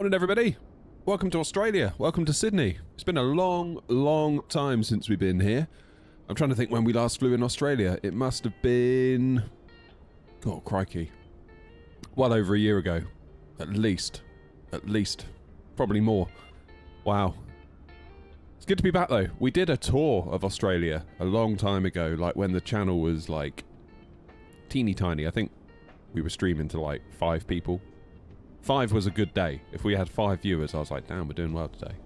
Morning everybody, welcome to Australia, welcome to Sydney. It's been a long time since we've been here. I'm trying to think when we last flew in Australia. It must have been, oh crikey, well over a year ago, at least, probably more. Wow. It's good to be back though. We did a tour of Australia a long time ago, like when the channel was like teeny tiny. I think we were streaming to like 5 people. 5 was a good day. If we had 5 viewers, I was like, damn, we're doing well today.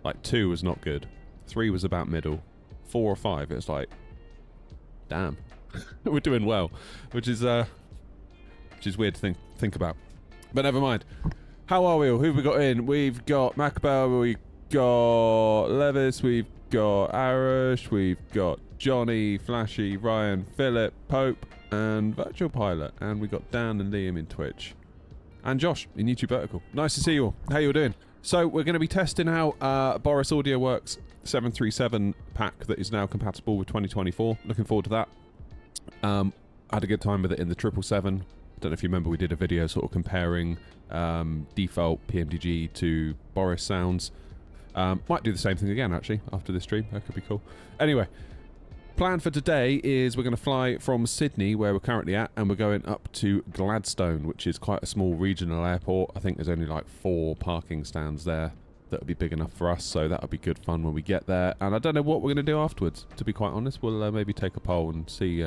Like 2 was not good. 3 was about middle. 4 or 5, it was like, damn, we're doing well, which is weird to think about. But never mind. How are we all? Who have we got in? We've got Macbell, we've got Levis, we've got Arash, we've got Johnny, Flashy, Ryan, Philip, Pope, and Virtual Pilot, and we got Dan and Liam in Twitch. And Josh in YouTube Vertical. Nice to see you all. How you all doing? So we're going to be testing out Boris AudioWorks 737 pack that is now compatible with 2024. Looking forward to that. I had a good time with it in the 777. I don't know if you remember, we did a video sort of comparing default PMDG to Boris sounds. Might do the same thing again actually after this stream. That could be cool. Anyway. Plan for today is we're going to fly from Sydney, where we're currently at, and we're going up to Gladstone, which is quite a small regional airport. I think there's only like 4 parking stands there that would be big enough for us, so that'll be good fun when we get there. And I don't know what we're going to do afterwards, to be quite honest. We'll maybe take a poll and see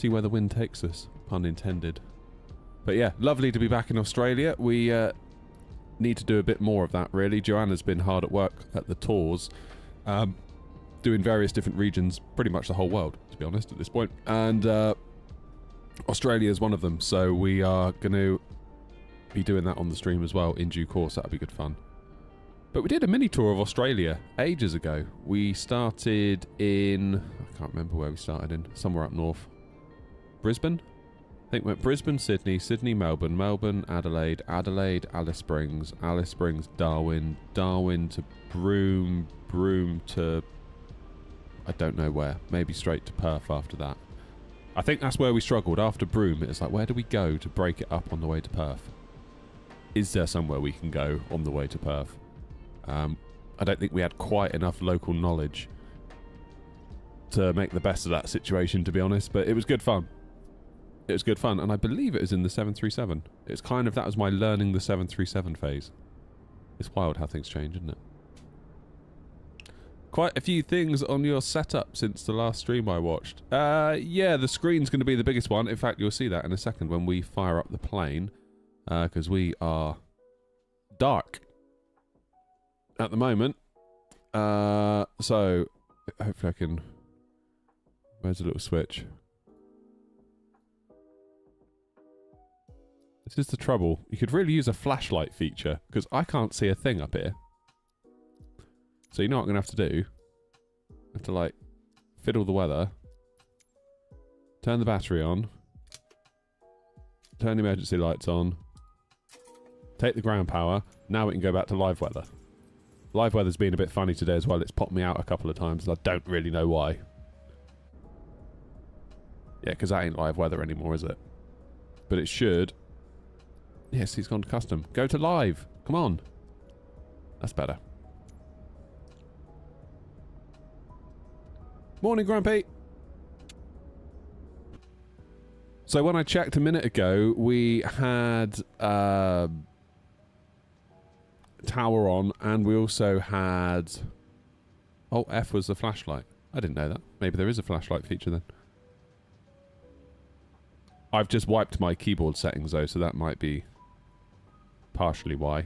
where the wind takes us, pun intended. But yeah, lovely to be back in Australia. We need to do a bit more of that, really. Joanna's been hard at work at the tours. Doing various different regions, pretty much the whole world, to be honest, at this point. And Australia is one of them, so we are going to be doing that on the stream as well in due course. That'll be good fun. But we did a mini tour of Australia ages ago. We started in, I can't remember where we started in, somewhere up north. Brisbane? I think we went Brisbane, Sydney, Sydney, Melbourne, Melbourne, Adelaide, Adelaide, Alice Springs, Darwin, Darwin to Broome, Broome to I don't know where. Maybe straight to Perth after that. I think that's where we struggled. After Broome, it's like, where do we go to break it up on the way to Perth? Is there somewhere we can go on the way to Perth? I don't think we had quite enough local knowledge to make the best of that situation, to be honest, but it was good fun. It was good fun, and I believe it was in the 737. It's kind of, that was my learning the 737 phase. It's wild how things change, isn't it? Quite a few things on your setup since the last stream I watched. Yeah, the screen's going to be the biggest one. In fact, you'll see that in a second when we fire up the plane. Because we are dark at the moment. So, hopefully I can... Where's the little switch? This is the trouble. You could really use a flashlight feature, because I can't see a thing up here. So you know what I'm going to have to do? I have to like fiddle the weather, turn the battery on, turn the emergency lights on, take the ground power. Now we can go back to live weather. Live weather's been a bit funny today as well. It's popped me out a couple of times and I don't really know why. Yeah, because that ain't live weather anymore, is it? But it should. Yes, he's gone to custom. Go to live. Come on. That's better. Morning, Grumpy. So when I checked a minute ago, we had tower on, and we also had... Oh, F was the flashlight. I didn't know that. Maybe there is a flashlight feature then. I've just wiped my keyboard settings though, so that might be partially why.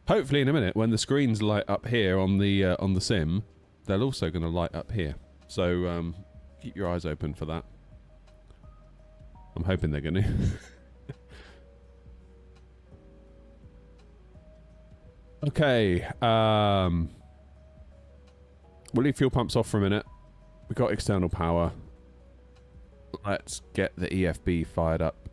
Hopefully in a minute, when the screens light up here on the sim, they're also going to light up here. So, keep your eyes open for that. I'm hoping they're going to. Okay. We'll leave fuel pumps off for a minute. We've got external power. Let's get the EFB fired up.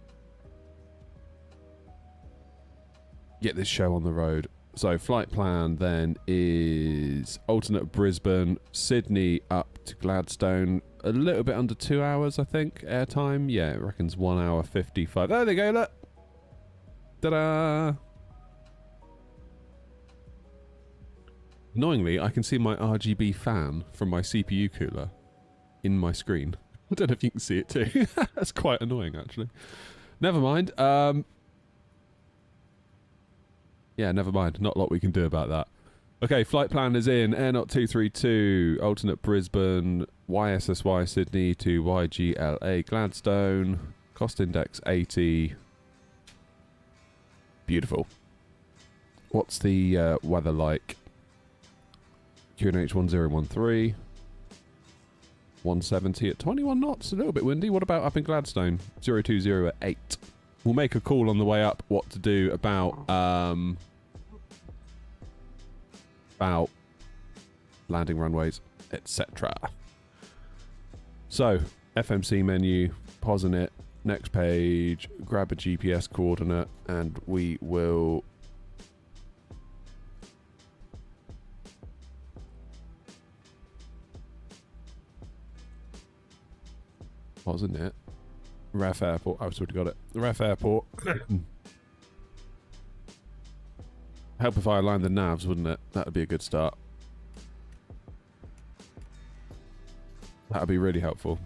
Get this show on the road. So flight plan then is alternate Brisbane, Sydney up to Gladstone. A little bit under 2 hours, I think, airtime. Yeah, it reckons 1 hour 55. There they go, look. Ta-da! Annoyingly, I can see my RGB fan from my CPU cooler in my screen. I don't know if you can see it too. That's quite annoying, actually. Never mind. Yeah, never mind. Not a lot we can do about that. Okay, flight plan is in. Air Knot 232, alternate Brisbane, YSSY Sydney to YGLA Gladstone. Cost index 80. Beautiful. What's the weather like? QNH 1013. 170 at 21 knots. A little bit windy. What about up in Gladstone? 020 at 8. We'll make a call on the way up what to do about landing runways, etc. So, FMC menu, pausing it, next page, grab a GPS coordinate, and we will wasn't it? Ref Airport. I've already got it. Ref Airport. Help if I align the navs, wouldn't it? That would be a good start. That would be really helpful.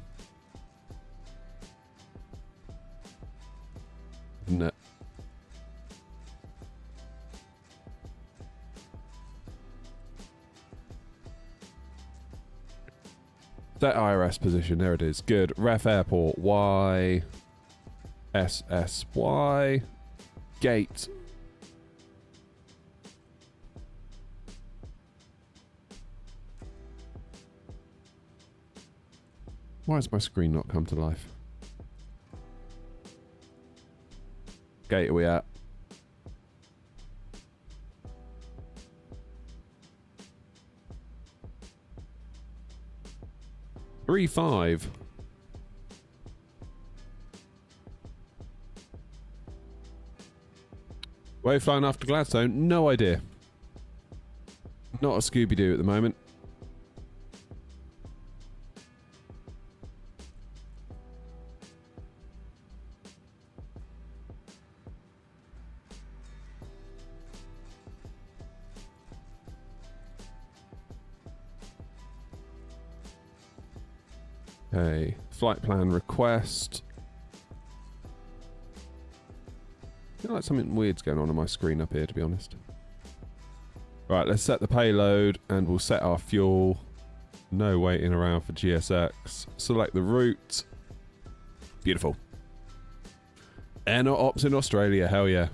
Wouldn't it? That IRS position, there it is. Good. Ref Airport, Y, SSY, gate. Why has my screen not come to life? Gate are we at? Three, 5. Where are you flying after Gladstone? No idea. Not a Scooby-Doo at the moment. Okay, flight plan request. I feel like something weird's going on my screen up here, to be honest. Right, let's set the payload and we'll set our fuel. No waiting around for GSX. Select the route. Beautiful. Air Knot ops in Australia, hell yeah.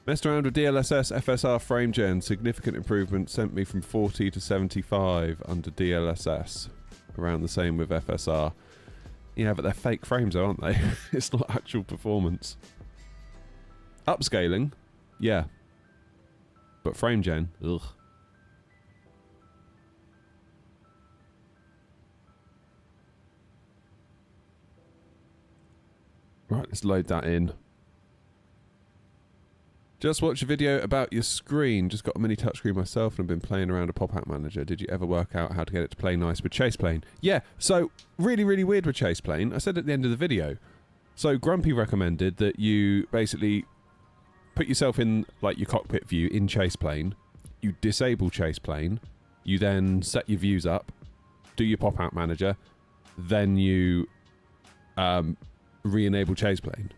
Messed around with DLSS FSR frame gen. Significant improvement. Sent me from 40 to 75 under DLSS. Around the same with FSR. Yeah, but they're fake frames, aren't they? It's not actual performance. Upscaling? Yeah. But frame gen? Ugh. Right, let's load that in. Just watched a video about your screen. Just got a mini touchscreen myself and been playing around a pop-out manager. Did you ever work out how to get it to play nice with Chaseplane? Yeah, so really, really weird with Chaseplane. I said at the end of the video. So Grumpy recommended that you basically put yourself in like your cockpit view in Chaseplane. You disable Chaseplane. You then set your views up. Do your pop-out manager. Then you re-enable Chaseplane.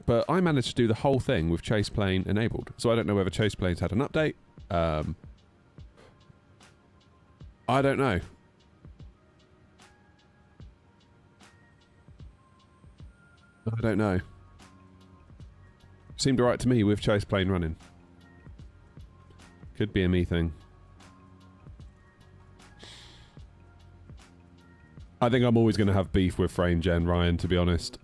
But I managed to do the whole thing with Chaseplane enabled. So I don't know whether Chaseplane's had an update. I don't know. I don't know. Seemed alright to me with Chaseplane running. Could be a me thing. I think I'm always going to have beef with frame gen, Ryan, to be honest.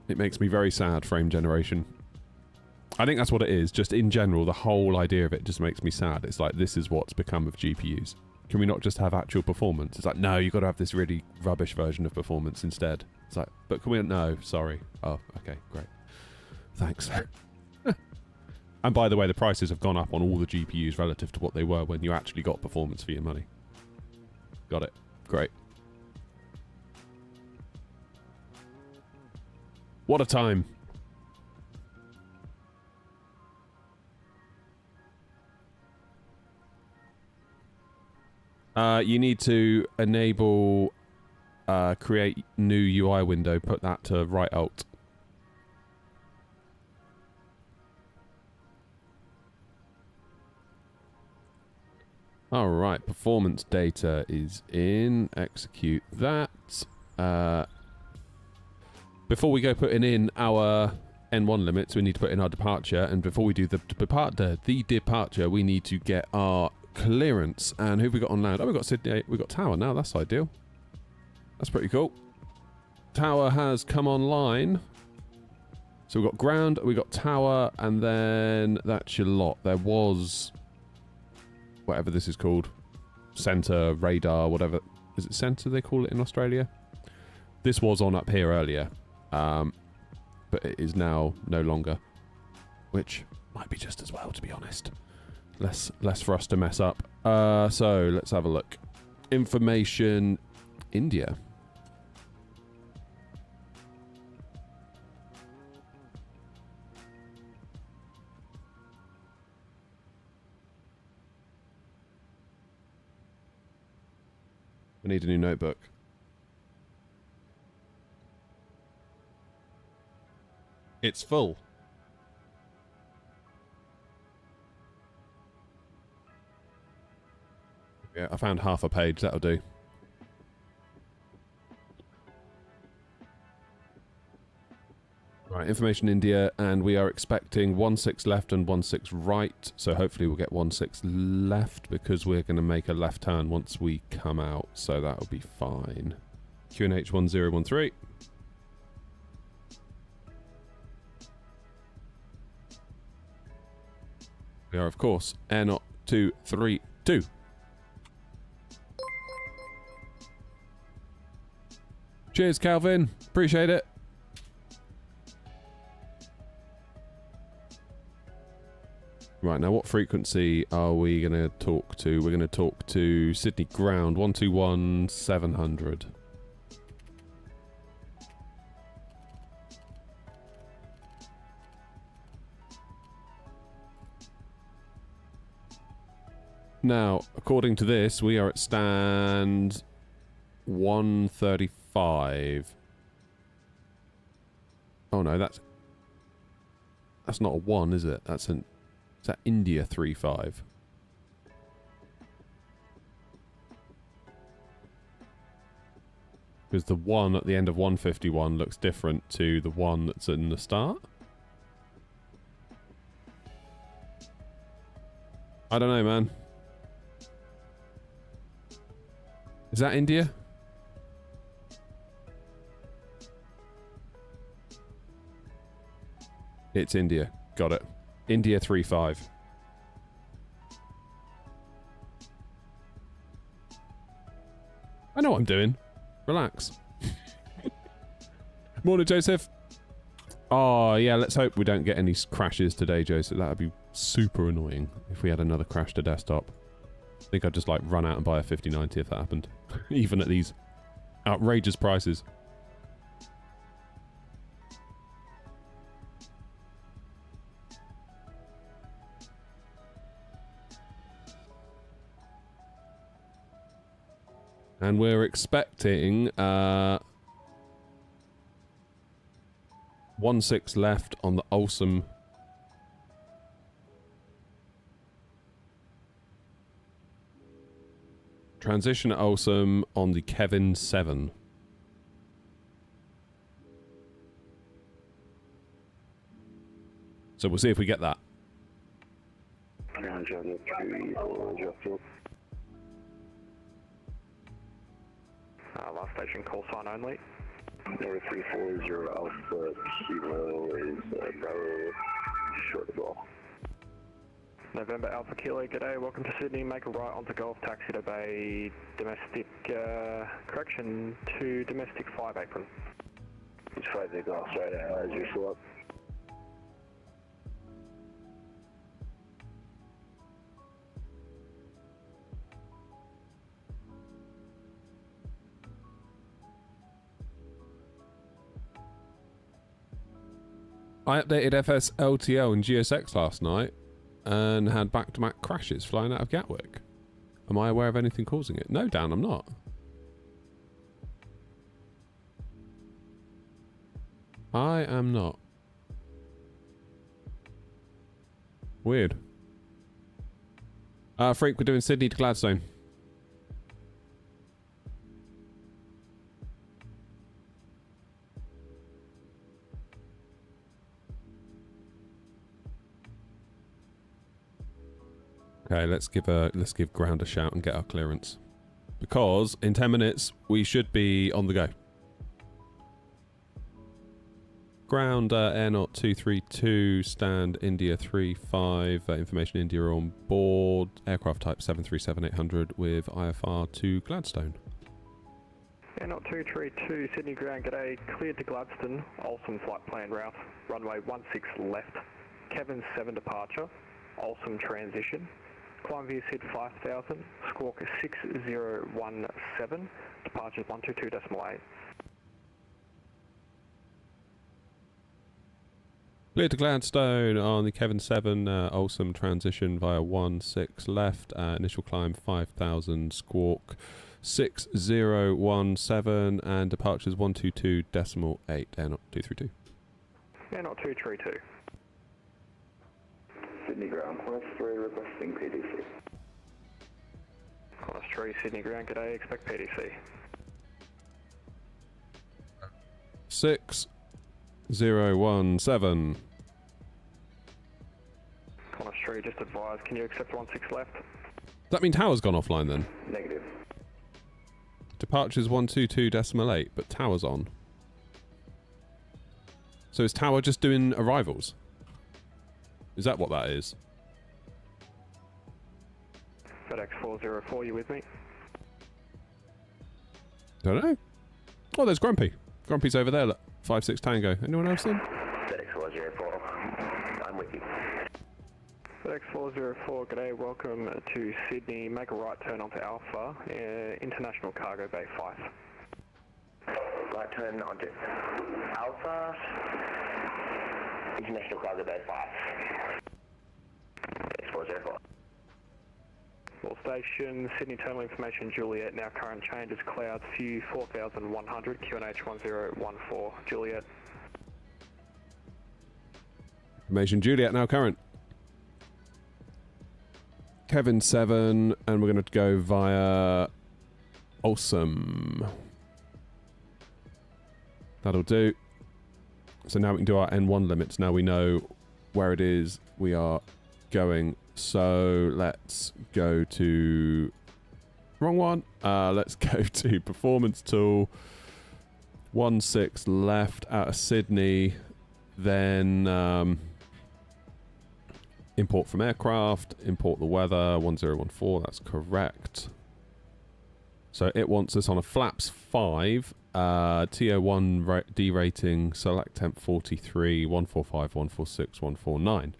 It makes me very sad, frame generation. I think that's what it is. Just in general, the whole idea of it just makes me sad. It's like, this is what's become of GPUs. Can we not just have actual performance? It's like, no, you've got to have this really rubbish version of performance instead. It's like, but can we... No, sorry. Oh, okay, great. Thanks. And by the way, the prices have gone up on all the GPUs relative to what they were when you actually got performance for your money. Got it. Great. What a time. You need to enable create new UI window. Put that to right alt. Alright, performance data is in. Execute that. Before we go putting in our N1 limits, we need to put in our departure. And before we do the departure, we need to get our clearance. And who have we got on land? Oh, we've got Sydney. We've got Tower now. That's ideal. That's pretty cool. Tower has come online. So we've got ground, we've got tower, and then that's your lot. There was... whatever this is called. Centre, radar, whatever. Is it centre they call it in Australia? This was on up here earlier. But it is now no longer. Which might be just as well, to be honest. Less for us to mess up. So, let's have a look. Information... India. I need a new notebook. It's full. Yeah, I found half a page. That'll do. Right, information India, and we are expecting 1-6 left and 1-6 right. So hopefully we'll get 1-6 left because we're going to make a left turn once we come out. So that'll be fine. QNH 1013. We are, of course, Air 232. Cheers, Calvin. Appreciate it. Right, now what frequency are we going to talk to? We're going to talk to Sydney Ground, 121-700. Now, according to this, we are at stand 135. Oh no, that's not a 1, is it? That's an... Is that India 35? Because the 1 at the end of 151 looks different to the 1 that's in the start. I don't know, man. Is that India? It's India. Got it. India 35. I know what I'm doing. Relax. Morning, Joseph. Oh, yeah, let's hope we don't get any crashes today, Joseph. That would be super annoying if we had another crash to desktop. I think I'd just, like, run out and buy a 5090 if that happened. Even at these outrageous prices. And we're expecting 1-6 left on the Olsen. Transition at Olsen on the Kevin 7. So we'll see if we get that. Last station call sign only. Number 340 Alpha Kilo is Bravo short of ball. November Alpha Kilo, g'day, welcome to Sydney, make a right onto Golf, taxi to Bay, domestic, correction to domestic 5 apron. It's 5 big off, straight out, as your swap. I updated FS LTL and GSX last night and had back-to-back crashes flying out of Gatwick. Am I aware of anything causing it? No, Dan, I'm not. I am not. Weird. Freak, we're doing Sydney to Gladstone. Okay, let's give ground a shout and get our clearance. Because in 10 minutes we should be on the go. Ground Air Knot 232, stand India 35, information India on board, aircraft type 737-800 with IFR to Gladstone. Air Knot 232, Sydney ground, g'day, cleared to Gladstone, Olsen flight plan route, runway 16 left, Kevin 7 departure, Olsen transition, climb via SID 5000, squawk 6017, departure 122.8. Cleared to Gladstone on the Kevin 7, Olsen transition via 16 left, initial climb 5000, squawk 6017, and departures 122.8, Air Knot 232. Air Knot 232. Sydney ground, Qantas 3 requesting PDC. Qantas 3, Sydney ground, g'day, expect PDC. 6017. Qantas 3, just advise, can you accept 16 left? Does that mean tower's gone offline then? Negative. Departure's 122.8, but tower's on. So is tower just doing arrivals? Is that what that is? FedEx 404, you with me? Don't know. Oh, there's Grumpy. Grumpy's over there, look. 5-6 Tango. Anyone else in? FedEx 404. I'm with you. FedEx 404, g'day, welcome to Sydney. Make a right turn onto Alpha, International Cargo Bay 5. Right turn onto Alpha, International Cargo Bay 5. FedEx 404. All station, Sydney terminal information, Juliet, now current changes, clouds, view 4100, QNH 1014, Juliet. Information Juliet, now current. Kevin 7, and we're going to go via Awesome. That'll do. So now we can do our N1 limits. Now we know where it is we are going. So let's go to... Wrong one. Let's go to Performance Tool. 16 left out of Sydney. Then... import from aircraft, import the weather, 1014, that's correct. So it wants us on a flaps 5, TO1 D rating, select temp 43, 145, 146, 149.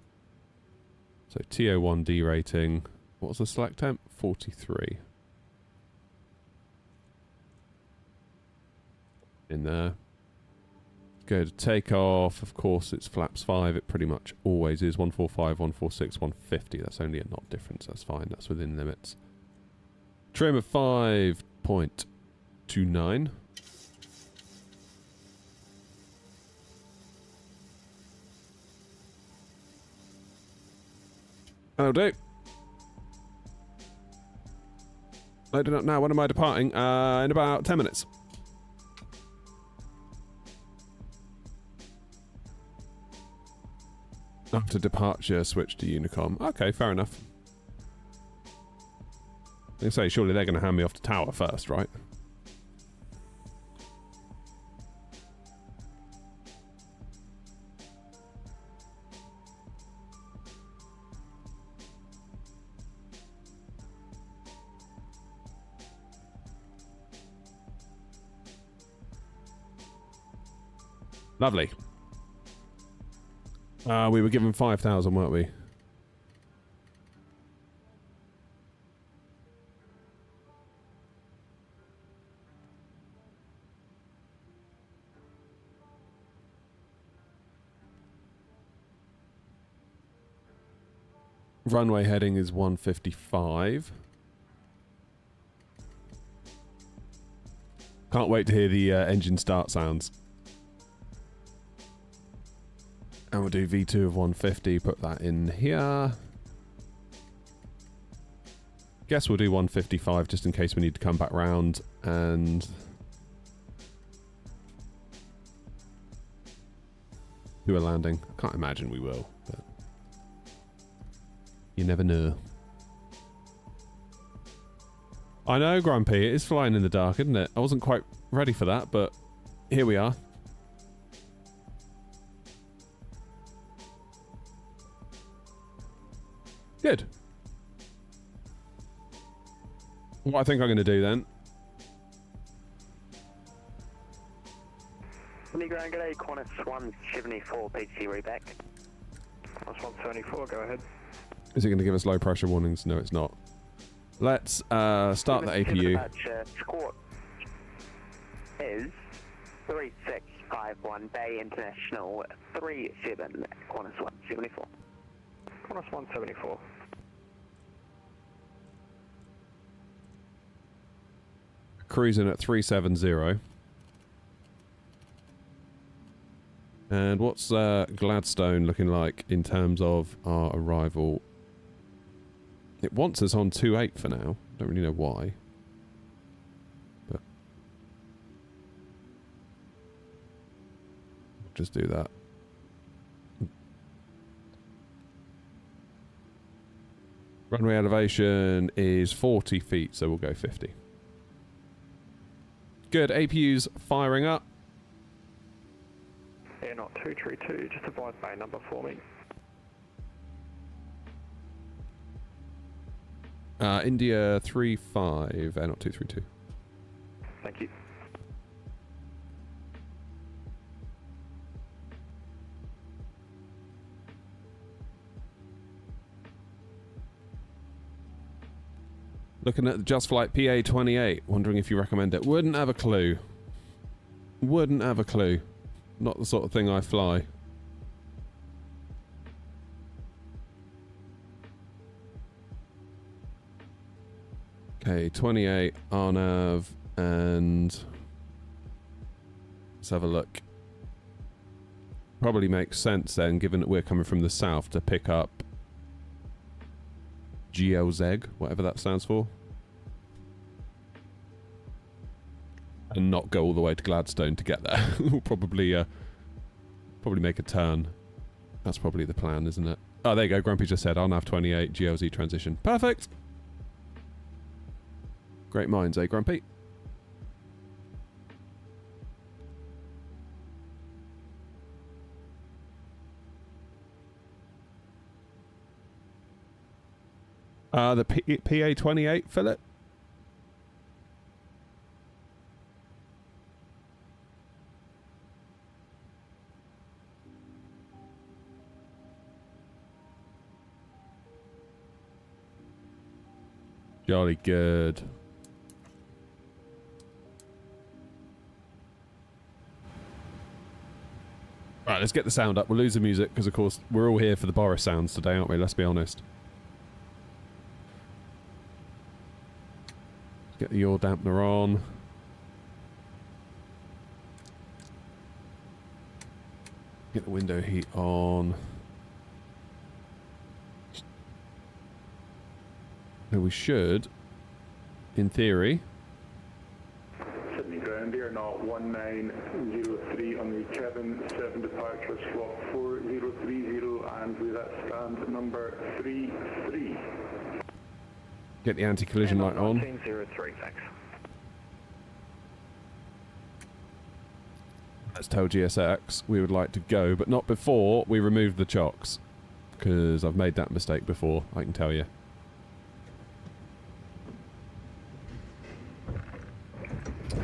So TO1 D rating, what was the select temp? 43. In there. Go to takeoff, of course it's flaps 5, it pretty much always is, 145, 146, 150, that's only a knot difference, that's fine, that's within limits. Trim of 5.29. That'll do. Loading up now, when am I departing? In about 10 minutes. After departure, switch to Unicom. Okay, fair enough. I say, surely they're going to hand me off to tower first, right? Lovely. We were given 5,000, weren't we? Runway heading is 155. Can't wait to hear the engine start sounds. And we'll do V2 of 150, put that in here. Guess we'll do 155 just in case we need to come back round and do a landing. I can't imagine we will, but you never know. I know, Grumpy, it is flying in the dark, isn't it? I wasn't quite ready for that, but here we are. Good. What I think I'm going to do then. Sydney Ground, g'day, Qantas 174, PTC reback. Qantas 174, go ahead. Is it going to give us low pressure warnings? No, it's not. Let's start the APU. Squawk is 3651 Bay International 37, Qantas 174. Qantas 174. Cruising at 370. And what's Gladstone looking like in terms of our arrival? It wants us on 28 for now. Don't really know why. But just do that. Runway elevation is 40 feet, so we'll go 50. Good, APU's firing up. Air not 232, just advise bay number for me. India 35, Air not 232. Thank you. Looking at the Just Flight PA28, wondering if you recommend it. Wouldn't have a clue. Wouldn't have a clue. Not the sort of thing I fly. Okay, 28 RNAV, and let's have a look. Probably makes sense then, given that we're coming from the south, to pick up GLZ, whatever that stands for, and not go all the way to Gladstone to get there. We'll probably make a turn. That's probably the plan, isn't it? Oh, there you go. Grumpy just said RNAV 28 GLZ transition. Perfect. Great minds, eh, Grumpy? The PA28, Philip? Jolly good. Right, let's get the sound up. We'll lose the music because, of course, we're all here for the Boris sounds today, aren't we? Let's be honest. Get the yaw dampener on. Get the window heat on. And we should, in theory... Sydney Ground, Air not 1903 on the Kevin 7 departure, slot 4030, and with that stand number 33. Get the anti-collision light on. 1903, thanks. Let's tell GSX we would like to go, but not before we remove the chocks, because I've made that mistake before, I can tell you.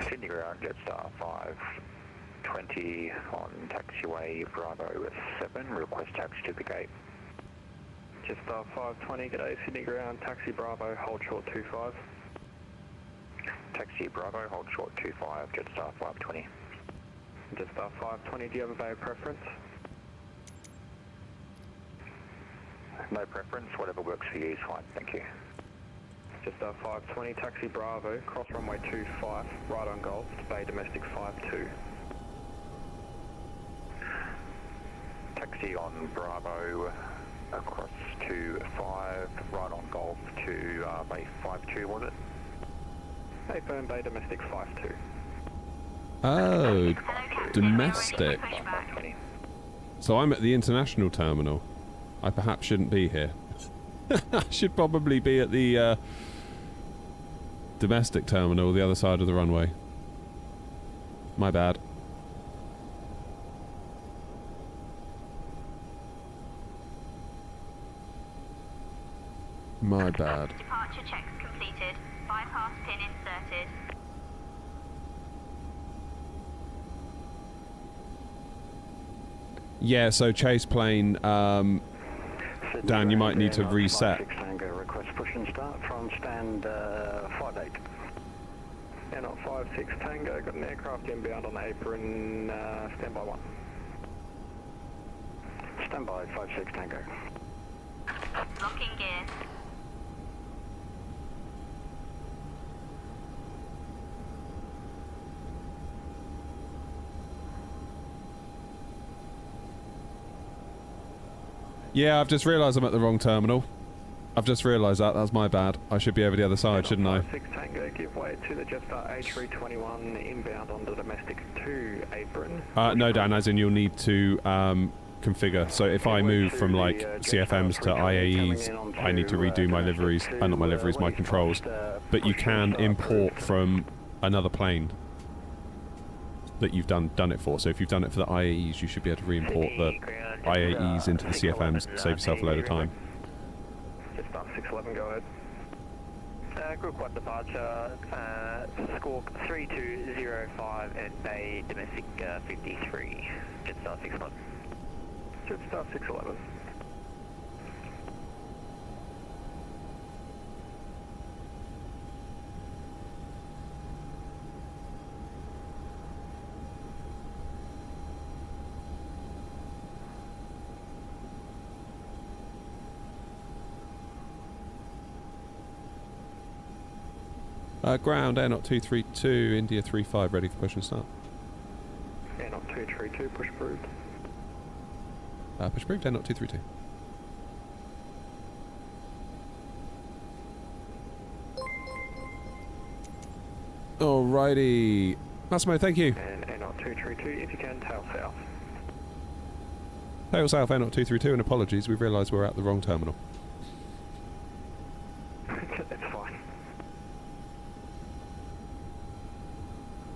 Sydney Ground, Jetstar 520 on taxiway Bravo 7, request taxi to the gate. Jetstar 520, g'day, Sydney Ground, taxi Bravo, hold short 25. Taxi Bravo, hold short 25, Jetstar 520. Jetstar 520, do you have a bay preference? No preference, whatever works for you is fine, thank you. Just 520, taxi Bravo, cross runway 25, right on Golf, to Bay Domestic 52. Taxi on Bravo, across to 5, right on Golf to Bay 52, was it? Hey, firm Bay Domestic 52. Oh, domestic. So I'm at the international terminal. I perhaps shouldn't be here. I should probably be at the domestic terminal, the other side of the runway. My bad. My bad. Departure checks completed. Bypass pin inserted. Yeah, so chase plane, Dan, you might need to reset. Request push and start from stand 58. Yeah, not 56 Tango, got an aircraft inbound on the apron, standby 1. Standby 56 Tango. Locking gears. Yeah, I've just realised I'm at the wrong terminal. I've just realised that. That's my bad. I should be over the other side, shouldn't I? 56 Tango, give way to the Jetstar A321 inbound on the domestic 2 apron. No, Dan, as in you'll need to configure. So if I move from like CFMs to IAEs, I need to redo my liveries. Not my liveries, my controls. But you can import from another plane that you've done it for. So if you've done it for the IAEs, you should be able to re-import the IAEs into the CFMs, save yourself a load of time. Just start 611, go ahead. Group 1 departure, Squawk 3205 and Bay Domestic 53, Jetstar 611. Jetstar 611. Ground, Air Not 232, India 35, ready for push and start. Air Not 232, push approved. Push approved, Air Not 232. Alrighty. Massimo, thank you. And Air Not 232, if you can, tail south. Tail south, Air Not 232, and apologies, we've realised we're at the wrong terminal. That's fine.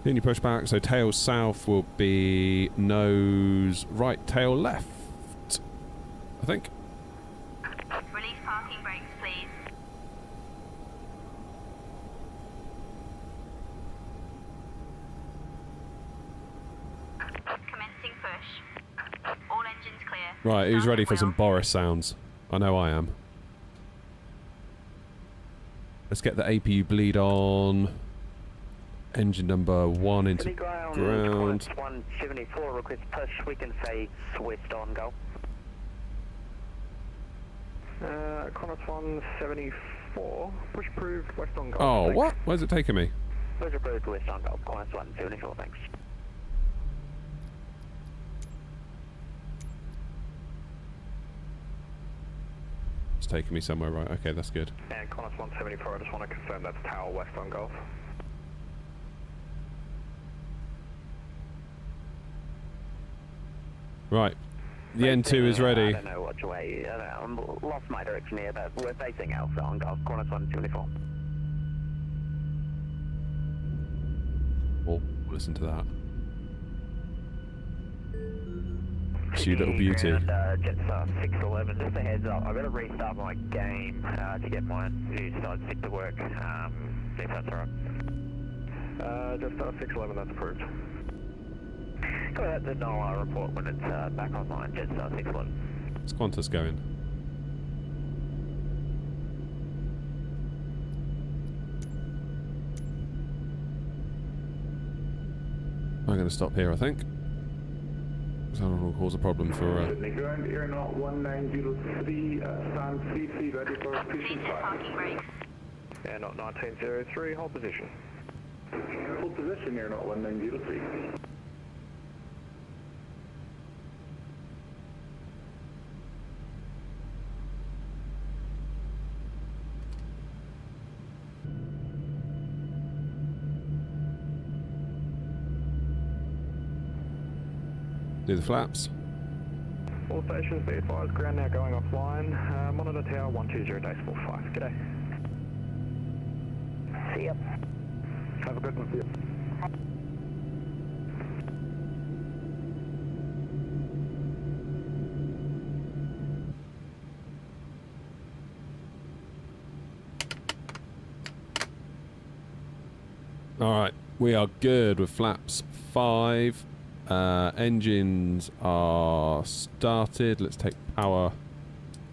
Then you push back, so tail south will be nose right, tail left, I think. Release parking brakes, please. Commencing push. All engines clear. Right, who's Start ready at for some wheel. Boris sounds? I know I am. Let's get the APU bleed on. Engine number 1 into ground. 174, request push, we can say Swift on go. Qantas 174, push approved, west on Golf. Oh, thanks. what? Where's it taking me? Push approved, West on go, Qantas 174, thanks. It's taking me somewhere, right? Okay, that's good. And Qantas 174, I just want to confirm that's Tower west on Golf. Right. The N2 is ready. I don't know which way, I lost my direction here, but we're facing Alpha on Golf, Qantas 174. Oh, listen to that. You little beauty. Jetstar 611, just a heads up, I've got to restart my game to get my new side stick to work, if that's alright. Jetstar 611, that's approved. Go ahead, then I'll report when it's back online, Jetstar 611. What's Qantas going? I'm going to stop here, I think. Because I don't want to cause a problem for... Sydney ground, Air Not 1903, stand 33, ready for push and Reset start. parking brakes. Air not 1903, hold position. Hold position, Air not 1903. Do the flaps. All stations be advised, ground now going offline. Monitor tower 120.5. G'day. See ya. Have a good one. See ya. Alright, we are good with flaps 5. Engines are started. Let's take power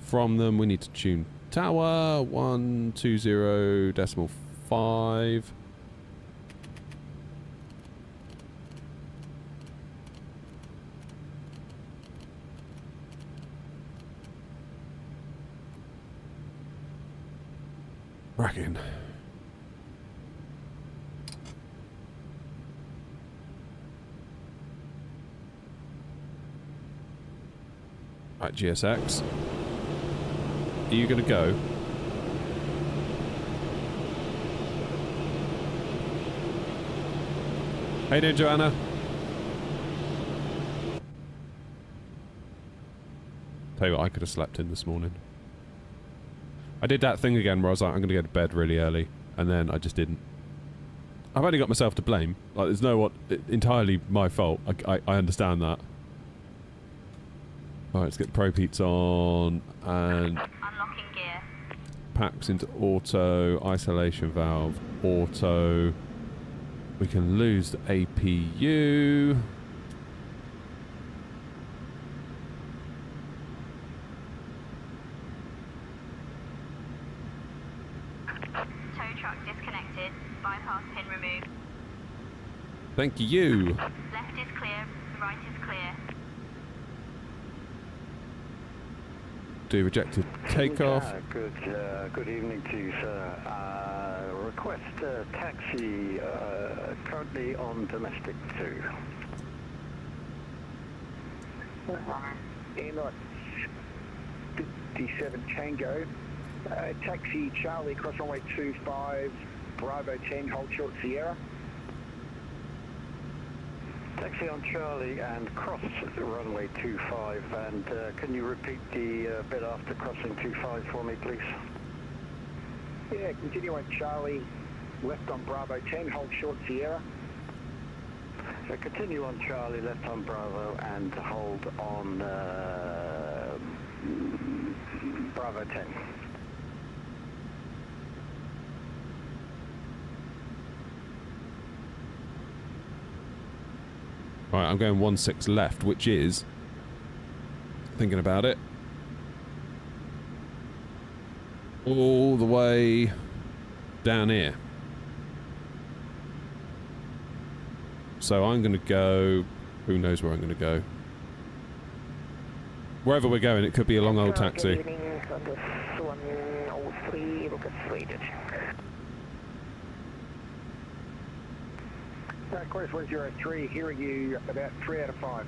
from them. We need to tune tower 120.5. Cracking. Right, GSX. Are you going to go? How you doing, Joanna? Tell you what, I could have slept in this morning. I did that thing again where I was like, I'm going to go to bed really early, and then I just didn't. I've only got myself to blame. Like, there's no entirely my fault. I understand that. Alright, let's get the probe heats on, and Unlocking gear. packs into auto, isolation valve, auto. We can lose the APU. Tow truck disconnected. Bypass pin removed. Thank you. Left is clear. Right is clear. Do rejected takeoff. Good evening to you, sir. Request taxi currently on domestic 2. Airlot 57 Tango. Taxi Charlie, cross runway 25, Bravo 10, hold short Sierra. Taxi on Charlie and cross runway 25, and can you repeat the bit after crossing 25 for me, please? Yeah, continue on Charlie, left on Bravo 10, hold short Sierra. So continue on Charlie, left on Bravo, and hold on Bravo 10. Right, I'm going 16 left, which is, thinking about it, all the way down here. So I'm going to go, who knows where I'm going to go. Wherever we're going, it could be a long old taxi. Good evening, this 103, look at slated. Course 103, hearing you about 3 out of 5.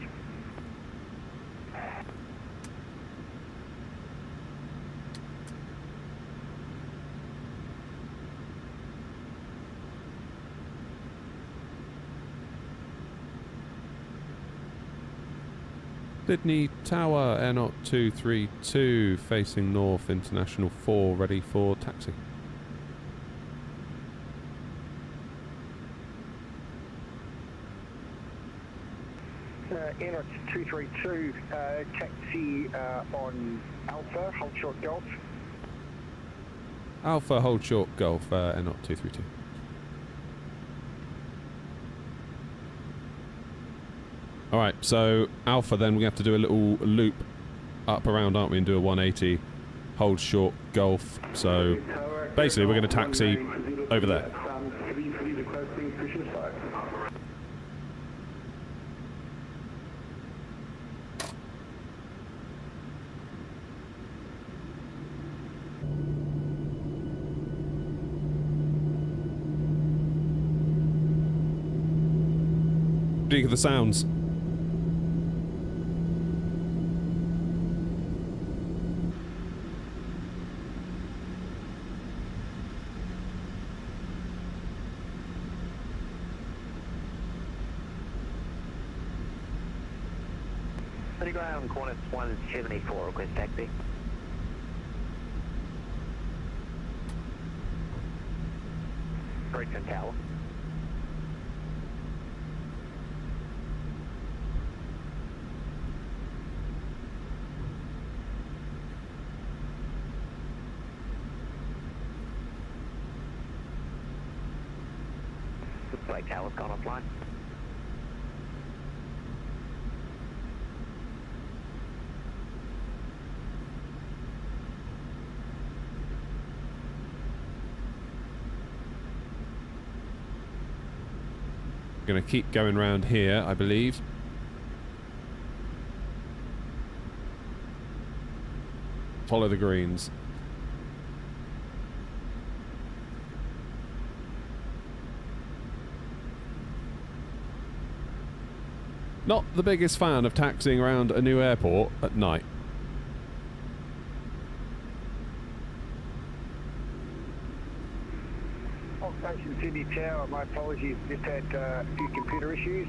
Sydney Tower, Airnaut 232, facing north, International 4, ready for taxi. Airnaut 232, taxi on Alpha, hold short Golf. Alpha, hold short, Golf, Airnaut 232. Alright, so Alpha then we have to do a little loop up around, aren't we, and do a 180, hold short, Golf. So basically we're going to taxi over there. do you think of the sounds? Ground Qantas 174, request taxi. Bridgeton Tower. Blake Tower's gone offline. Going to keep going round here, I believe. Follow the greens. Not the biggest fan of taxiing around a new airport at night. Station Sydney Tower, my apologies, just had a few computer issues.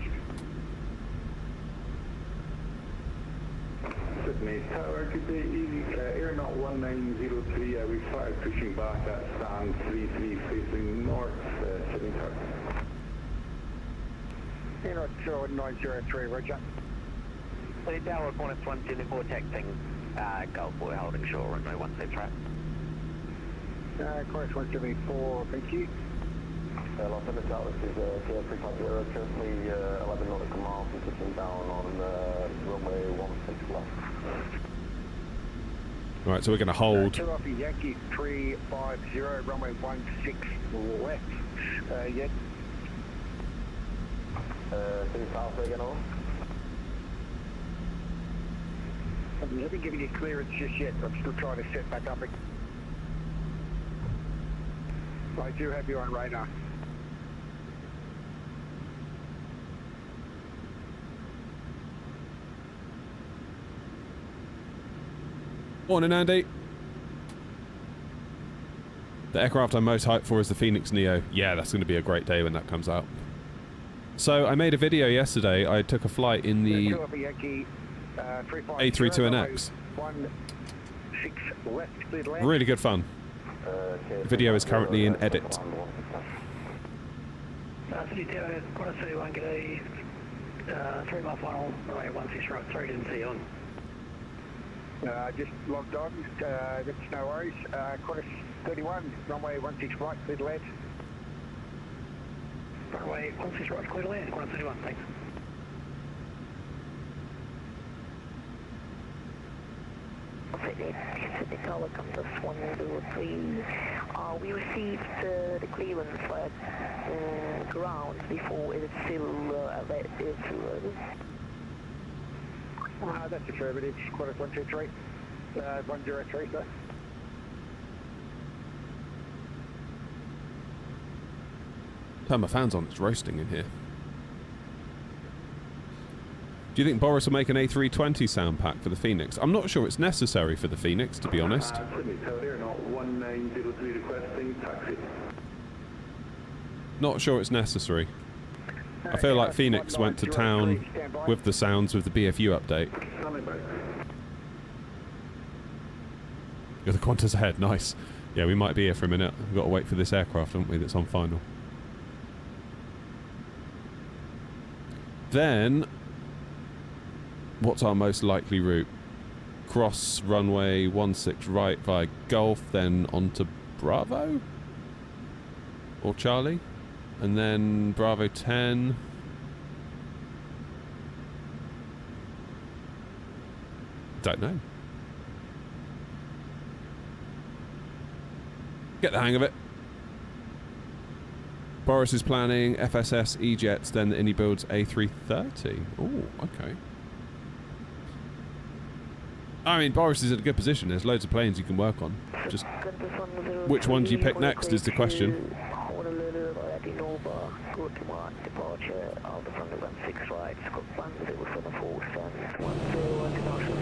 Sydney Tower, good day, easy, Air Knot 1903, we started pushing back at stand 33 facing north, Sydney Tower. Air Knot 903, roger. Sydney Tower, Qantas 174, taxing Gulf Boy, holding shore, runway 16 right. Qantas 174, thank you. Los Angeles Dallas is KF350, currently 11 nautical miles and touching down on runway 16 left. Right, so we're going to hold. Two off Yankee 350, runway 16 left. Yes. Please Alpha again on. I haven't given you clearance just yet. I'm still trying to set back up. I do have you on radar. Morning, Andy. The aircraft I'm most hyped for is the Phoenix Neo. Yeah, that's going to be a great day when that comes out. So I made a video yesterday. I took a flight in the A32NX. Really good fun. The video is currently in edit. City Tower, Qantas 31, g'day. 3 mile final, runway 16 right, sorry didn't see you on. Just logged on, that's no worries. Qantas 31, runway 16 right, clear to land. Runway 16 right, clear to land, Qantas 31, thanks. Sydney Tower, Compass 103. We received the clearance at ground before. Is it still that's affirmative. Qantas 123. 103, sir. Turn my fans on, it's roasting in here. Do you think Boris will make an A320 sound pack for the Phoenix? I'm not sure it's necessary for the Phoenix, to be honest. Sydney Tower, Knot 1903 requesting taxi. Not sure it's necessary. I feel like Phoenix went to town with the sounds with the BFU update. You're the Qantas ahead, nice. Yeah, we might be here for a minute. We've got to wait for this aircraft, haven't we, that's on final. Then, what's our most likely route? Cross runway 16 right via Gulf, then onto Bravo? Or Charlie? And then Bravo 10. Don't know. Get the hang of it. Boris is planning FSS E-Jets, then he builds A330. Oh, okay. I mean, Boris is in a good position. There's loads of planes you can work on. Just which one do you pick next is the question. heading over, good 1 departure, out of runway 16 right, Scott 1074, stand 10 international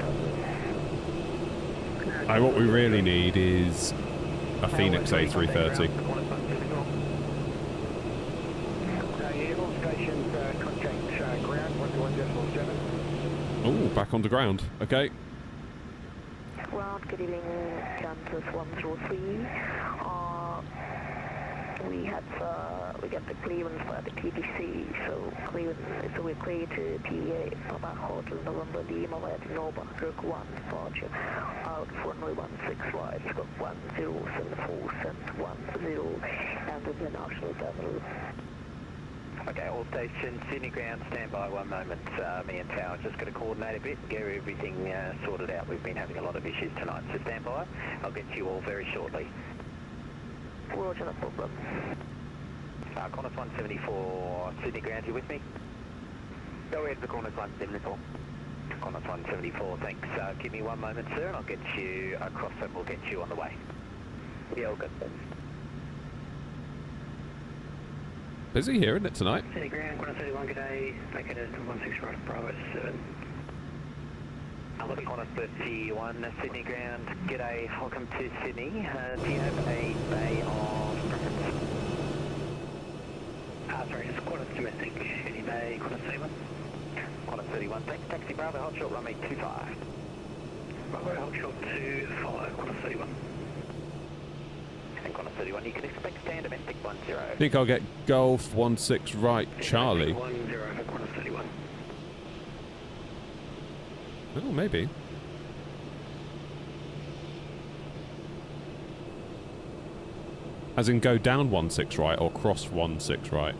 terminal. What we really need is a Phoenix A330. All stations contact ground 121.7. Oh, back onto ground. Okay. Ground, good evening, Kansas 103. We got the clearance for the PDC, so we're clear to PA Papa Hotel November Lima via Nova, Kirk 1 departure, out for runway 16 right, Scott 1074, send 10, and the international terminal. Okay, all stations, Sydney ground, stand by 1 moment. Me and Tower just got to coordinate a bit, get everything sorted out. We've been having a lot of issues tonight, so stand by. I'll get you all very shortly. Roger, no problem. Qantas 174, Sydney ground, you with me? Go ahead for Qantas 174. Qantas 174, thanks. Give me 1 moment, sir, and I'll get you across and we'll get you on the way. Yeah, all good. Busy here, isn't it, tonight? Sydney ground, Qantas 31, good day. Make it a 16 right, Bravo 7. Qantas 31, Sydney ground, g'day, welcome to Sydney. Do you have a bay of preference? Sorry, just Qantas domestic, any bay, Qantas 31. Qantas 31, thanks. Taxi Bravo, hold short, runway 25. Bravo, hold short 25, Qantas 31. And Qantas 31, you can expect stand domestic 10. I think I'll get Golf 16 right, Charlie. 10 for Qantas 31. Oh, maybe. As in go down 16 right or cross 16 right?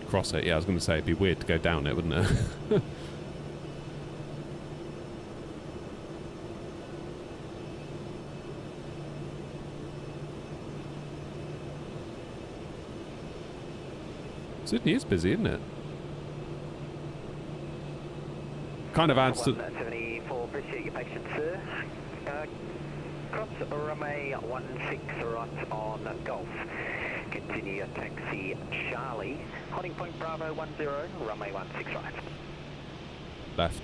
Cross it, yeah, I was going to say it'd be weird to go down it, wouldn't it? Sydney is busy, isn't it? Kind of adds to... 74, appreciate your patience, sir. Cross runway 16 right on Golf. Continue your taxi Charlie. Holding point Bravo 10, runway 16 right. Left.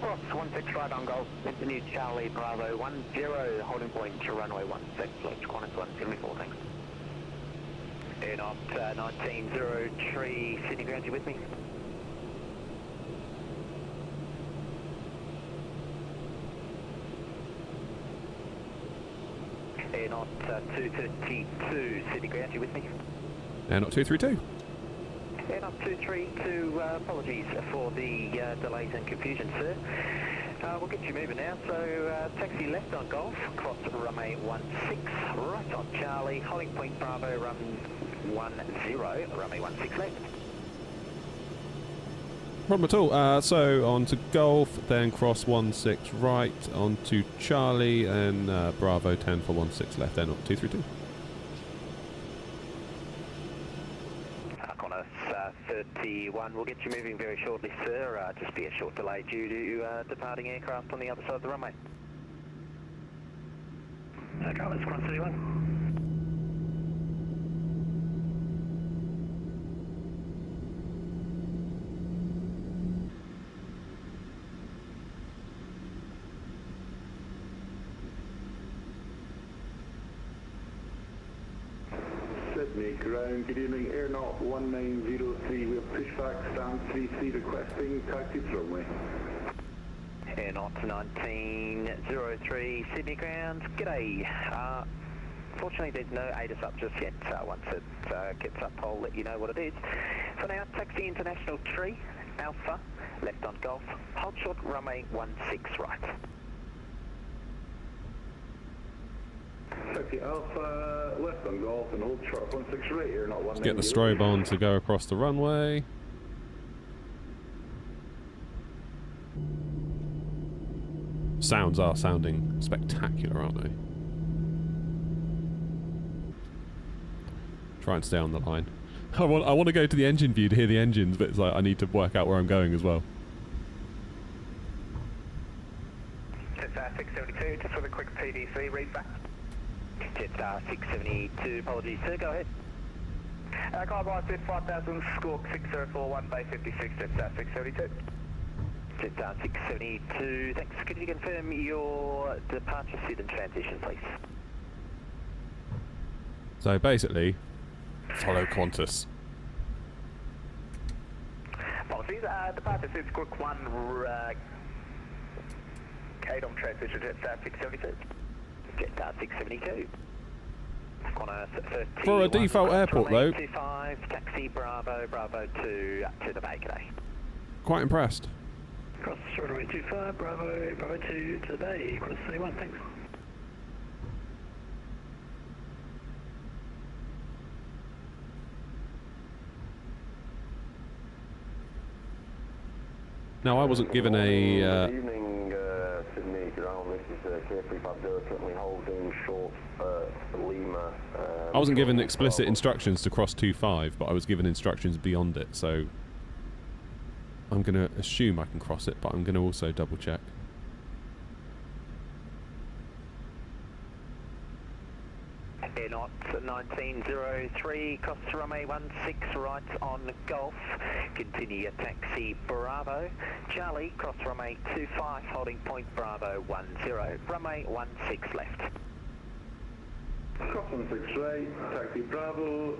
Cross 16 right on Golf. Continue Charlie Bravo 10, holding point to runway 16, launch Qantas 174, thanks. Air not 1903, Sydney ground, you with me? Air not 232, Sydney ground, you with me? Air not 232. Air not 232, apologies for the delays and confusion, sir. We'll get you moving now, so taxi left on Golf, cross runway 16, right on Charlie, holding point Bravo, run 10, runway 16 left. Problem at all. So on to Golf, then cross 16 right, on to Charlie, and Bravo 10 for 16 left, then up 232. Qantas 31, we'll get you moving very shortly, sir. Just be a short delay due to departing aircraft on the other side of the runway. Qantas 31. Sydney ground, good evening, Air Not 1903, we have pushback stand 33 requesting taxi to runway. Air Not 1903, Sydney ground, g'day. Fortunately there's no ATIS up just yet, once it gets up I'll let you know what it is. For now, taxi international tree, Alpha, left on Golf, hold short runway 16 right. Taxi Alpha, left on Golf and hold short 16 right, Air Not 1903. Let's get the strobe on to go across the runway. Sounds are sounding spectacular, aren't they? Try and stay on the line. I want to go to the engine view to hear the engines, but it's like I need to work out where I'm going as well. Jetstar 672, just with a quick PDC read back. Jetstar 672, apologies sir, go ahead. Climb 5000, squawk 6041, Bay 56, Jetstar 672. Jetstar 672, thanks. Could you confirm your departure seat and transition, please? So basically, follow Qantas. Apologies, departure seat, squawk 1, KDOM transition, Jetstar 672. Jetstar 672. For a default airport though. 25, taxi Bravo, Bravo 2 to the bay, g'day. Quite impressed. Cross runway 25, Bravo, Bravo 2 to the bay, cross 31, thanks. Now I wasn't given a... Good evening, Sydney ground. This is K350, currently holding short Lima. I wasn't given explicit instructions to cross 25, but I was given instructions beyond it, so I'm going to assume I can cross it, but I'm going to also double check. Air Knot 1903, cross runway 16 right on Golf. Continue your taxi Bravo. Charlie, cross runway 25, holding point Bravo 10. Runway 16 left. Cross 16 right, taxi Bravo,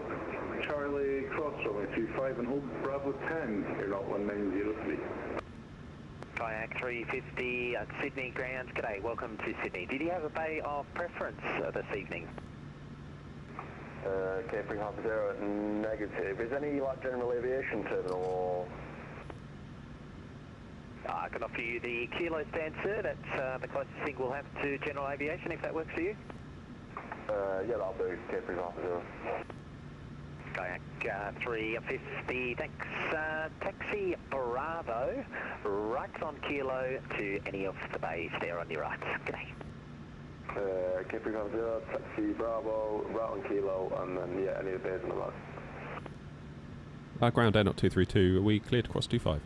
Charlie, cross runway 25 and hold Bravo 10, Air Knot 1903. Kayak 350 at Sydney grounds. G'day, welcome to Sydney. Did you have a bay of preference this evening? K350, negative. Is any like general aviation terminal or? I can offer you the Kilo stand, sir. That's the closest thing we'll have to general aviation, if that works for you. Yeah, that'll do. K350. Kayak 350, thanks. Taxi Bravo, right on Kilo to any of the bays there on your right. G'day. K350, taxi Bravo, right on Kilo, and then yeah, any of the bays on the right. Ground Air Knot 232, are we cleared to cross 25?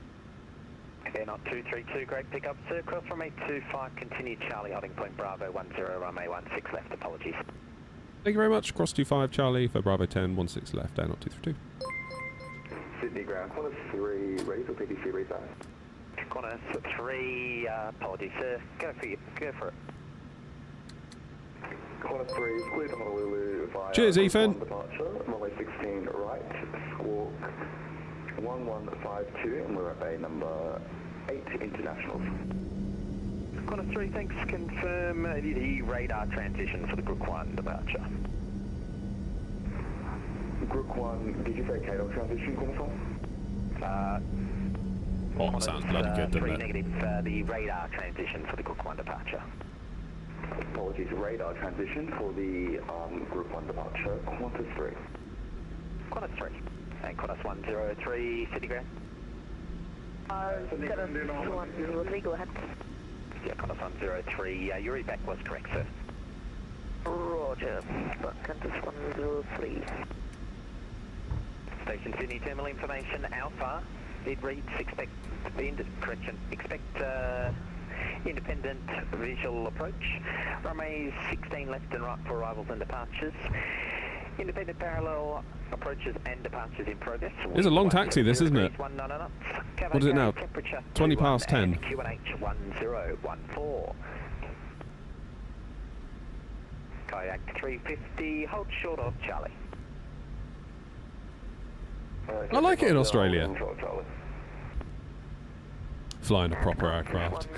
Air Knot 232, great pickup, sir. Cross runway 25, continue Charlie, holding point Bravo 10, runway 16 left, apologies. Thank you very much. Cross 25 Charlie for Bravo 10, 16 left, Air Knot 232. Sydney ground, Qantas 3, ready for PDC restart. Qantas 3, apologies, sir. Go for it. Qantas 3, clear to Honolulu via... Cheers, Ethan. Departure, runway 16 right, squawk 1152, and we're at bay number 8 internationals. Qantas 3, thanks. Confirm the radar transition for the Group 1 departure. Group 1, did you say KDOM transition, Qantas 1? Oh, that sounds bloody good, doesn't 3 it? negative, the radar transition for the Group 1 departure. Apologies, radar transition for the Group 1 departure, Qantas 3. Qantas 3. And Qantas 103, Sydney ground. Qantas 103, go ahead. Yeah, Qantas 103, your readback was correct, sir. Roger, Qantas 103. Station Sydney terminal information, Alpha. It reads expect independent visual approach. Runways 16 left and right for arrivals and departures. Independent parallel approaches and departures in progress. It's a long taxi, this, isn't it? What is it now? 20 past 10. QNH 1014. Kayak 350, hold short of Charlie. I like it in Australia. Flying a proper aircraft.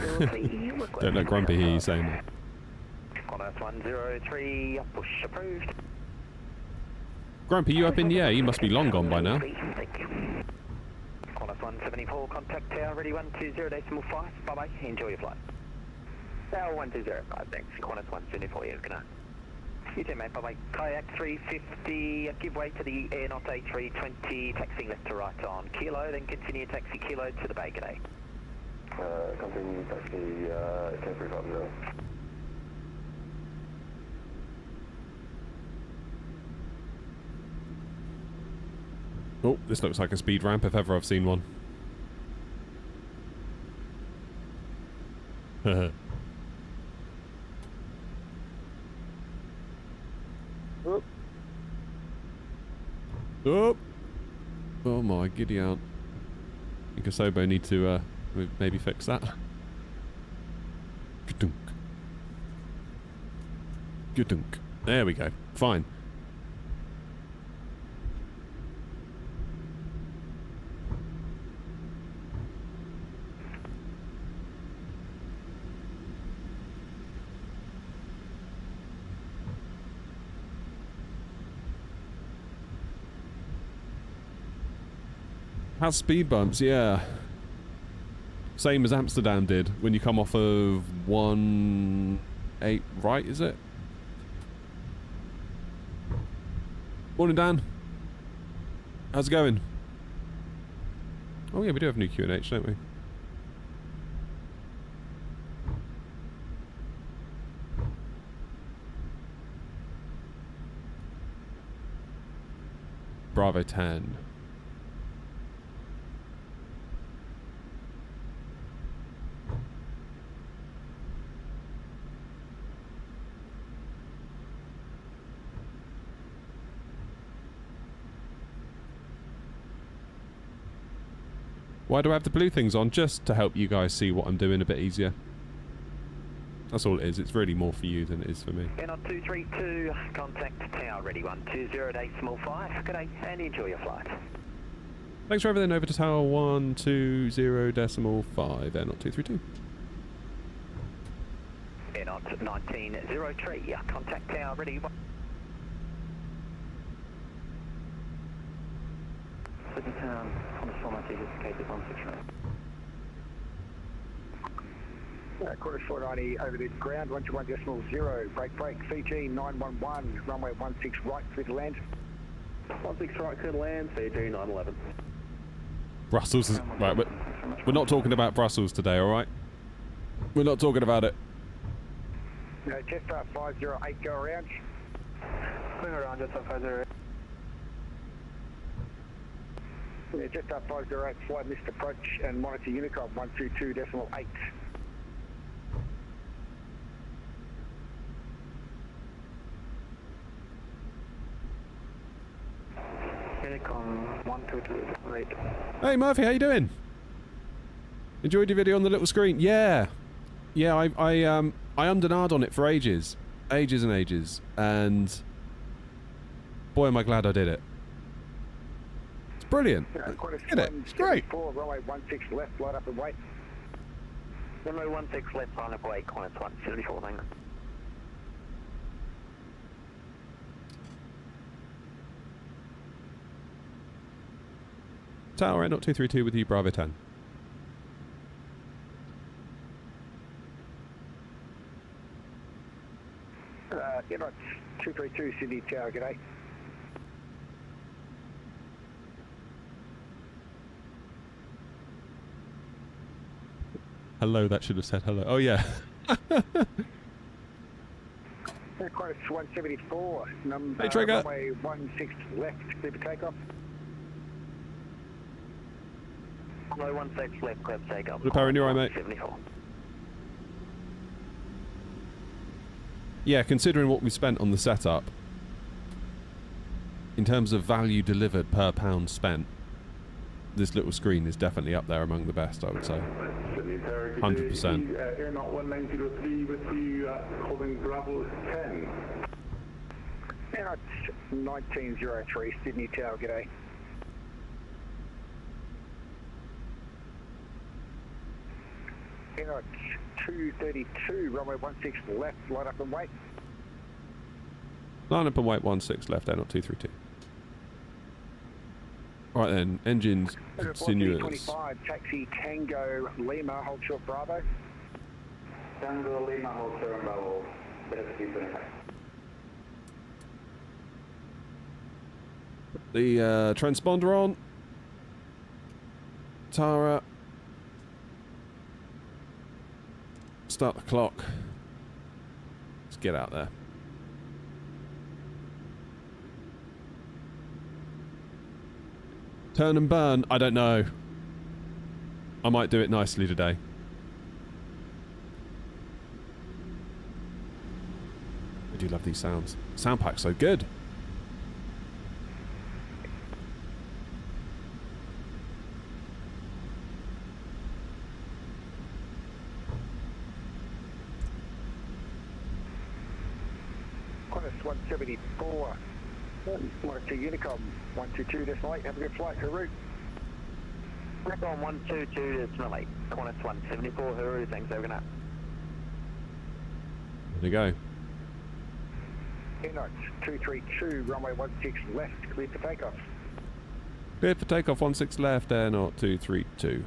Don't let Grumpy hear you saying that. Qantas 103, push approved. Grumpy, you up in the air? You must be long gone by now. Thank you. Qantas 174, contact tower, ready 120.5. Bye-bye, enjoy your flight. Tower 1205, thanks. Qantas 174, yeah, good night. You too, mate, bye-bye. Kayak 350, give way to the Air Knot A320, taxiing left to right on Kilo, then continue taxi Kilo to the bay, g'day. Continue taxi K350. Oh, this looks like a speed ramp if ever I've seen one. Up. Up. Oh my giddy aunt. I think Asobo need to maybe fix that. Ga-dunk. Ga-dunk. There we go. Fine. Has speed bumps, yeah. Same as Amsterdam did when you come off of 1-8 right, is it? Morning, Dan. How's it going? Oh yeah, we do have new QNH, don't we? Bravo 10. Why do I have the blue things on? Just to help you guys see what I'm doing a bit easier. That's all it is. It's really more for you than it is for me. Airnaut 232, contact tower ready 120.5. Good day and enjoy your flight. Thanks for everything. Over to tower 120.5. Airnaut 232. Airnaut 1903, contact tower ready 1. Sydney Town, on the format indicated 169. Quarter 490 over the ground, 121.0, break, Fiji 911, runway 16 right, clear to land. 16 right, clear to land, Fiji 911. Brussels is... Right, we're not talking about Brussels today, alright? We're not talking about it. Jetstar 508, go around. Going around, Jetstar 508. Yeah, Jetstar 508, flight missed approach and monitor Unicom 122.8. Unicom 122.8. Hey Murphy, how you doing? Enjoyed your video on the little screen? Yeah. Yeah, I ummed and ahed on it for ages. Ages and ages. And boy am I glad I did it. It's brilliant. Get it. It's great. Runway 16 left, light up and wait. Runway 16 left, line up away, Qantas 174, thanks. Tower Airnaut 232 with you, Bravo 10. Airnaut 232, Sydney Tower, g'day. Hello, that should have said hello. Oh yeah. Qantas 174, number hey, Trigger. runway 16 left, clear for takeoff. Runway 16 left, clear for takeoff. The power in your eye, mate. 74. Yeah, considering what we spent on the setup, in terms of value delivered per pound spent, this little screen is definitely up there among the best, I would say. 100%. Airnaut 1903 with you, holding Bravo 10. Airnaut 1903, Sydney Tower, g'day. Airnaut 232, runway 16 left, line up and wait. Line up and wait 16 left, Airnaut 232. Right then, engines continuous. 25, taxi Tango Lima, hold short Bravo. Tango Lima, hold short Bravo, better speed 25. The transponder on. Tara. Start the clock. Let's get out there. Turn and burn? I don't know. I might do it nicely today. do love these sounds. Sound pack's so good. Qantas 174. Monitor Unicom 122 decimal 8. Have a good flight to route. Recon 122 decimal 8. Qantas 174. Huru. Thanks, over now. There you go. Air 232, runway 16 left, clear for takeoff. Cleared for takeoff 16 left, Air 232.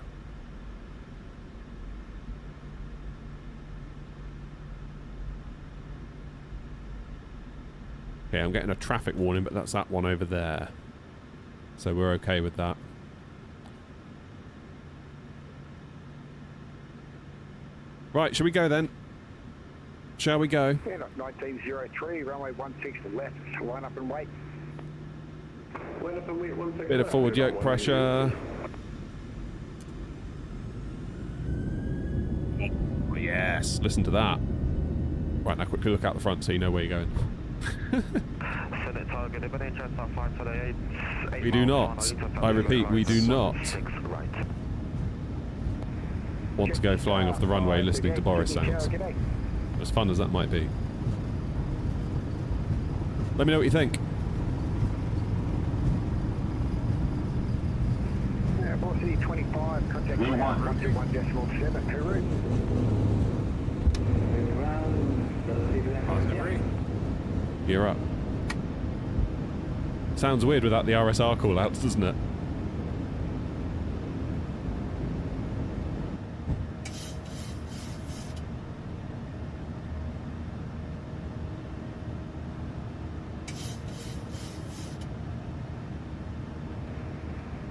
Okay, I'm getting a traffic warning, but that's that one over there. So we're okay with that. Right, shall we go then? Shall we go? Air 1903, runway 16 left, line up and wait. Line up and wait 1 second. Bit of forward yoke pressure. Oh, yes, listen to that. Right, now quickly look out the front so you know where you're going. We do not. I repeat, we do not want to go flying off the runway listening to Boris sounds. As fun as that might be. Let me know what you think. Velocity 25, contact 1.7 per route. Gear up. Sounds weird without the RSR callouts, doesn't it?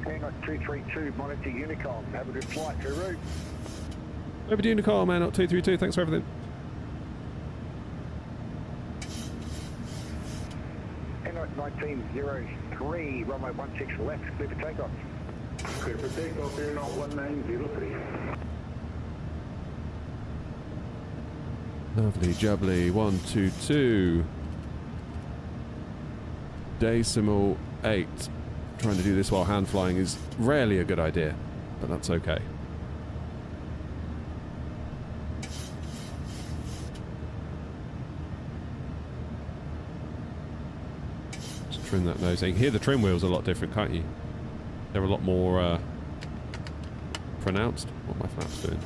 Air 232, monitor Unicom. Have a good flight to route. Over to Unicom, man, 232. Thanks for everything. Air 1903, runway 16 left, clear for takeoff. Clear for takeoff, Air 1903. Lovely jubbly. 122. Decimal 8. Trying to do this while hand flying is rarely a good idea, but that's okay. Just trim that nose. You can hear the trim wheels a lot different, can't you? They're a lot more pronounced. What are my flaps doing?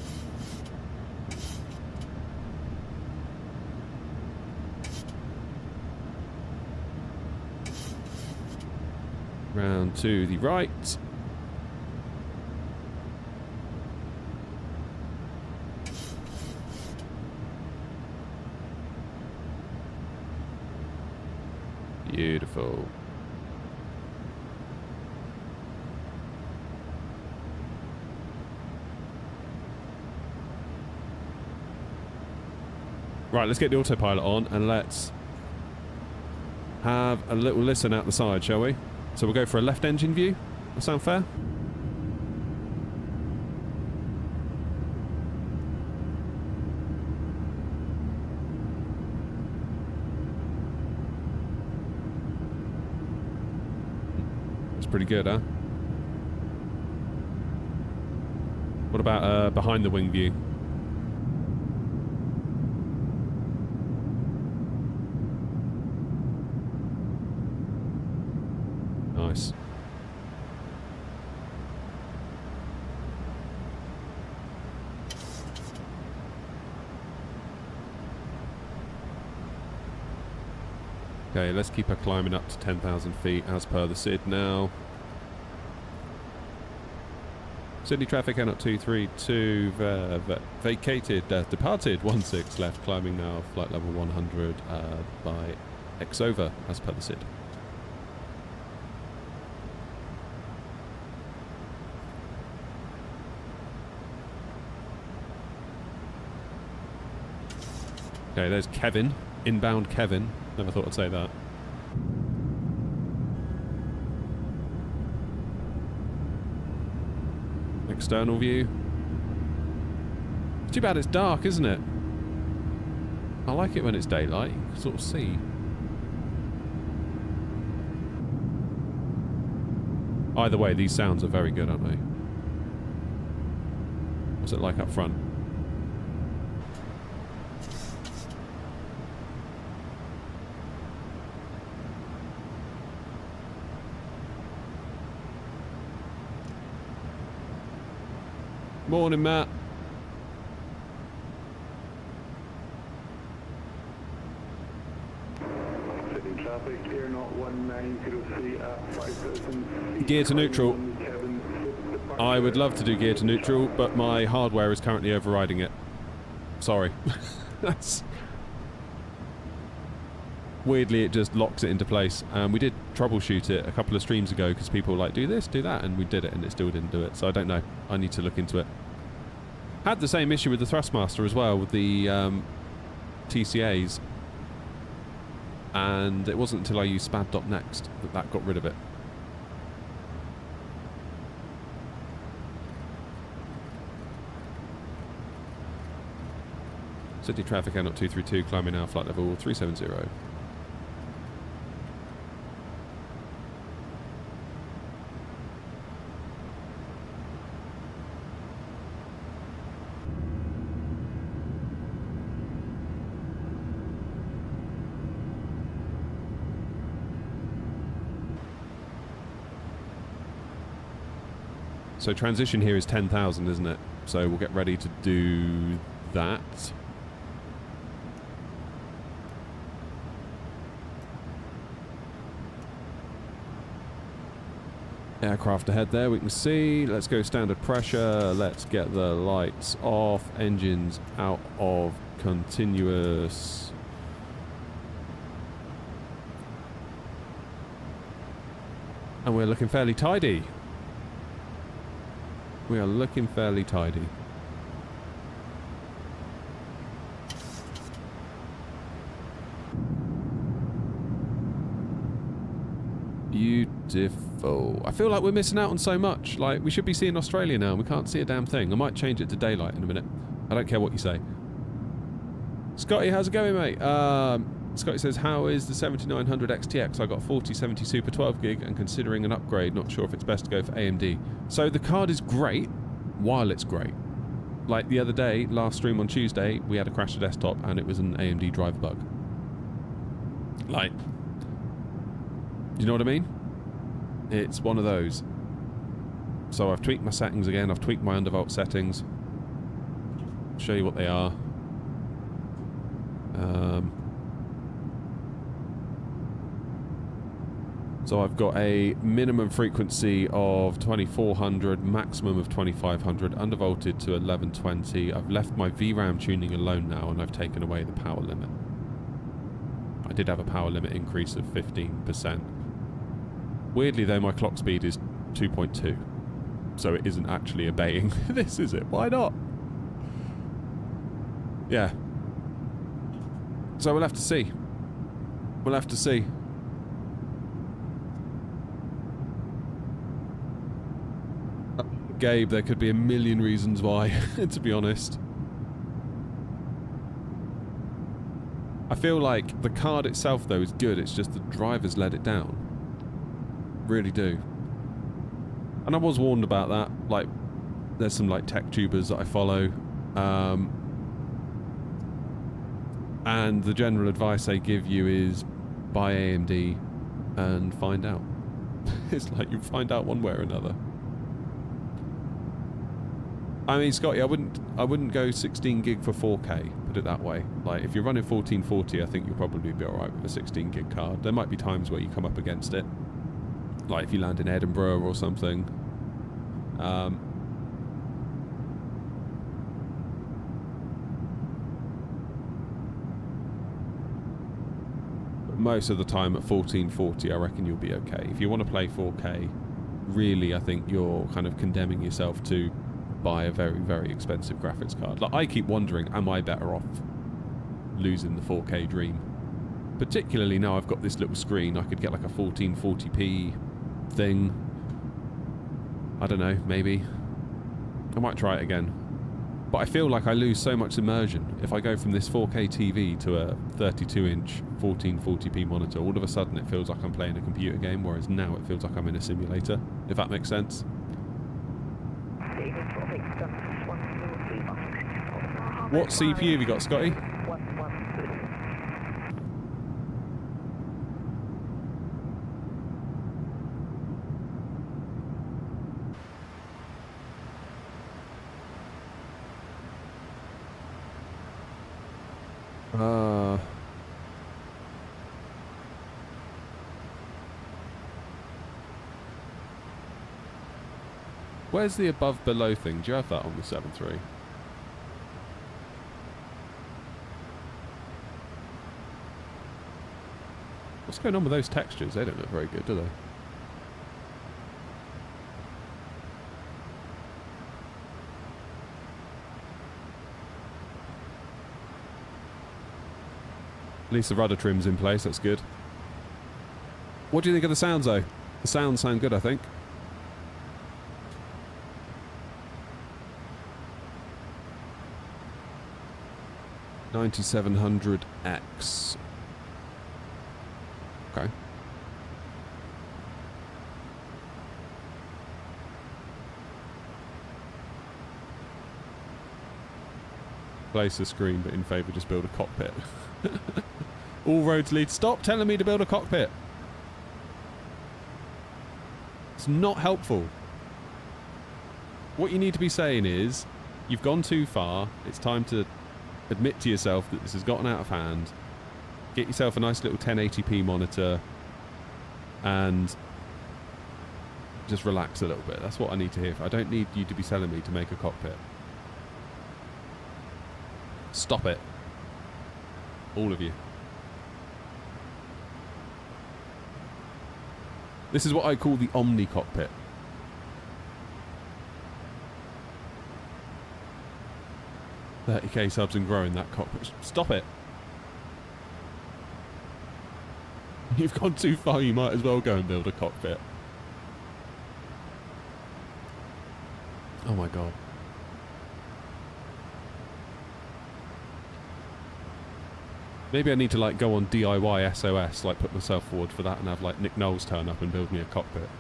Round to the right. Beautiful. Right, let's get the autopilot on and let's have a little listen out the side, shall we? So we'll go for a left engine view. That sound fair? That's pretty good, huh? What about behind the wing view? Nice. Okay, let's keep her climbing up to 10,000 feet as per the SID now. Sydney traffic out 232, vacated, departed 16 left, climbing now flight level 100 by X over as per the SID. Okay, there's Kevin. Inbound Kevin. Never thought I'd say that. External view. It's too bad it's dark, isn't it? I like it when it's daylight. You can sort of see. Either way, these sounds are very good, aren't they? What's it like up front? Morning, Matt. Sydney traffic, Air 1903 at 5,000 feet. Gear to neutral. I would love to do gear to neutral, but my hardware is currently overriding it. Sorry. That's... Weirdly, it just locks it into place. We did troubleshoot it a couple of streams ago because people were like, do this, do that, and we did it, and it still didn't do it. So I don't know. I need to look into it. Had the same issue with the Thrustmaster as well, with the TCAs. And it wasn't until I used spad.next that got rid of it. City traffic, N 232, climbing now, flight level 370. So transition here is 10,000, isn't it? So we'll get ready to do that. Aircraft ahead there, we can see. Let's go standard pressure. Let's get the lights off. Engines out of continuous. And we're looking fairly tidy. We are looking fairly tidy. Beautiful. I feel like we're missing out on so much. Like, we should be seeing Australia now, and we can't see a damn thing. I might change it to daylight in a minute. I don't care what you say. Scotty, how's it going, mate? Scotty says, how is the 7900 XTX? I got 4070 Super 12 gig and considering an upgrade. Not sure if it's best to go for AMD. So the card is great while it's great. Like the other day, last stream on Tuesday, we had a crash to desktop and it was an AMD driver bug. Like, you know what I mean? It's one of those. So I've tweaked my settings again. I've tweaked my undervolt settings. Show you what they are. So I've got a minimum frequency of 2400, maximum of 2500, undervolted to 1120. I've left my VRAM tuning alone now and I've taken away the power limit. I did have a power limit increase of 15%. Weirdly though, my clock speed is 2.2. So it isn't actually obeying this, is it? Why not? Yeah. So we'll have to see. We'll have to see. Gabe, there could be a million reasons why, to be honest. I feel like the card itself, though, is good. It's just the drivers let it down. Really do. And I was warned about that. Like, there's some, like, tech tubers that I follow. And the general advice they give you is buy AMD and find out. It's like you find out one way or another. I mean, Scotty, I wouldn't go 16 gig for 4K, put it that way. Like, if you're running 1440, I think you'll probably be alright with a 16 gig card. There might be times where you come up against it. Like, if you land in Edinburgh or something. But most of the time at 1440, I reckon you'll be okay. If you want to play 4K, really, I think you're kind of condemning yourself to buy a very, very expensive graphics card. Like, I keep wondering, am I better off losing the 4K dream? Particularly now I've got this little screen, I could get like a 1440p thing. I don't know, maybe. I might try it again. But I feel like I lose so much immersion if I go from this 4K TV to a 32-inch 1440p monitor. All of a sudden it feels like I'm playing a computer game, whereas now it feels like I'm in a simulator, if that makes sense. What CPU have you got, Scotty? Where's the above-below thing? Do you have that on the 7.3? What's going on with those textures? They don't look very good, do they? At least the rudder trim's in place, that's good. What do you think of the sounds, though? The sounds sound good, I think. $9700X. Okay. Place a screen, but in favour just build a cockpit. All roads lead. Stop telling me to build a cockpit. It's not helpful. What you need to be saying is, you've gone too far. It's time to admit to yourself that this has gotten out of hand. Get yourself a nice little 1080p monitor and just relax a little bit. That's what I need to hear. I don't need you to be telling me to make a cockpit. Stop it. All of you. This is what I call the Omni cockpit. $30k subs and growing, that cockpit. Stop it. You've gone too far, you might as well go and build a cockpit. Oh my god. Maybe I need to like go on DIY SOS, like put myself forward for that and have like Nick Knowles turn up and build me a cockpit.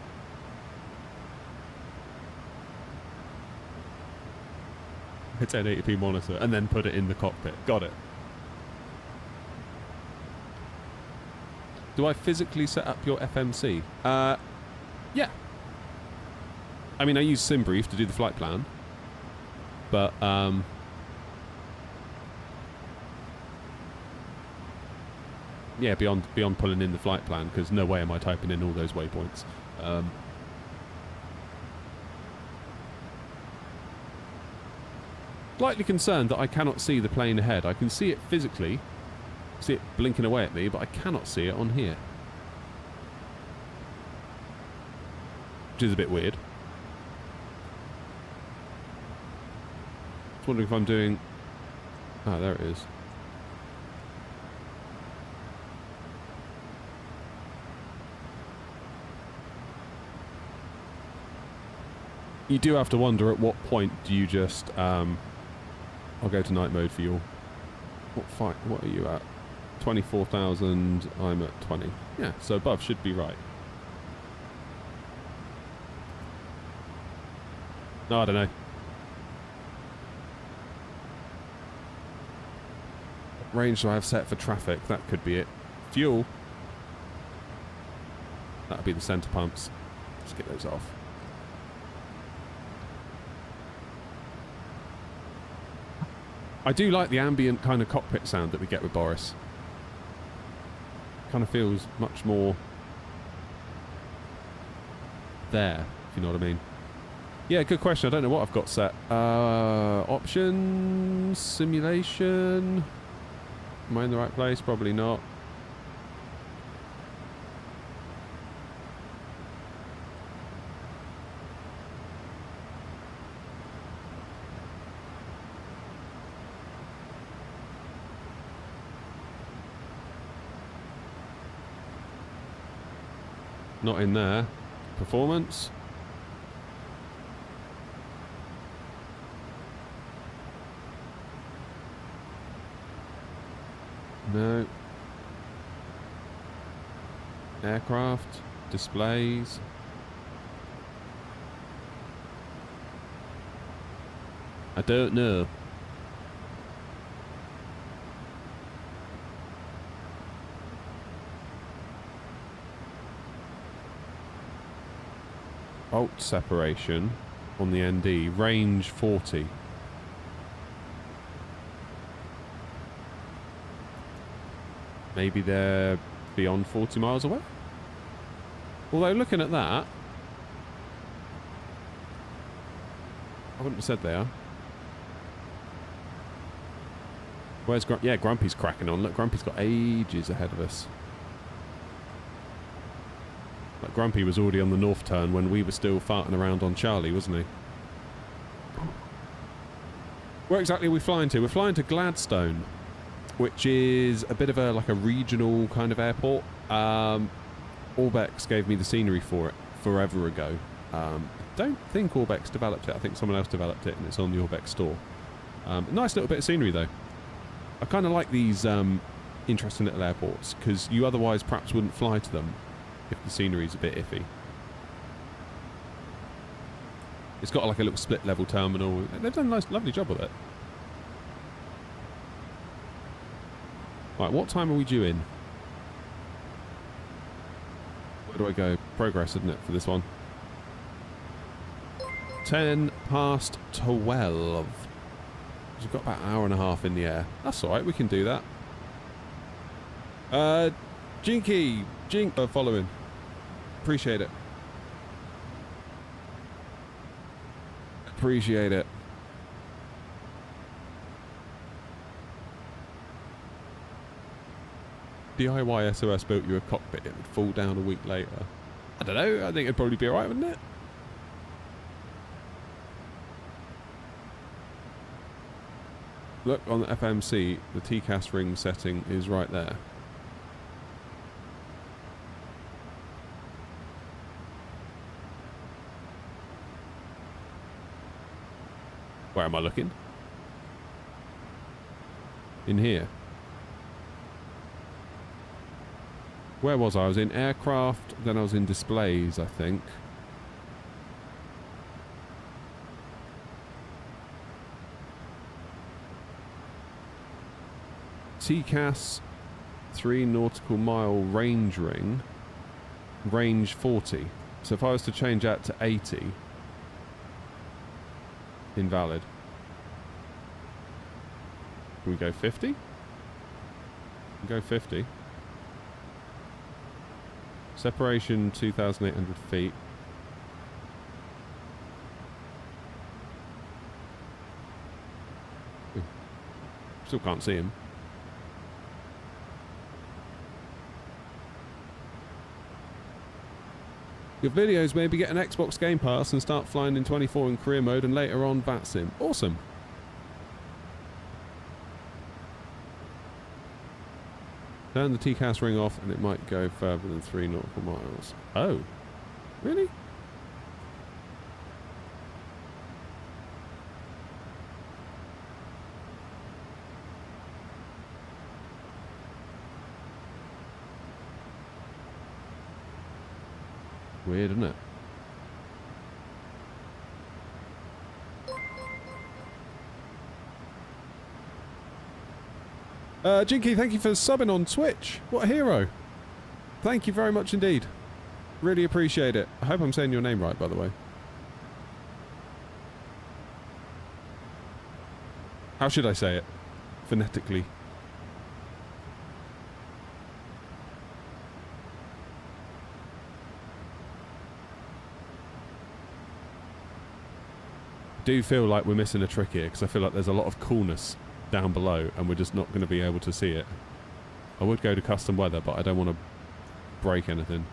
A 1080p monitor and then put it in the cockpit. Got it. Do I physically set up your FMC? Yeah. I mean, I use SimBrief to do the flight plan, but yeah, beyond pulling in the flight plan, because no way am I typing in all those waypoints. Slightly concerned that I cannot see the plane ahead. I can see it physically, see it blinking away at me, but I cannot see it on here. Which is a bit weird. Just wondering if I'm doing... Ah, there it is. You do have to wonder at what point do you just... I'll go to night mode for you. What are you at? 24,000, I'm at 20. Yeah, so above should be right. No, I don't know. What range do I have set for traffic? That could be it. Fuel. That'll be the centre pumps. Just get those off. I do like the ambient kind of cockpit sound that we get with Boris. Kind of feels much more there, if you know what I mean. Yeah, good question. I don't know what I've got set. Options, simulation. Am I in the right place? Probably not. Not in there. Performance. No. Aircraft. Displays. I don't know. Alt separation on the ND. Range 40. Maybe they're beyond 40 miles away? Although looking at that, I wouldn't have said they are. Where's Grumpy? Yeah, Grumpy's cracking on. Look, Grumpy's got ages ahead of us. Like, Grumpy was already on the north turn when we were still farting around on Charlie, wasn't he? Where exactly are we flying to? We're flying to Gladstone, which is a bit of a like a regional kind of airport. Orbx gave me the scenery for it forever ago. I don't think Orbx developed it. I think someone else developed it, and it's on the Orbx store. Nice little bit of scenery, though. I kind of like these interesting little airports, because you otherwise perhaps wouldn't fly to them if the scenery's a bit iffy. It's got like a little split level terminal. They've done a nice, lovely job with it. Right, what time are we due in? Where do I go? Progress, isn't it, for this one? 10 past 12. We've got about an hour and a half in the air. That's alright, we can do that. Jinky! Jink following. Appreciate it. Appreciate it. DIY SOS built you a cockpit, it would fall down a week later. I don't know, I think it'd probably be alright, wouldn't it? Look on the FMC, the TCAS ring setting is right there. Where am I looking? In here. Where was I? I was in aircraft, then I was in displays, I think. TCAS 3 nautical mile range ring, range 40. So if I was to change that to 80, invalid. Can we go 50? Go 50. Separation 2,800 feet. Ooh. Still can't see him. Your videos maybe get an Xbox Game Pass and start flying in 24 in career mode and later on VATSIM. Awesome. Turn the TCAS ring off and it might go further than 3 nautical miles. Oh. Really? Weird, isn't it? Jinky, thank you for subbing on Twitch. What a hero. Thank you very much indeed. Really appreciate it. I hope I'm saying your name right, by the way. How should I say it? Phonetically. I do feel like we're missing a trick here, because I feel like there's a lot of coolness down below and we're just not going to be able to see it. I would go to custom weather, but I don't want to break anything.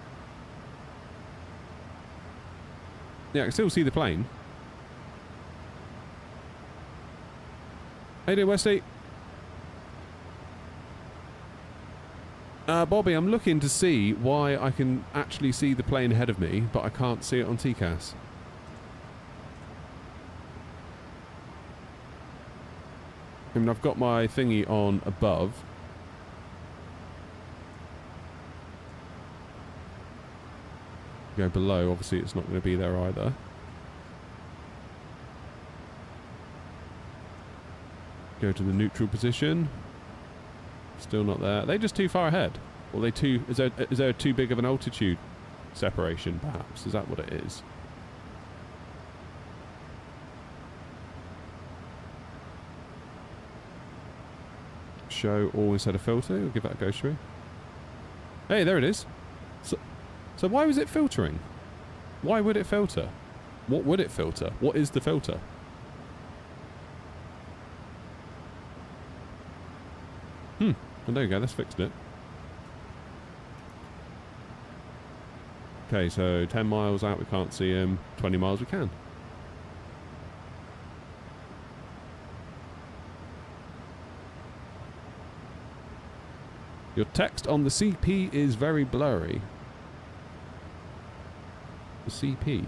Yeah, I can still see the plane. How you doing, Westy? Bobby, I'm looking to see why I can actually see the plane ahead of me, but I can't see it on TCAS. I mean, I've got my thingy on above, Go below, obviously it's not going to be there either. Go to the neutral position. Still not there. Are they just too far ahead? Or are they too... Is there too big of an altitude separation, perhaps? Is that what it is? Show all instead of filter. We'll give that a go, shall we? Hey, there it is. So why was it filtering? Why would it filter? What would it filter? What is the filter? Well, there you go. That's fixed it. Okay, so 10 miles out we can't see him. 20 miles we can. Your text on the CP is very blurry. The CP.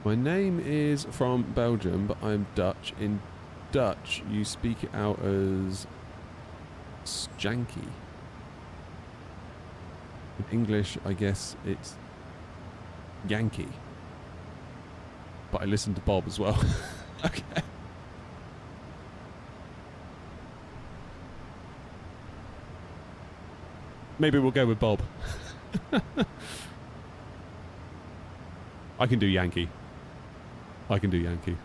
My name is from Belgium, but I'm Dutch. In Dutch, you speak it out as Sjanky. In English, I guess it's Yankee. But I listened to Bob as well. Okay. Maybe we'll go with Bob. I can do Yankee. I can do Yankee.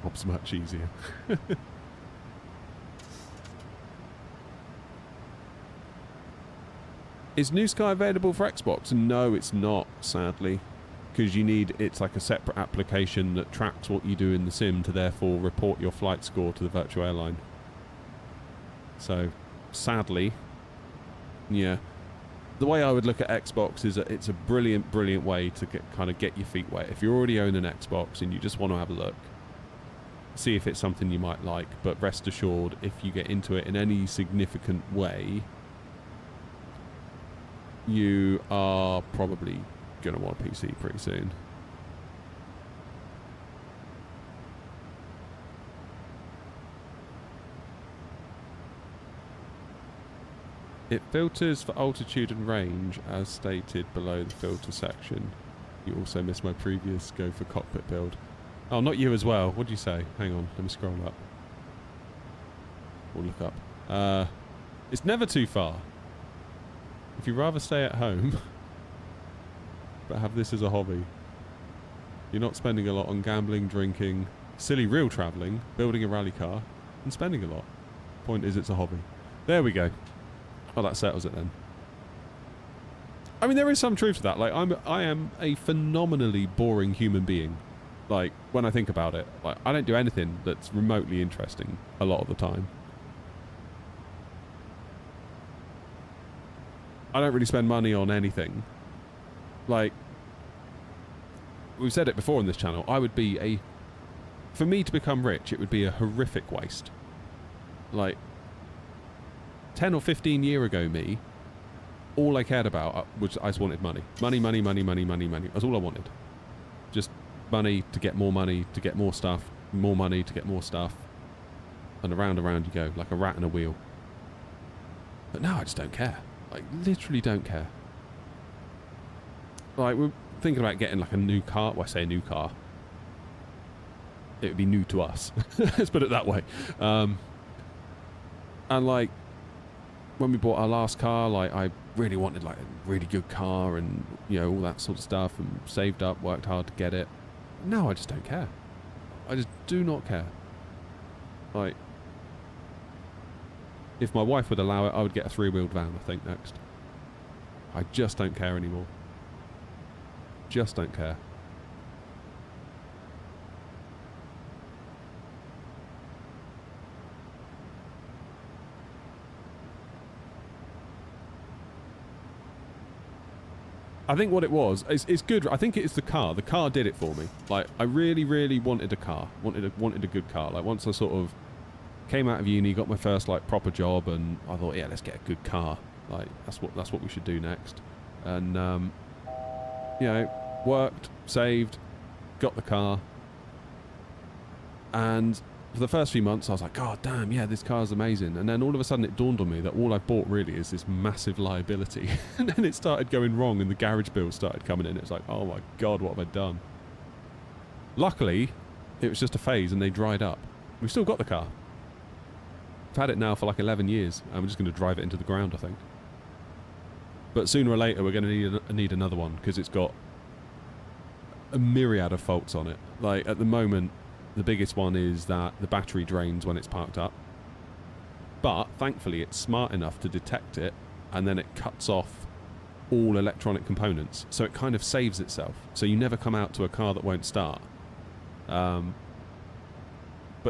Bob's much easier. Is New Sky available for Xbox? No, it's not, sadly. Because it's like a separate application that tracks what you do in the sim to therefore report your flight score to the virtual airline. So, sadly, yeah. The way I would look at Xbox is that it's a brilliant, brilliant way to get your feet wet. If you already own an Xbox and you just want to have a look, see if it's something you might like, but rest assured, if you get into it in any significant way, you are probably going to want a PC pretty soon. It filters for altitude and range as stated below the filter section. You also missed my previous go for cockpit build. Oh, not you as well. What do you say? Hang on, let me scroll up. Or look up. It's never too far. If you'd rather stay at home, but have this as a hobby, you're not spending a lot on gambling, drinking, silly real travelling, building a rally car, and spending a lot. Point is, it's a hobby. There we go. Oh, that settles it then. I mean, there is some truth to that. Like, I am a phenomenally boring human being. Like, when I think about it, like, I don't do anything that's remotely interesting a lot of the time. I don't really spend money on anything. Like, we've said it before on this channel, for me to become rich, it would be a horrific waste. Like, 10 or 15 year ago me, all I cared about was I just wanted money. Money, money, money, money, money, money. That's all I wanted. Just money to get more stuff, more money to get more stuff. And around you go, like a rat in a wheel. But now I just don't care. Like, literally don't care. Like, we're thinking about getting like a new car. Well, I say a new car. It would be new to us. Let's put it that way. And like, when we bought our last car, like, I really wanted like a really good car and, you know, all that sort of stuff, and saved up, worked hard to get it. No, I just don't care. I just do not care. Like, if my wife would allow it, I would get a 3-wheeled van, I think, next. I just don't care anymore. Just don't care. I think what it was, it's good. I think it is the car. The car did it for me. Like, I really, really wanted a car. Wanted a good car. Like, once I sort of came out of uni, got my first like proper job, and I thought, yeah, let's get a good car. Like that's what we should do next. And you know, worked, saved, got the car, and for the first few months I was like, God damn, yeah, this car's amazing. And then all of a sudden it dawned on me that all I bought really is this massive liability. And then it started going wrong and the garage bills started coming in. It was like, oh my God, what have I done? Luckily, it was just a phase and they dried up. We've still got the car. I've had it now for like 11 years. I'm just going to drive it into the ground, I think. But sooner or later we're going to need another one because it's got a myriad of faults on it. Like at the moment, the biggest one is that the battery drains when it's parked up. But thankfully it's smart enough to detect it, and then it cuts off all electronic components. So it kind of saves itself. So you never come out to a car that won't start. But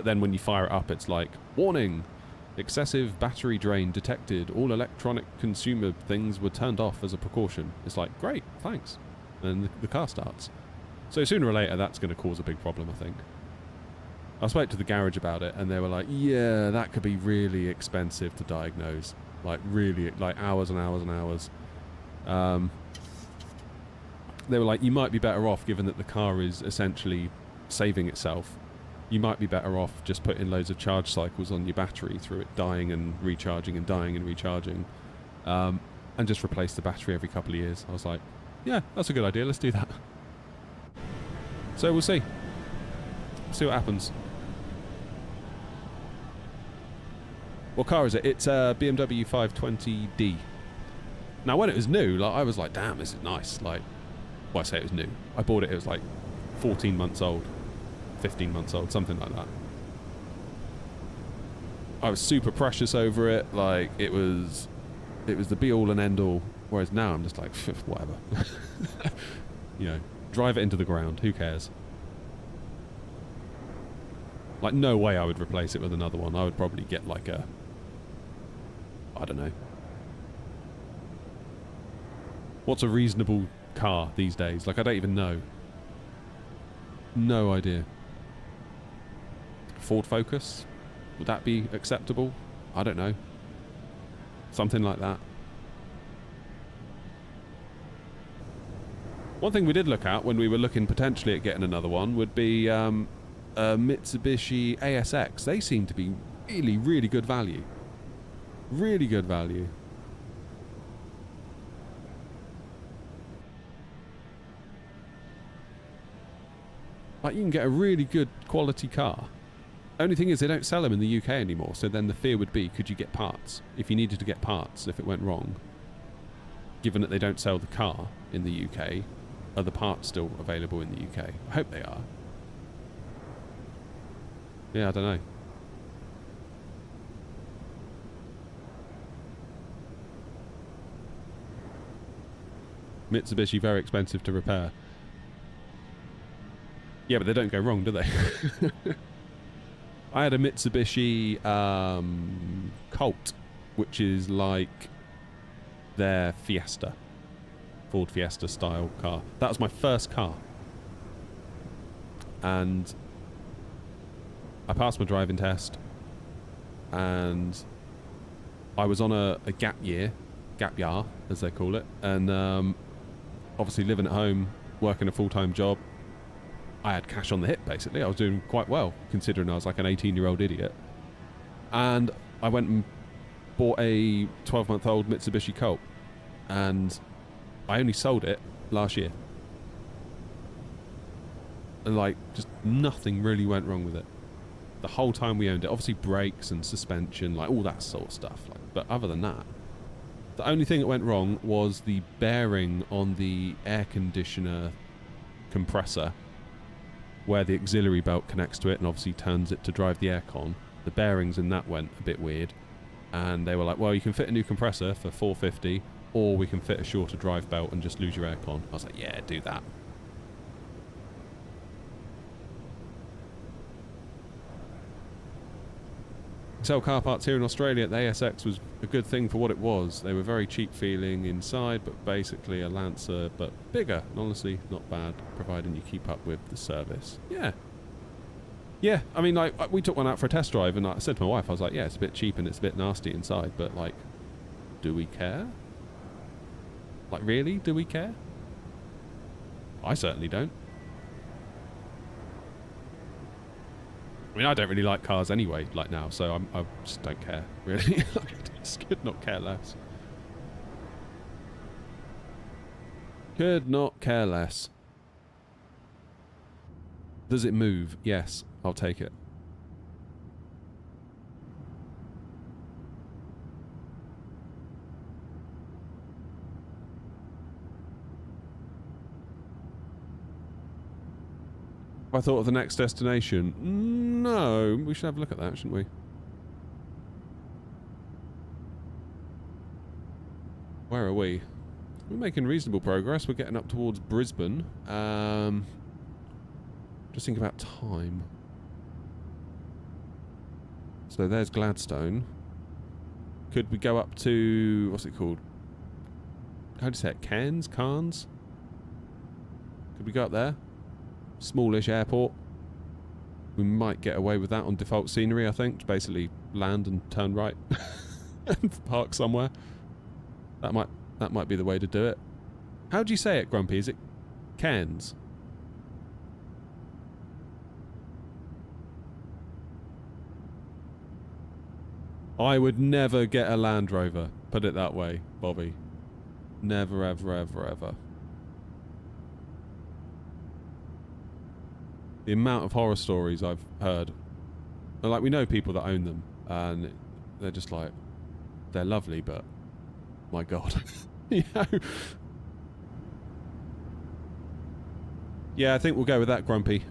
then when you fire it up, it's like, warning, excessive battery drain detected. All electronic consumer things were turned off as a precaution. It's like, great, thanks. And the car starts. So sooner or later that's going to cause a big problem, I think. I spoke to the garage about it and they were like, yeah, that could be really expensive to diagnose. Like really, like hours and hours and hours. They were like, you might be better off, given that the car is essentially saving itself. You might be better off just putting loads of charge cycles on your battery through it dying and recharging and dying and recharging. And just replace the battery every couple of years. I was like, yeah, that's a good idea. Let's do that. So we'll see. See what happens. What car is it? It's a BMW 520D. Now, when it was new, like I was like, damn, this is nice. Like, well, I say it was new. I bought it, it was like 14 months old, 15 months old, something like that. I was super precious over it. Like, it was the be-all and end-all. Whereas now I'm just like, whatever. You know, drive it into the ground. Who cares? Like, no way I would replace it with another one. I would probably get like a, I don't know. What's a reasonable car these days? Like, I don't even know. No idea. Ford Focus? Would that be acceptable? I don't know. Something like that. One thing we did look at when we were looking potentially at getting another one would be Mitsubishi ASX. They seem to be really, really good value. Really good value. Like, you can get a really good quality car. Only thing is, they don't sell them in the UK anymore, so then the fear would be, could you get parts? If you needed to get parts, if it went wrong, given that they don't sell the car in the UK, are the parts still available in the UK? I hope they are. Yeah, I don't know. Mitsubishi, very expensive to repair. Yeah, but they don't go wrong, do they? I had a Mitsubishi Colt, which is like their Fiesta. Ford Fiesta style car. That was my first car. And I passed my driving test. And I was on a gap year, as they call it. And obviously living at home, working a full-time job, I had cash on the hip, basically. I was doing quite well, considering I was like an 18-year-old idiot. And I went and bought a 12-month-old Mitsubishi Colt. And I only sold it last year. And like, just nothing really went wrong with it. The whole time we owned it. Obviously brakes and suspension, like all that sort of stuff. Like, but other than that, the only thing that went wrong was the bearing on the air conditioner compressor, where the auxiliary belt connects to it and obviously turns it to drive the aircon. The bearings in that went a bit weird, and they were like, well, you can fit a new compressor for $450, or we can fit a shorter drive belt and just lose your aircon. I was like, yeah, do that. Sell car parts here in Australia. The ASX was a good thing for what it was. They were very cheap feeling inside, but basically a Lancer, but bigger. And honestly, not bad, providing you keep up with the service. Yeah. Yeah, I mean, like, we took one out for a test drive, and I said to my wife, I was like, yeah, it's a bit cheap and it's a bit nasty inside, but, like, do we care? Like, really? Do we care? I certainly don't. I mean, I don't really like cars anyway, like now, so I just don't care, really. I just could not care less. Could not care less. Does it move? Yes, I'll take it. I thought of the next destination. No, we should have a look at that, shouldn't we? Where are we? We're making reasonable progress. We're getting up towards Brisbane. Just think about time. So there's Gladstone. Could we go up to... what's it called? How do you say it? Cairns? Could we go up there? Smallish airport. We might get away with that on default scenery, I think. Basically land and turn right. And park somewhere. That might be the way to do it. How do you say it, Grumpy? Is it Cairns? I would never get a Land Rover. Put it that way, Bobby. Never, ever, ever, ever. The amount of horror stories I've heard. And, like, we know people that own them, and they're just like, they're lovely, but my God. You know? Yeah, I think we'll go with that, Grumpy.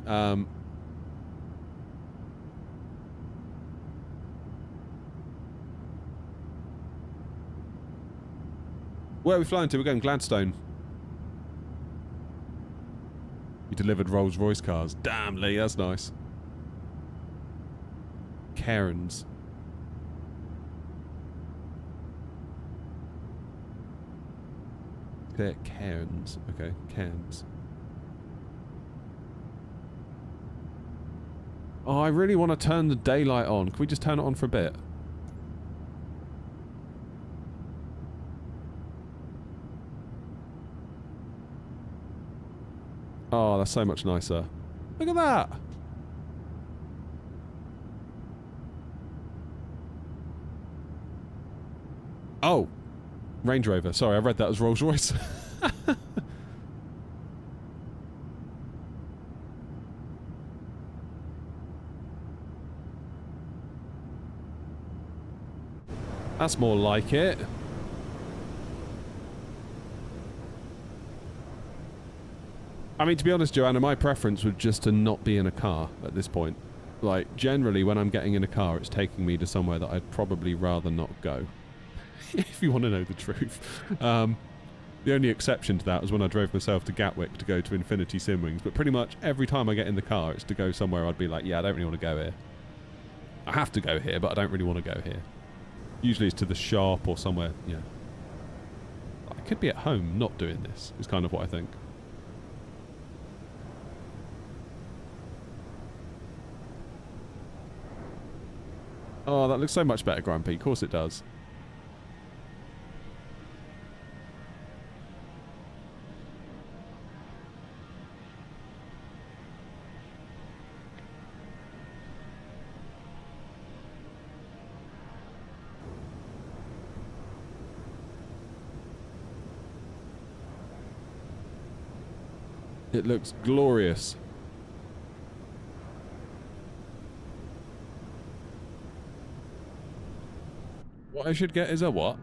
Where are we flying to? We're going Gladstone. You delivered Rolls-Royce cars. Damn, Lee, that's nice. Cairns. Okay, Cairns. Okay, Cairns. Oh, I really want to turn the daylight on. Can we just turn it on for a bit? Oh, that's so much nicer. Look at that! Oh! Range Rover. Sorry, I read that as Rolls-Royce. That's more like it. I mean, to be honest, Joanna, my preference would just to not be in a car at this point. Like, generally, when I'm getting in a car, it's taking me to somewhere that I'd probably rather not go. If you want to know the truth. The only exception to that was when I drove myself to Gatwick to go to Infinity Simwings, but pretty much every time I get in the car, it's to go somewhere I'd be like, yeah, I don't really want to go here. I have to go here, but I don't really want to go here. Usually it's to the shop or somewhere, yeah. I could be at home not doing this, is kind of what I think. Oh, that looks so much better, Grumpy. Of course it does. It looks glorious. What I should get is a what?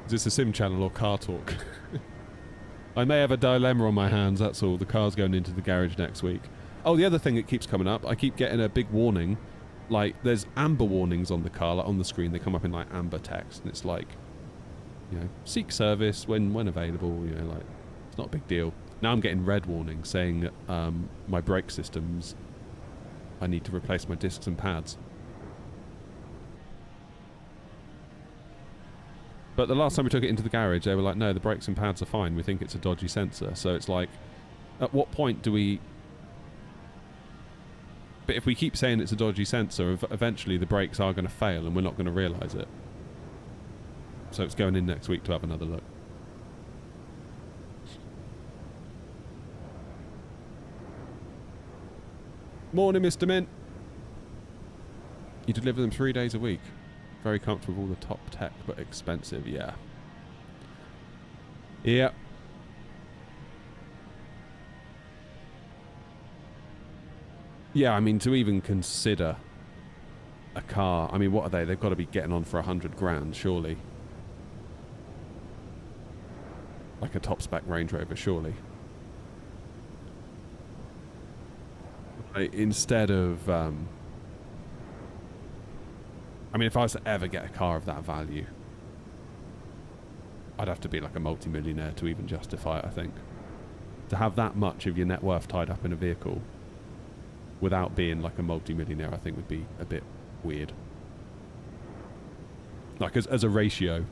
Is this a sim channel or car talk? I may have a dilemma on my hands, that's all. The car's going into the garage next week. Oh, the other thing that keeps coming up, I keep getting a big warning. Like, there's amber warnings on the car, like on the screen. They come up in, like, amber text. And it's like, you know, seek service when available. You know, like, it's not a big deal. Now I'm getting red warnings saying my brake systems, I need to replace my discs and pads. But the last time we took it into the garage, they were like, no, the brakes and pads are fine. We think it's a dodgy sensor. So it's like, at what point do we... But if we keep saying it's a dodgy sensor, eventually the brakes are going to fail and we're not going to realise it. So it's going in next week to have another look. Morning, Mr. Mint. You deliver them 3 days a week. Very comfortable, the top tech, but expensive, yeah. Yeah. Yeah, I mean, to even consider a car, I mean, what are they? They've got to be getting on for 100 grand, surely. Like a top spec Range Rover, surely. Instead of, I mean, if I was to ever get a car of that value, I'd have to be like a multi-millionaire to even justify it, I think. To have that much of your net worth tied up in a vehicle without being like a multi-millionaire, I think would be a bit weird. Like as a ratio.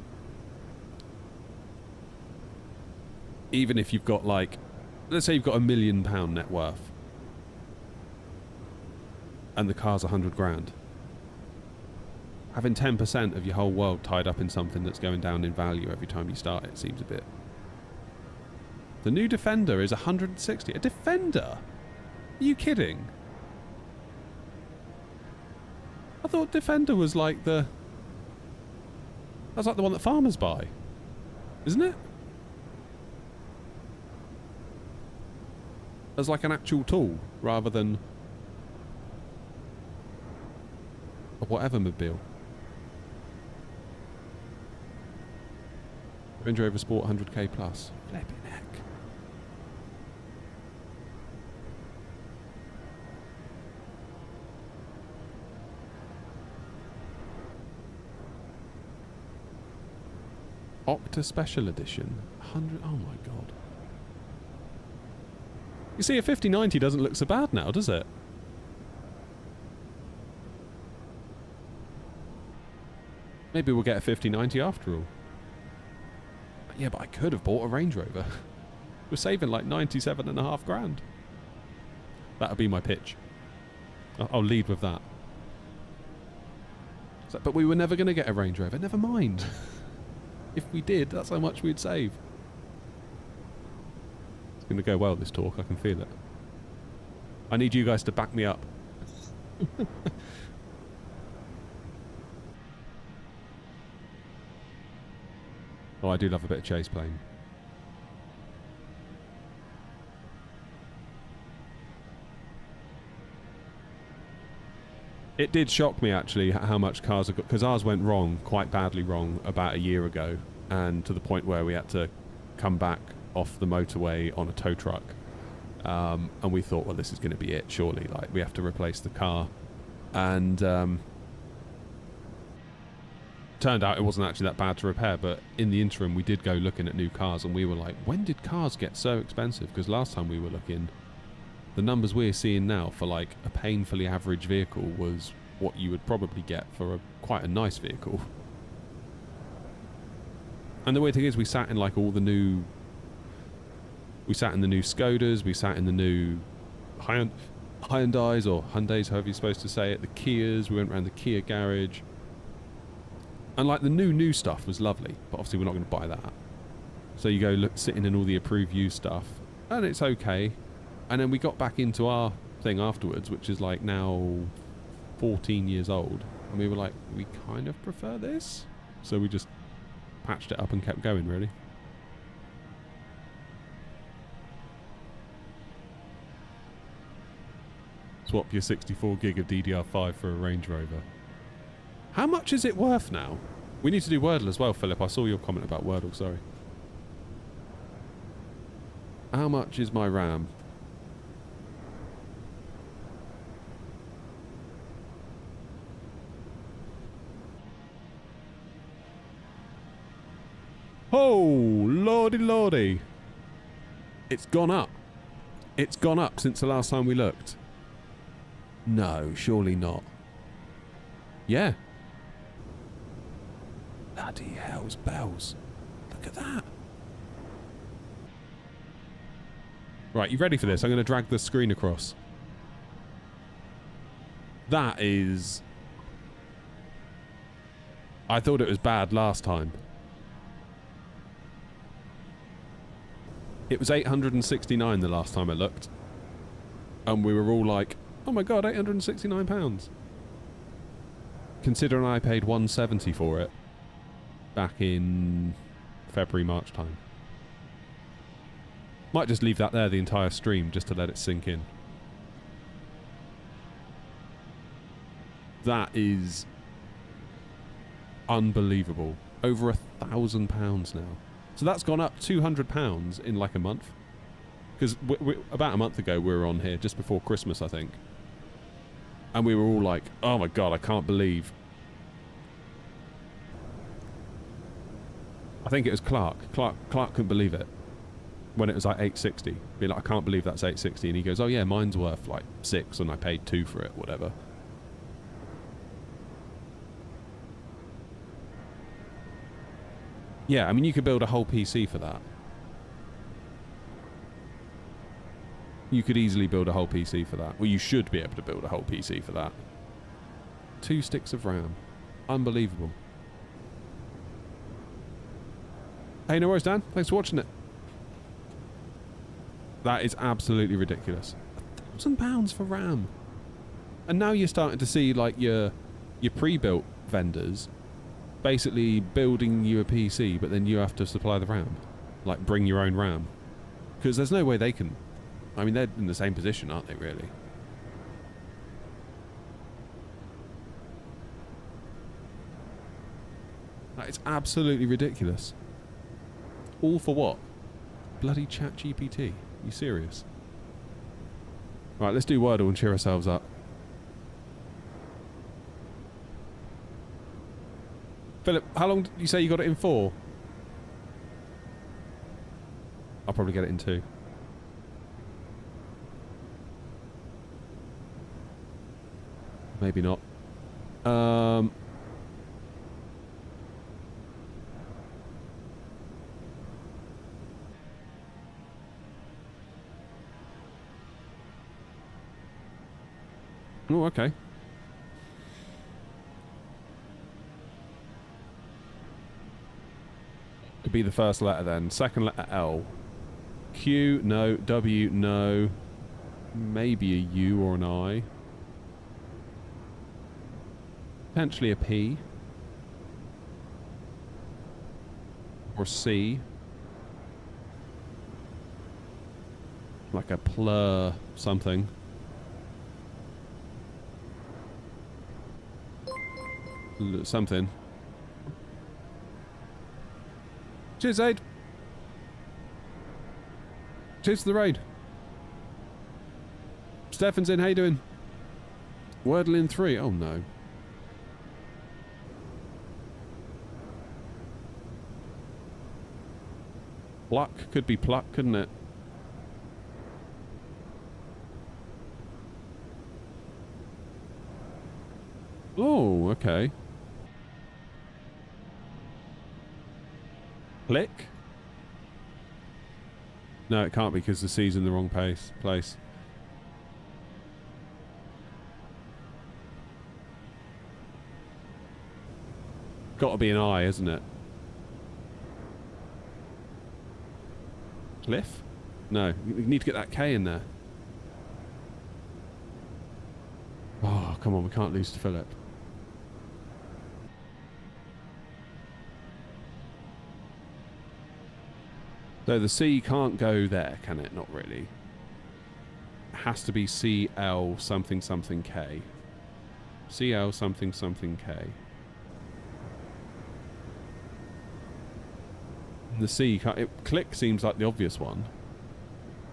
Even if you've got like, let's say you've got £1 million net worth and the car's 100 grand. Having 10% of your whole world tied up in something that's going down in value every time you start it seems a bit... The new Defender is 160. A Defender? Are you kidding? I thought Defender was like the... That's like the one that farmers buy. Isn't it? As like an actual tool, rather than... a whatever mobile. Range Rover Sport 100k plus. Flipping heck. Octa Special Edition. 100... Oh my god. You see, a 5090 doesn't look so bad now, does it? Maybe we'll get a 5090 after all. Yeah, but I could have bought a Range Rover. We're saving like 97.5 grand. That'll be my pitch. I'll lead with that. So, but we were never going to get a Range Rover. Never mind. If we did, that's how much we'd save. It's going to go well, this talk. I can feel it. I need you guys to back me up. Oh, I do love a bit of chase plane. It did shock me, actually, how much cars have got... Because ours went wrong, quite badly wrong, about a year ago. And to the point where we had to come back off the motorway on a tow truck. And we thought, well, this is going to be it, surely. Like, we have to replace the car. And... turned out it wasn't actually that bad to repair, but in the interim we did go looking at new cars and we were like, when did cars get so expensive? Because last time we were looking, the numbers we're seeing now for like a painfully average vehicle was what you would probably get for quite a nice vehicle. And the weird thing is, we sat in like all the new... We sat in the new Skodas, we sat in the new Hyundais, or Hyundais, however you're supposed to say it, the Kias, we went around the Kia garage. And like the new stuff was lovely, but obviously we're not going to buy that. So you go sitting in all the approved used stuff, and it's okay. And then we got back into our thing afterwards, which is like now 14 years old, and we were like, we kind of prefer this. So we just patched it up and kept going, really. Swap your 64 gig of DDR5 for a Range Rover. How much is it worth now? We need to do Wordle as well, Philip. I saw your comment about Wordle, sorry. How much is my RAM? Oh, lordy lordy. It's gone up. It's gone up since the last time we looked. No, surely not. Yeah. Bloody hell's bells. Look at that. Right, you ready for this? I'm going to drag the screen across. That is... I thought it was bad last time. It was 869 the last time I looked. And we were all like, oh my god, £869. Considering I paid 170 for it back in February, March time. Might just leave that there the entire stream just to let it sink in. That is unbelievable. Over £1,000 now. So that's gone up £200 in like a month. Because about a month ago we were on here, just before Christmas I think. And we were all like, oh my god, I can't believe. I think it was Clark. Clark couldn't believe it. When it was like 860. Be like, I can't believe that's 860. And he goes, oh yeah, mine's worth like 6 and I paid 2 for it, whatever. Yeah, I mean, you could build a whole PC for that. You could easily build a whole PC for that. Well, you should be able to build a whole PC for that. 2 sticks of RAM. Unbelievable. Hey, no worries, Dan. Thanks for watching it. That is absolutely ridiculous. £1,000 for RAM. And now you're starting to see, like, your pre-built vendors basically building you a PC, but then you have to supply the RAM. Like, bring your own RAM. Because there's no way they can... I mean, they're in the same position, aren't they, really? That is absolutely ridiculous. All for what? Bloody ChatGPT. You serious? Right, let's do Wordle and cheer ourselves up. Philip, how long did you say you got it in for? I'll probably get it in 2. Maybe not. Oh, okay. Could be the first letter then. Second letter L. Q, no. W, no. Maybe a U or an I. Potentially a P. Or C. Like a plur something. Something. Cheers, Aid. Cheers to the raid. Stefan's in, how you doing? Wordle in 3. Oh no. Pluck could be pluck, couldn't it? Oh, okay. Click? No, it can't be because the C's in the wrong place. Got to be an I, isn't it? Cliff? No, you need to get that K in there. Oh, come on, we can't lose to Philip. So the C can't go there, can it? Not really. It has to be CL something something K. CL something something K. The C can't... click seems like the obvious one.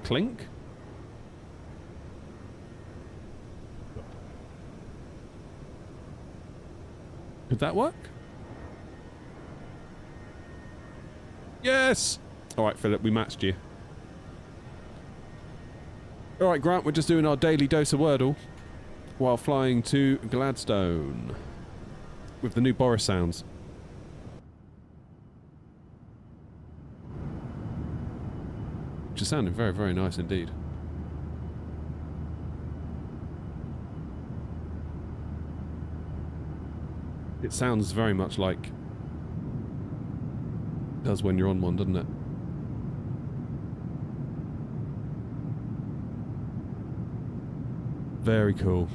Clink? Could that work? Yes! Alright, Philip, we matched you. Alright, Grant, we're just doing our daily dose of Wordle while flying to Gladstone with the new Boris sounds. which is sounding very, very nice indeed. It sounds very much like it does when you're on one, doesn't it? Very cool.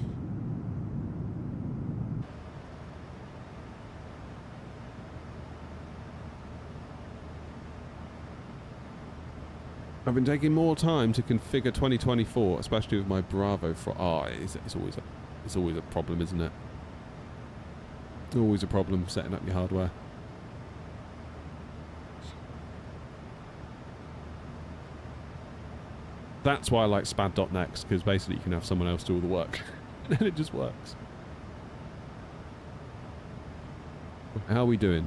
I've been taking more time to configure 2024, especially with my Bravo for it's always a problem, isn't it? Always a problem setting up your hardware. That's why I like spad.next, because basically you can have someone else do all the work. And then it just works. How are we doing?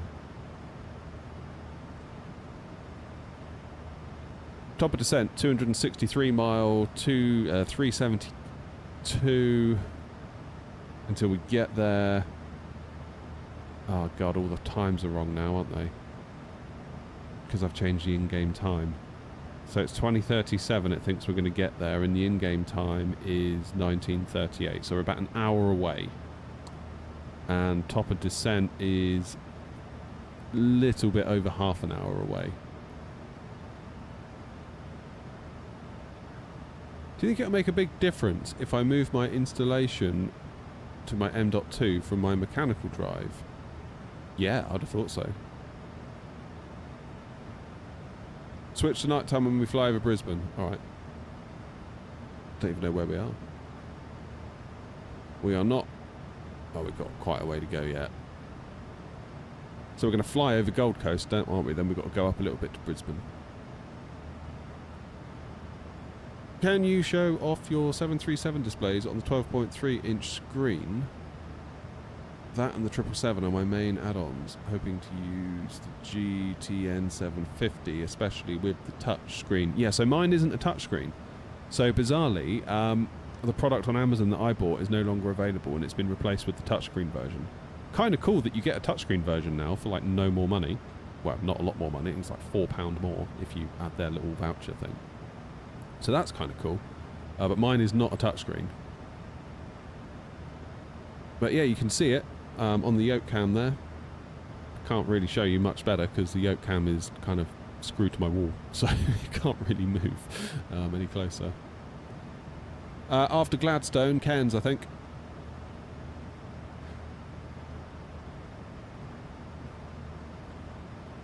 Top of descent, 263 mile to 372 until we get there. Oh god, all the times are wrong now, aren't they? Because I've changed the in-game time. So it's 2037 it thinks we're going to get there, and the in-game time is 1938. So we're about an hour away. And top of descent is a little bit over half an hour away. Do you think it'll make a big difference if I move my installation to my M.2 from my mechanical drive? Yeah, I'd have thought so. Switch to night time when we fly over Brisbane. Alright. Don't even know where we are. We are not... Oh, we've got quite a way to go yet. So we're going to fly over Gold Coast, aren't we? Then we've got to go up a little bit to Brisbane. Can you show off your 737 displays on the 12.3 inch screen? That and the 777 are my main add-ons. Hoping to use the GTN 750, especially with the touch screen. Yeah, so mine isn't a touch screen. So bizarrely, the product on Amazon that I bought is no longer available, and it's been replaced with the touchscreen version. Kind of cool that you get a touchscreen version now for like no more money. Well, not a lot more money. It's like £4 more if you add their little voucher thing. So that's kind of cool. But mine is not a touchscreen. But yeah, you can see it on the yoke cam there. Can't really show you much better because the yoke cam is kind of screwed to my wall, so you can't really move any closer. After Gladstone, Cairns, I think.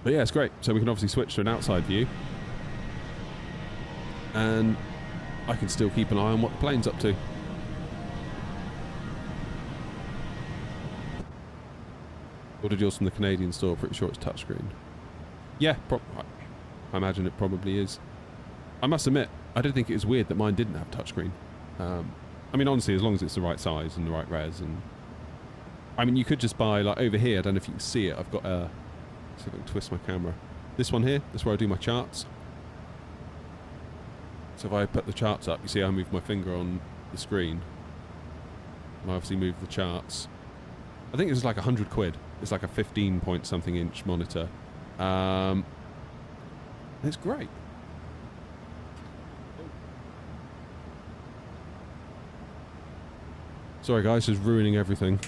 But yeah, it's great. So we can obviously switch to an outside view. And I can still keep an eye on what the plane's up to. Ordered yours from the Canadian store, pretty sure it's touchscreen. Yeah, I imagine it probably is. I must admit, I did think it was weird that mine didn't have touchscreen. I mean, honestly, as long as it's the right size and the right res, and I mean, you could just buy, like, over here, I don't know if you can see it, I've got a, see if I can twist my camera. This one here, that's where I do my charts. So if I put the charts up, you see I move my finger on the screen. And I obviously move the charts. I think it was like £100. It's like a 15 point something inch monitor. It's great. Sorry guys, just ruining everything.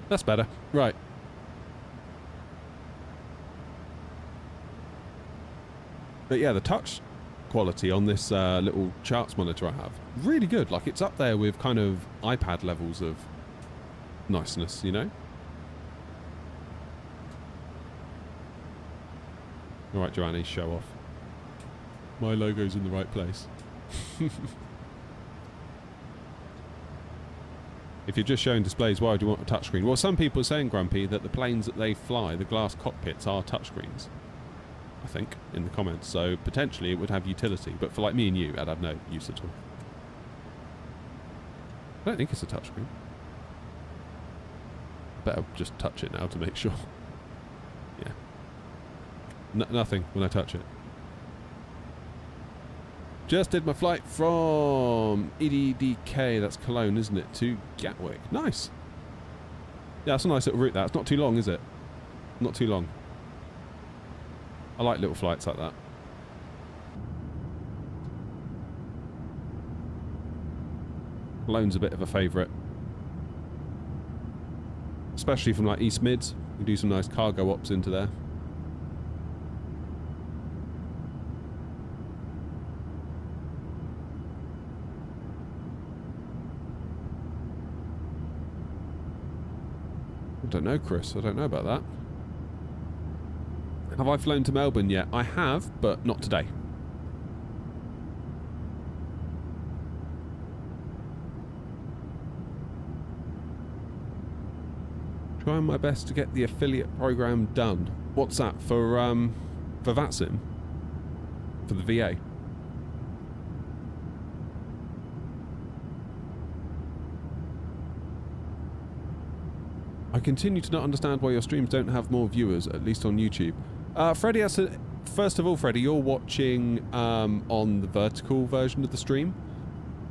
That's better. Right. But yeah, the touch quality on this little charts monitor I have, really good. Like, it's up there with kind of iPad levels of niceness, you know? Alright, Joanne, show off. My logo's in the right place. If you're just showing displays, why do you want a touchscreen? Well, some people are saying, Grumpy, that the planes that they fly, the glass cockpits, are touchscreens. I think, in the comments. So, potentially, it would have utility. But for, like, me and you, I'd have no use at all. I don't think it's a touchscreen. Better just touch it now to make sure. Yeah. Nothing when I touch it. Just did my flight from EDDK, that's Cologne, isn't it, to Gatwick. Nice. Yeah, that's a nice little route, that. It's not too long, is it? Not too long. I like little flights like that. Cologne's a bit of a favourite. Especially from like East Mids. You do some nice cargo ops into there. I don't know, Chris. I don't know about that. Have I flown to Melbourne yet? I have, but not today. Trying my best to get the affiliate program done. What's that for VATSIM? For the VA? I continue to not understand why your streams don't have more viewers, at least on YouTube. Freddie has to... First of all, Freddie, you're watching on the vertical version of the stream.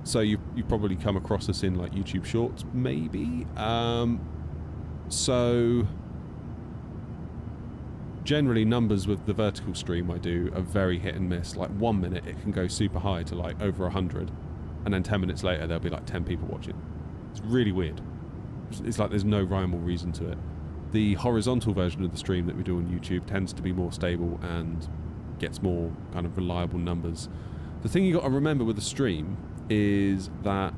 So you've probably come across us in like YouTube Shorts, maybe? So... Generally, numbers with the vertical stream I do are very hit and miss. Like 1 minute it can go super high to like over 100. And then 10 minutes later there'll be like 10 people watching. It's really weird. It's like there's no rhyme or reason to it. The horizontal version of the stream that we do on YouTube tends to be more stable and gets more kind of reliable numbers. The thing you got to remember with the stream is that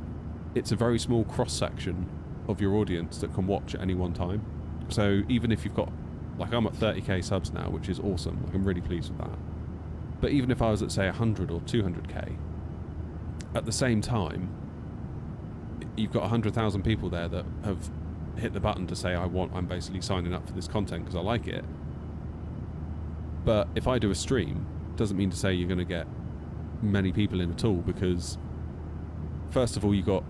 it's a very small cross-section of your audience that can watch at any one time. So even if you've got, like I'm at 30k subs now, which is awesome, like I'm really pleased with that. But even if I was at say 100 or 200k, at the same time, you've got 100,000 people there that have hit the button to say I'm basically signing up for this content because I like it. But if I do a stream, it doesn't mean to say you're going to get many people in at all, because first of all you've got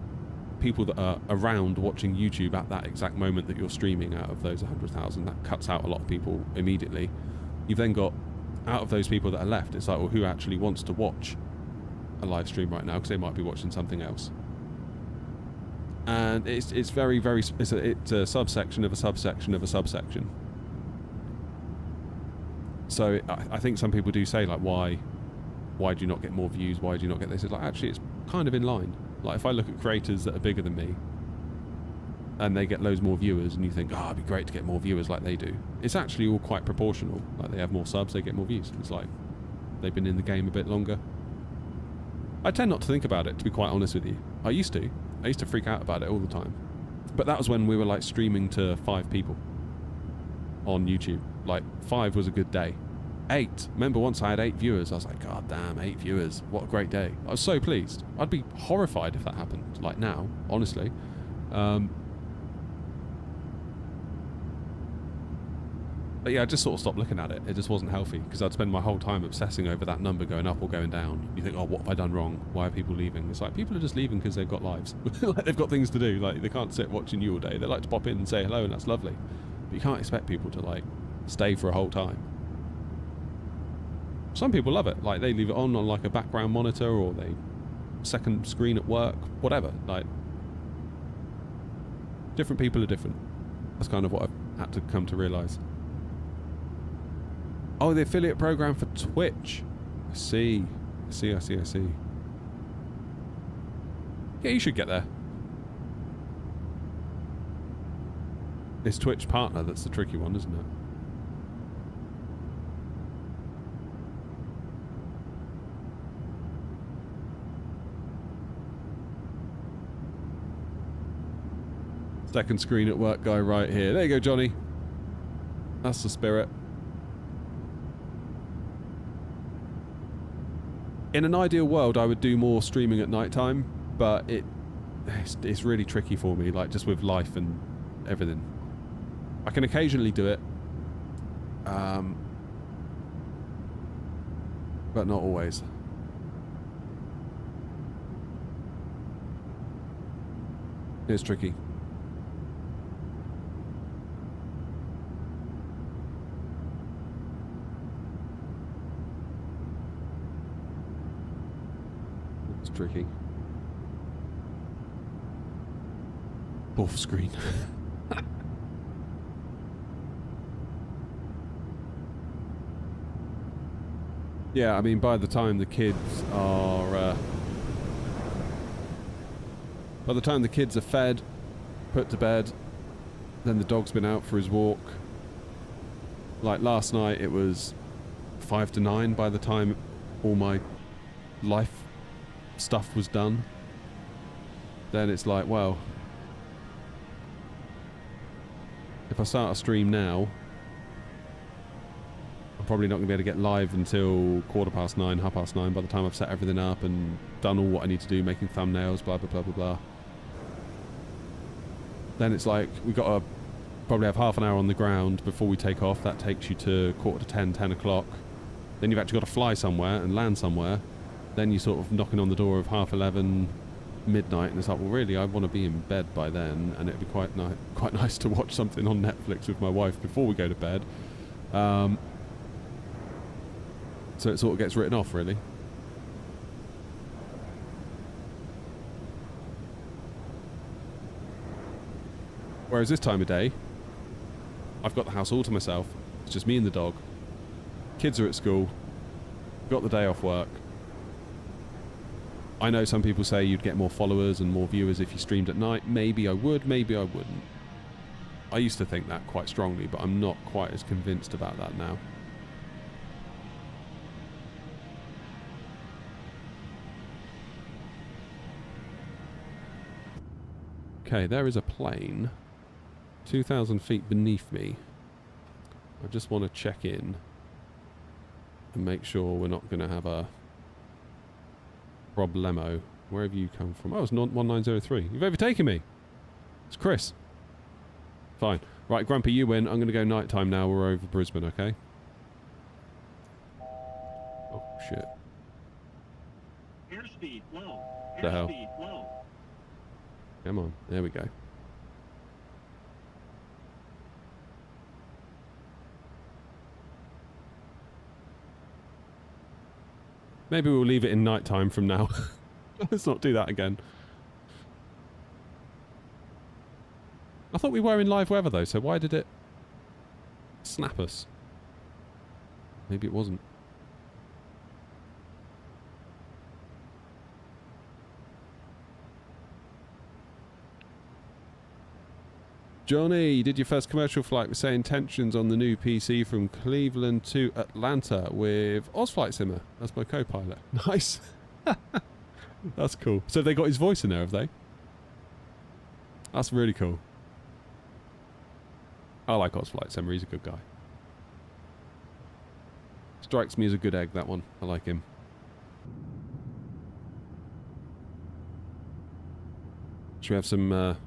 people that are around watching YouTube at that exact moment that you're streaming. Out of those 100,000, that cuts out a lot of people immediately. You've then got, out of those people that are left, it's like, well, who actually wants to watch a live stream right now because they might be watching something else. And it's very, very... It's a subsection of a subsection of a subsection. So I think some people do say, like, why do you not get more views? Why do you not get this? It's like, actually, it's kind of in line. Like, if I look at creators that are bigger than me, and they get loads more viewers, and you think, oh, it'd be great to get more viewers like they do. It's actually all quite proportional. Like, they have more subs, they get more views. It's like, they've been in the game a bit longer. I tend not to think about it, to be quite honest with you. I used to freak out about it all the time. But that was when we were like streaming to 5 people on YouTube. Like 5 was a good day. 8. Remember once I had 8 viewers, I was like, God damn, 8 viewers. What a great day. I was so pleased. I'd be horrified if that happened, like now, honestly. But yeah, I just sort of stopped looking at it. It just wasn't healthy, because I'd spend my whole time obsessing over that number going up or going down. You think, oh, what have I done wrong? Why are people leaving? It's like, people are just leaving because they've got lives. Like, they've got things to do. Like, they can't sit watching you all day. They like to pop in and say hello, and that's lovely. But you can't expect people to, like, stay for a whole time. Some people love it. Like, they leave it on like, a background monitor, or they second screen at work, whatever. Like, different people are different. That's kind of what I've had to come to realise. Oh, the affiliate program for Twitch. I see. I see. Yeah, you should get there. It's Twitch partner that's the tricky one, isn't it? Second screen at work guy right here. There you go, Johnny. That's the spirit. In an ideal world, I would do more streaming at night time, but it's really tricky for me, like just with life and everything. I can occasionally do it, but not always. It's tricky. It's tricky. Off screen. Yeah, I mean, by the time the kids are... by the time the kids are fed, put to bed, then the dog's been out for his walk. Like last night, it was 5 to 9 by the time all my life stuff was done. Then it's like, well, if I start a stream now, I'm probably not going to be able to get live until 9:15, 9:30 by the time I've set everything up and done all what I need to do, making thumbnails, blah, blah, blah, blah, blah. Then it's like, we've got to probably have half an hour on the ground before we take off. That takes you to 10:45, 10 o'clock. Then you've actually got to fly somewhere and land somewhere. Then you're sort of knocking on the door of 11:30, midnight, and it's like, well, really, I want to be in bed by then, and it'd be quite nice to watch something on Netflix with my wife before we go to bed. So it sort of gets written off, really. Whereas this time of day, I've got the house all to myself. It's just me and the dog. Kids are at school. Got the day off work. I know some people say you'd get more followers and more viewers if you streamed at night. Maybe I would, maybe I wouldn't. I used to think that quite strongly, but I'm not quite as convinced about that now. Okay, there is a plane 2,000 feet beneath me. I just want to check in and make sure we're not going to have a problemo. Where have you come from? Oh, it's 1903. You've overtaken me. It's Chris. Fine. Right, Grumpy, you win. I'm going to go nighttime now. We're over Brisbane, okay? Oh, shit. Airspeed low. The hell? Airspeed low. Come on. There we go. Maybe we'll leave it in nighttime from now. Let's not do that again. I thought we were in live weather though, so why did it snap us? Maybe it wasn't. Johnny, you did your first commercial flight with saying intentions on the new PC from Cleveland to Atlanta with Ozflight Simmer. That's my co-pilot. Nice. That's cool. So they got his voice in there, have they? That's really cool. I like Ozflight Simmer. He's a good guy. Strikes me as a good egg, that one. I like him. Should we have some...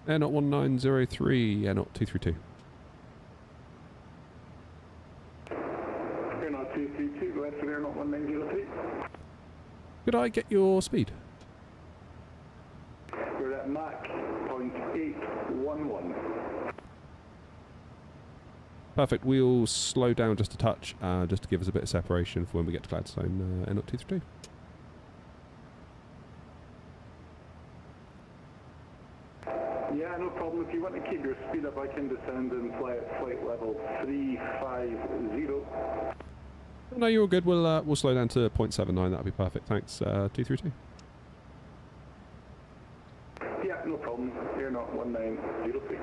Air not 1903, Air not 232. Air not 232, go ahead for Air not 1903. Could I get your speed? We're at Mach 0.811. Perfect. We'll slow down just a touch, just to give us a bit of separation for when we get to Gladstone. Air not 232. Yeah, no problem. If you want to keep your speed up, I can descend and fly at flight level 350. No, you're all good. We'll slow down to 0.79. That'll be perfect. Thanks, 232. Yeah, no problem. Air not 1903.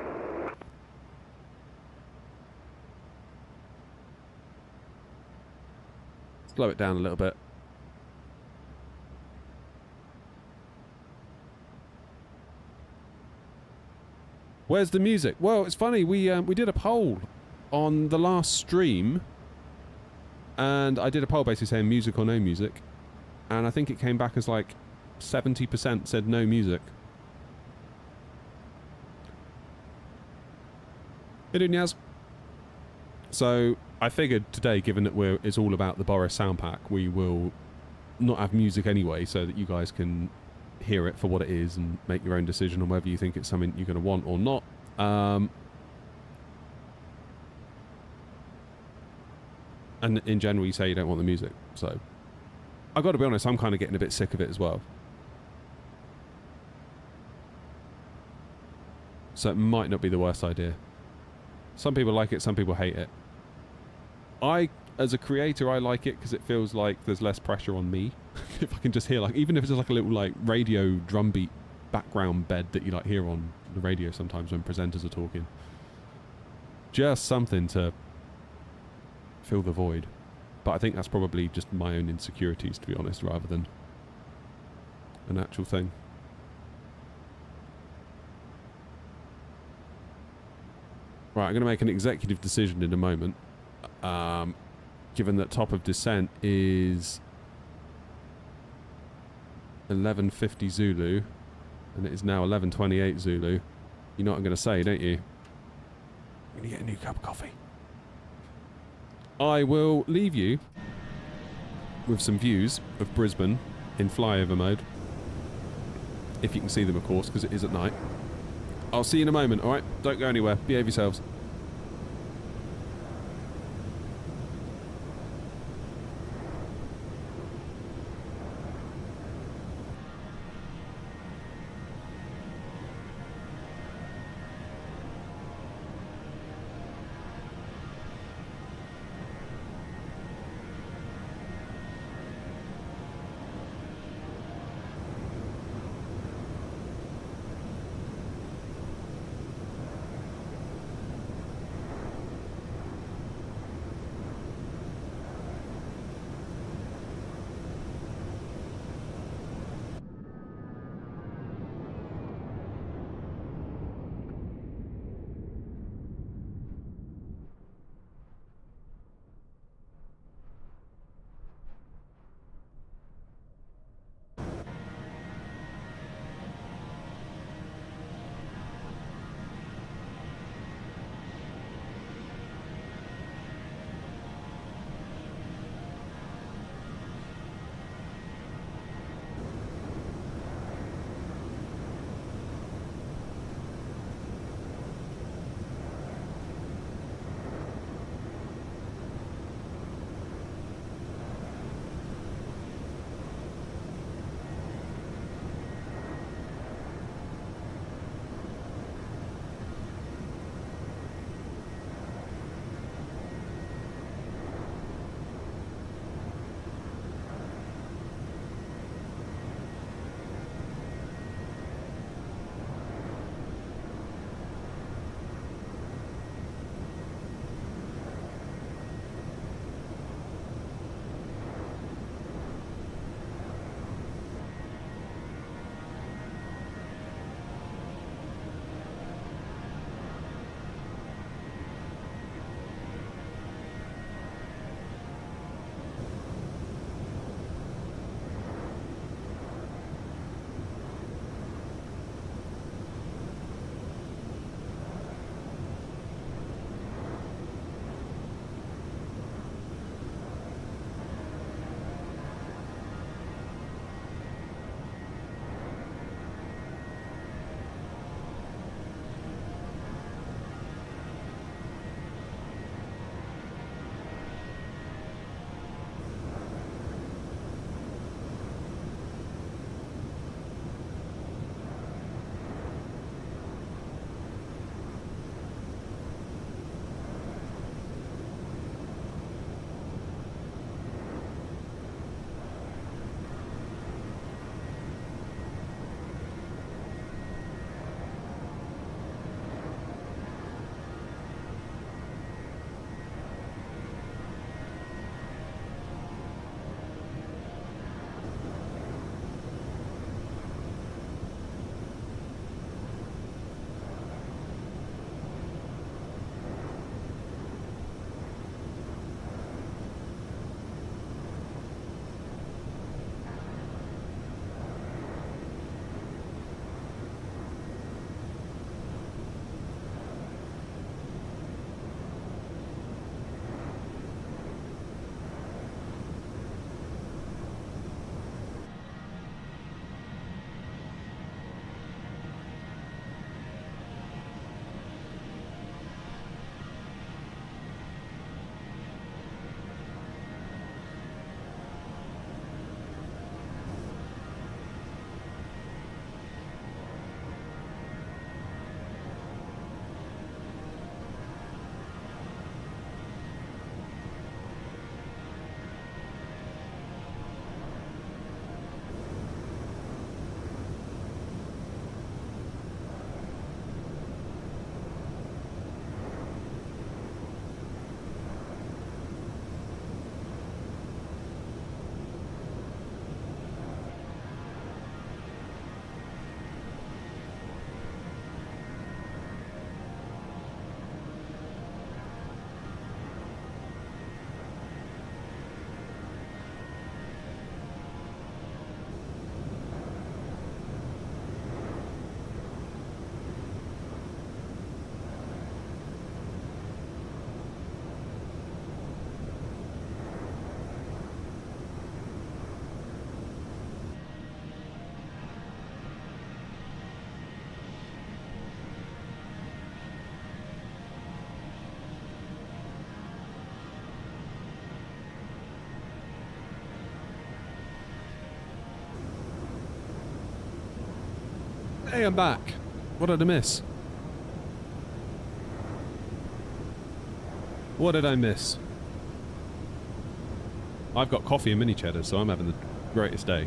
Slow it down a little bit. Where's the music? Well, it's funny. We did a poll on the last stream, and I did a poll basically saying music or no music, and I think it came back as like 70% said no music. Hey, Dunyaz. So I figured today, given that it's all about the Boris sound pack, we will not have music anyway, so that you guys can hear it for what it is and make your own decision on whether you think it's something you're going to want or not. And in general, you say you don't want the music. So I've got to be honest, I'm kind of getting a bit sick of it as well. So it might not be the worst idea. Some people like it, some people hate it. As a creator, I like it because it feels like there's less pressure on me. If I can just hear, like, even if it's just like a little like radio drum beat background bed that you like hear on the radio sometimes when presenters are talking. Just something to fill the void. But I think that's probably just my own insecurities, to be honest, rather than an actual thing. Right, I'm going to make an executive decision in a moment. Given that top of descent is 11:50 Zulu, and it is now 11:28 Zulu. You know what I'm going to say, don't you? I'm going to get a new cup of coffee. I will leave you with some views of Brisbane in flyover mode. If you can see them, of course, because it is at night. I'll see you in a moment, alright? Don't go anywhere. Behave yourselves. Hey, I'm back. What did I miss? What did I miss? I've got coffee and mini cheddar, so I'm having the greatest day.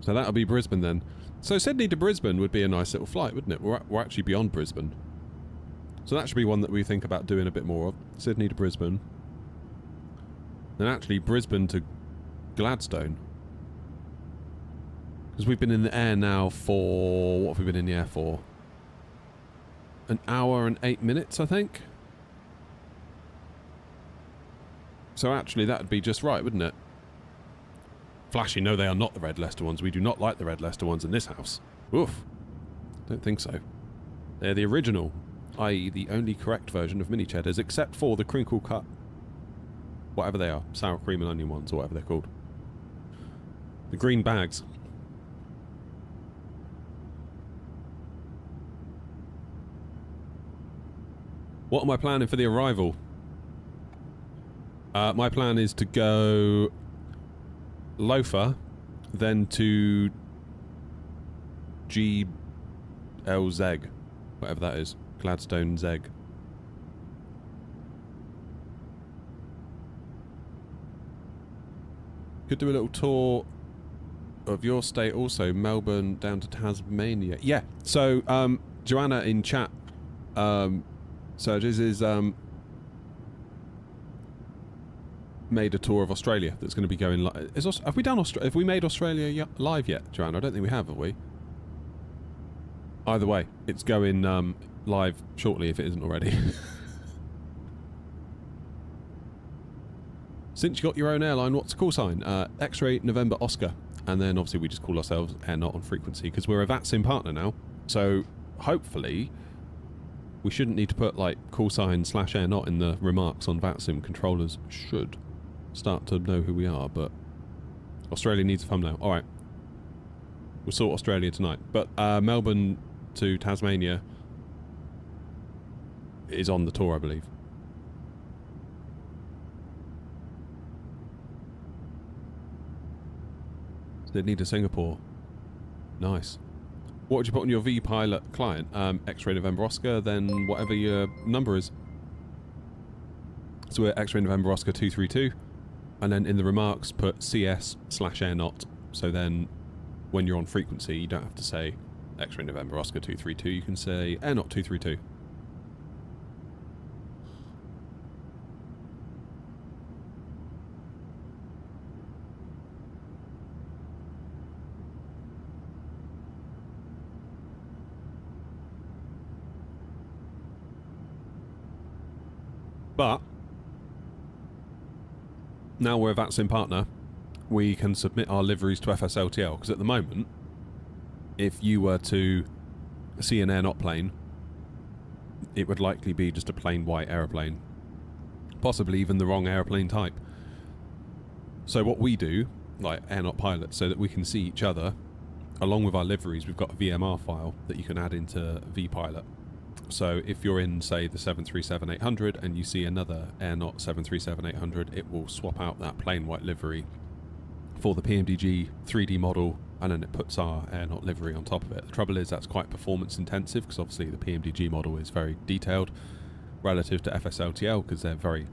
So that'll be Brisbane then. So Sydney to Brisbane would be a nice little flight, wouldn't it? We're actually beyond Brisbane. So that should be one that we think about doing a bit more of. Sydney to Brisbane. Then actually Brisbane to Gladstone. Because we've been in the air now for... What have we been in the air for? An hour and 8 minutes, I think. So actually that would be just right, wouldn't it? Flashy, no, they are not the red Leicester ones. We do not like the red Leicester ones in this house. Oof. Don't think so. They're the original, i.e. the only correct version of mini cheddars, except for the crinkle cut, whatever they are, sour cream and onion ones, or whatever they're called. The green bags. What am I planning for the arrival? My plan is to go Loafer, then to GLZ, whatever that is, Gladstone Zeg. Could do a little tour of your state also, Melbourne down to Tasmania. Yeah, so Joanna in chat, Surges is made a tour of Australia that's going to be going live. Have we done have we made Australia live yet, Joanna? I don't think we have we? Either way, it's going live shortly if it isn't already. Since you got your own airline, what's the call sign? X-Ray November Oscar. And then obviously we just call ourselves Air Not on frequency because we're a VATSIM partner now. So hopefully we shouldn't need to put like call sign /Air Not in the remarks on VATSIM. Controllers should start to know who we are, but Australia needs a thumbnail. Alright. We'll sort Australia tonight. But Melbourne to Tasmania is on the tour, I believe. Sydney to Singapore. Nice. What would you put on your V-Pilot client? X-Ray November Oscar, then whatever your number is. So we're X-Ray November Oscar 232. And then in the remarks put CS/Air Not. So then when you're on frequency, you don't have to say X-Ray November Oscar 232. You can say Air Not 232. But now we're a VATSIM partner, we can submit our liveries to FSLTL, because at the moment, if you were to see an Air Not plane, it would likely be just a plain white aeroplane, possibly even the wrong aeroplane type. So what we do, like Air Not pilots, so that we can see each other, along with our liveries, we've got a VMR file that you can add into V-Pilot. So if you're in, say, the 737-800 and you see another Air Not 737-800, it will swap out that plain white livery for the PMDG 3D model, and then it puts our Air Not livery on top of it. The trouble is that's quite performance intensive, because obviously the PMDG model is very detailed relative to FSLTL, because they're very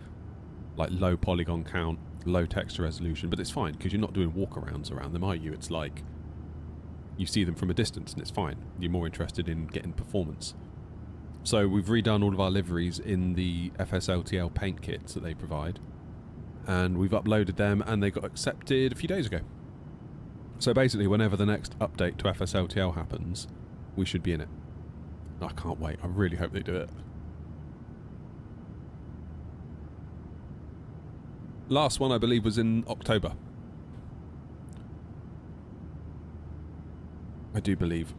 like low polygon count, low texture resolution, but it's fine because you're not doing walkarounds around them, are you? It's like you see them from a distance and it's fine. You're more interested in getting performance. So we've redone all of our liveries in the FSLTL paint kits that they provide, and we've uploaded them and they got accepted a few days ago. So basically whenever the next update to FSLTL happens, we should be in it. I can't wait. I really hope they do it. Last one I believe was in October. I do believe.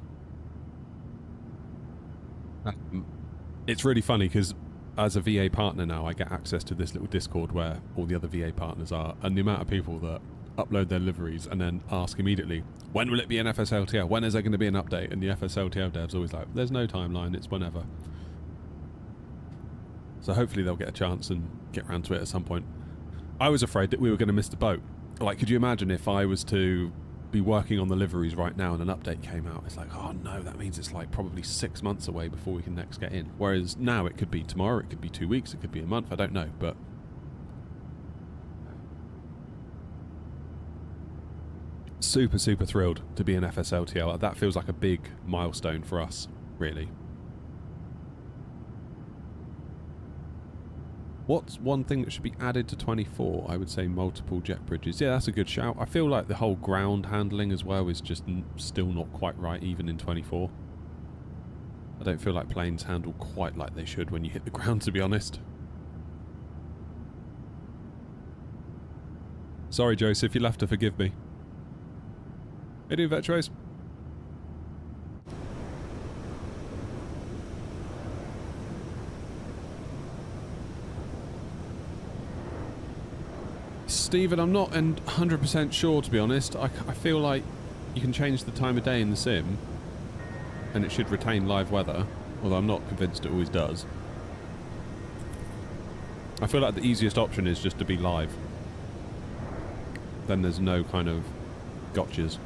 It's really funny because as a VA partner now, I get access to this little Discord where all the other VA partners are, and the amount of people that upload their liveries, and then ask immediately, when will it be an FSLTL? When is there going to be an update? And the FSLTL dev's always like, there's no timeline, it's whenever. So hopefully they'll get a chance and get around to it at some point. I was afraid that we were going to miss the boat. Like, could you imagine if I was to be working on the liveries right now and an update came out? It's like, oh no, that means it's like probably 6 months away before we can next get in. Whereas now it could be tomorrow, it could be 2 weeks, it could be a month, I don't know, but... super, super thrilled to be an FSLTL. That feels like a big milestone for us, really. What's one thing that should be added to 24? I would say multiple jet bridges. Yeah, that's a good shout. I feel like the whole ground handling as well is just still not quite right, even in 24. I don't feel like planes handle quite like they should when you hit the ground, to be honest. Sorry, Joseph, you'll have to forgive me. How you doing, Vetros? Stephen, I'm not 100% sure, to be honest. I feel like you can change the time of day in the sim and it should retain live weather, although I'm not convinced it always does. I feel like the easiest option is just to be live. Then there's no kind of gotchas.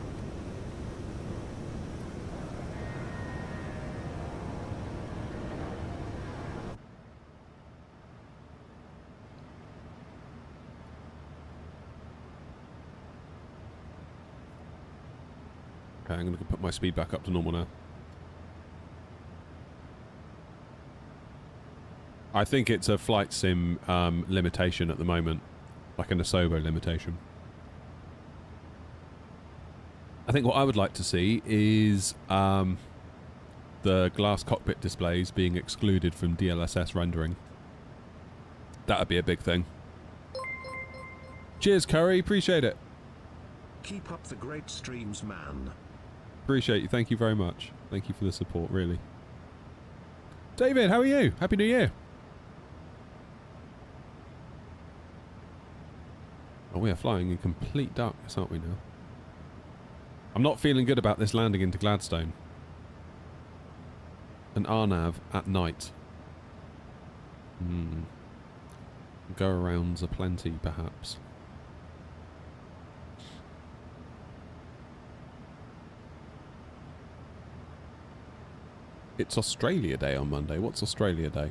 Okay, I'm going to put my speed back up to normal now. I think it's a flight sim limitation at the moment, like an Asobo limitation. I think what I would like to see is the glass cockpit displays being excluded from DLSS rendering. That would be a big thing. Cheers, Curry. Appreciate it. Keep up the great streams, man. Appreciate you. Thank you very much. Thank you for the support, really. David, how are you? Happy New Year. Oh, we are flying in complete darkness, aren't we now? I'm not feeling good about this landing into Gladstone. An RNAV at night. Go-arounds are plenty, perhaps. It's Australia Day on Monday. What's Australia Day?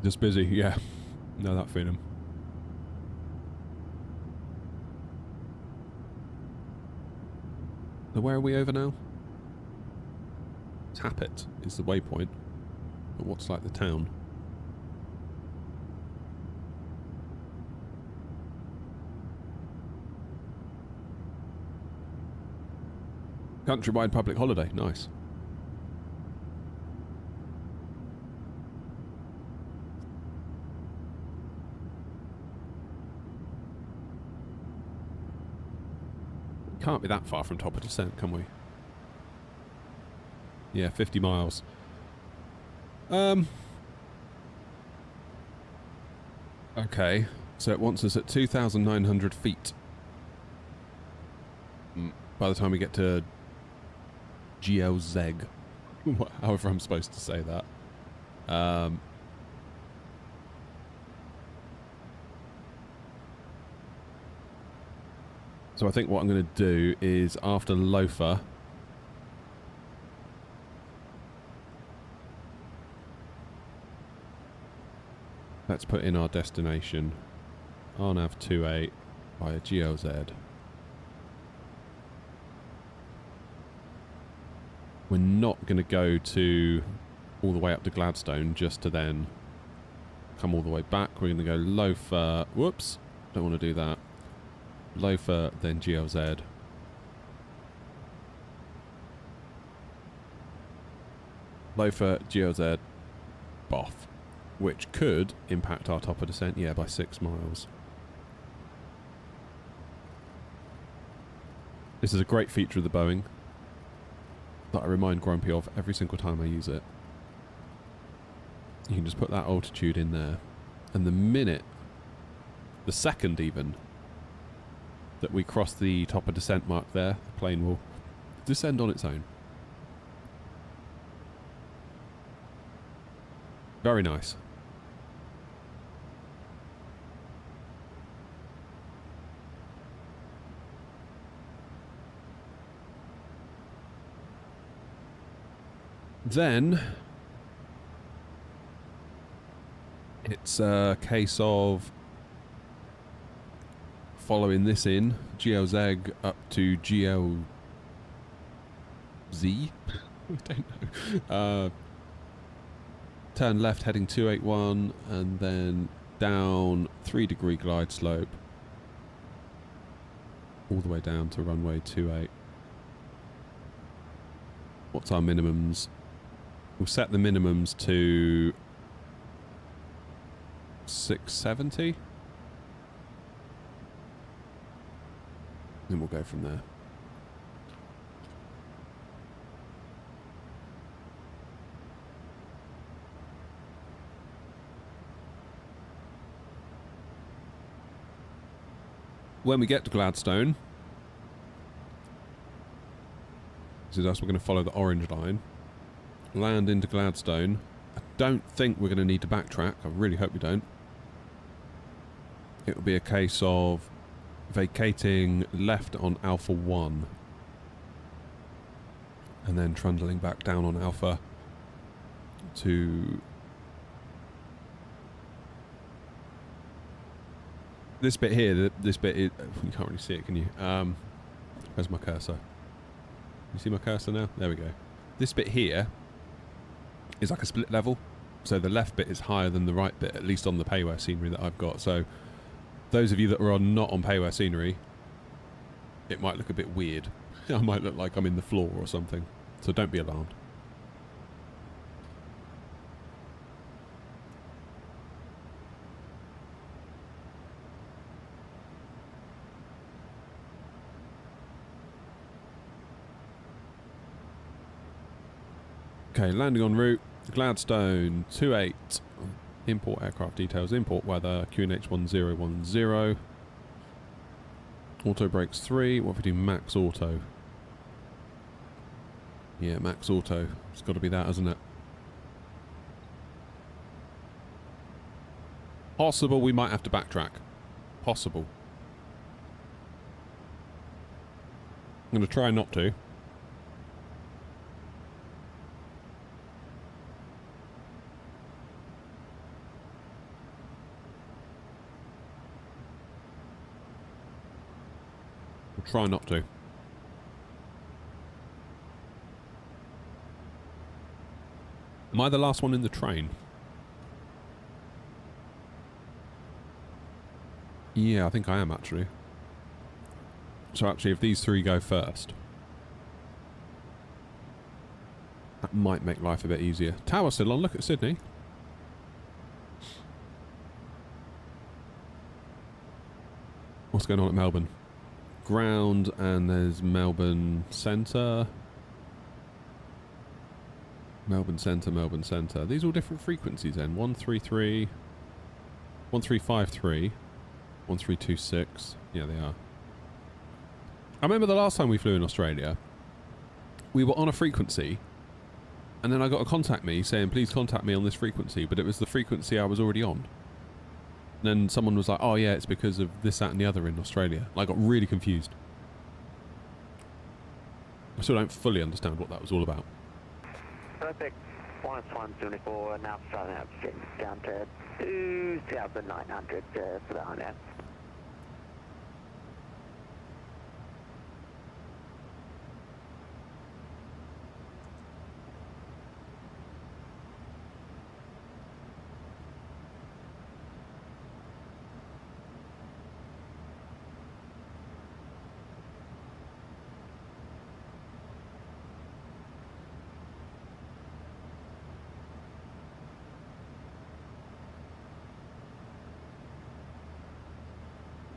Just busy, yeah. Know that feeling. So where are we over now? Tappet is the waypoint, but what's like the town? Countrywide public holiday, nice. Can't be that far from top of descent, can we? Yeah, 50 miles. Okay, so it wants us at 2,900 feet. By the time we get to GLZ, however I'm supposed to say that. So I think what I'm going to do is after Loafer, let's put in our destination, RNAV 28 via GLZ. We're not going to go to all the way up to Gladstone just to then come all the way back. We're going to go Loafer, whoops, don't want to do that. Loafer, then GLZ. Loafer, GLZ, Boff. Which could impact our top of descent, yeah, by 6 miles. This is a great feature of the Boeing that I remind Grumpy of every single time I use it. You can just put that altitude in there, and the second even, that we cross the top of descent mark there, the plane will descend on its own. Very nice. Then it's a case of following this in GLZ up to GLZ. I don't know. Turn left heading 281 and then down 3-degree glide slope all the way down to runway 28. What's our minimums? We'll set the minimums to 670. Then we'll go from there. When we get to Gladstone, this is us, we're going to follow the orange line. Land into Gladstone. I don't think we're going to need to backtrack. I really hope we don't. It will be a case of vacating left on Alpha 1 and then trundling back down on Alpha to this bit here. This bit is, you can't really see it, can you? Where's my cursor? You see my cursor now? There we go. This bit here is like a split level, so the left bit is higher than the right bit, at least on the payware scenery that I've got. So those of you that are not on payware scenery, it might look a bit weird. I might look like I'm in the floor or something, so don't be alarmed. Okay, landing en route, Gladstone 28, import aircraft details, import weather, QNH 1010, auto brakes 3, what if we do max auto? Yeah, max auto, it's got to be that, hasn't it? Possible we might have to backtrack, possible. I'm going to try not to. Try not to. Am I the last one in the train? Yeah, I think I am actually. So actually, if these three go first, that might make life a bit easier. Tower still on, look at Sydney. What's going on at Melbourne? Ground, and there's Melbourne Centre. Melbourne Centre, Melbourne Centre. These are all different frequencies then. 133, 1353, 1326. Yeah, they are. I remember the last time we flew in Australia, we were on a frequency, and then I got a contact me saying, please contact me on this frequency, but it was the frequency I was already on. And then someone was like, oh yeah, it's because of this, that and the other in Australia. And I got really confused. I still don't fully understand what that was all about. Perfect. 124, now starting up down to 2,900 for the Honda.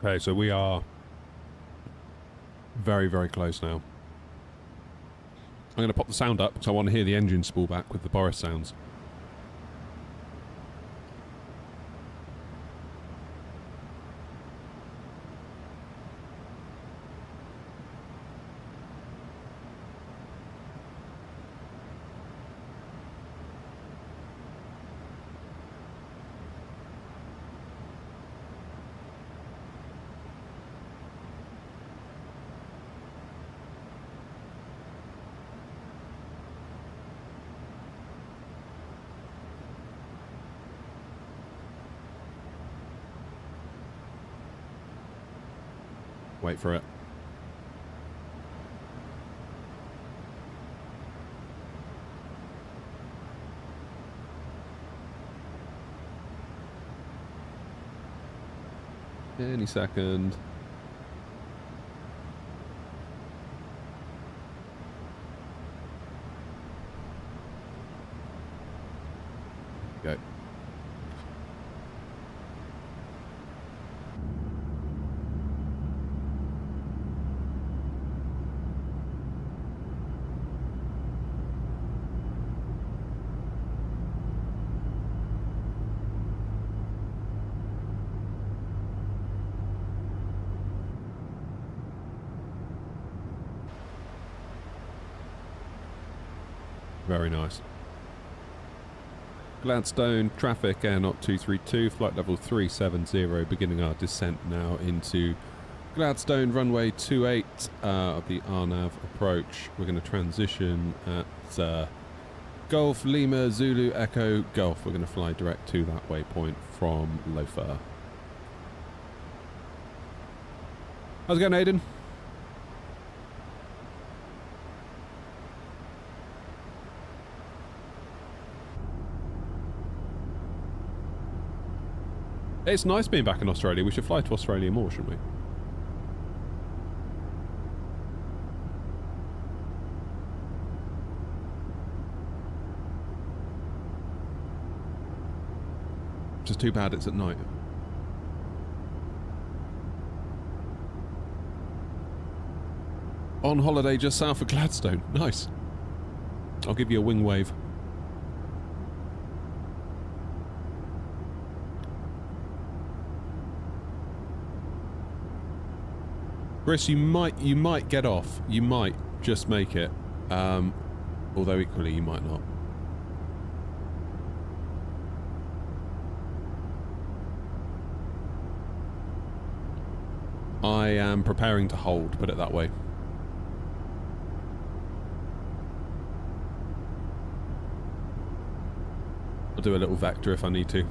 Okay, so we are Very, very close now. I'm going to pop the sound up because I want to hear the engine spool back with the Boris sounds. Wait for it. Any second. Go. Very nice. Gladstone, traffic, Air Knot 232, flight level 370, beginning our descent now into Gladstone, runway 28 of the RNAV approach. We're going to transition at Golf, Lima, Zulu, Echo, Golf. We're going to fly direct to that waypoint from Lofa. How's it going, Aidan? It's nice being back in Australia. We should fly to Australia more, shouldn't we? Just too bad it's at night. On holiday just south of Gladstone. Nice. I'll give you a wing wave. Chris, you might get off. You might just make it. Although equally you might not. I am preparing to hold, put it that way. I'll do a little vector if I need to.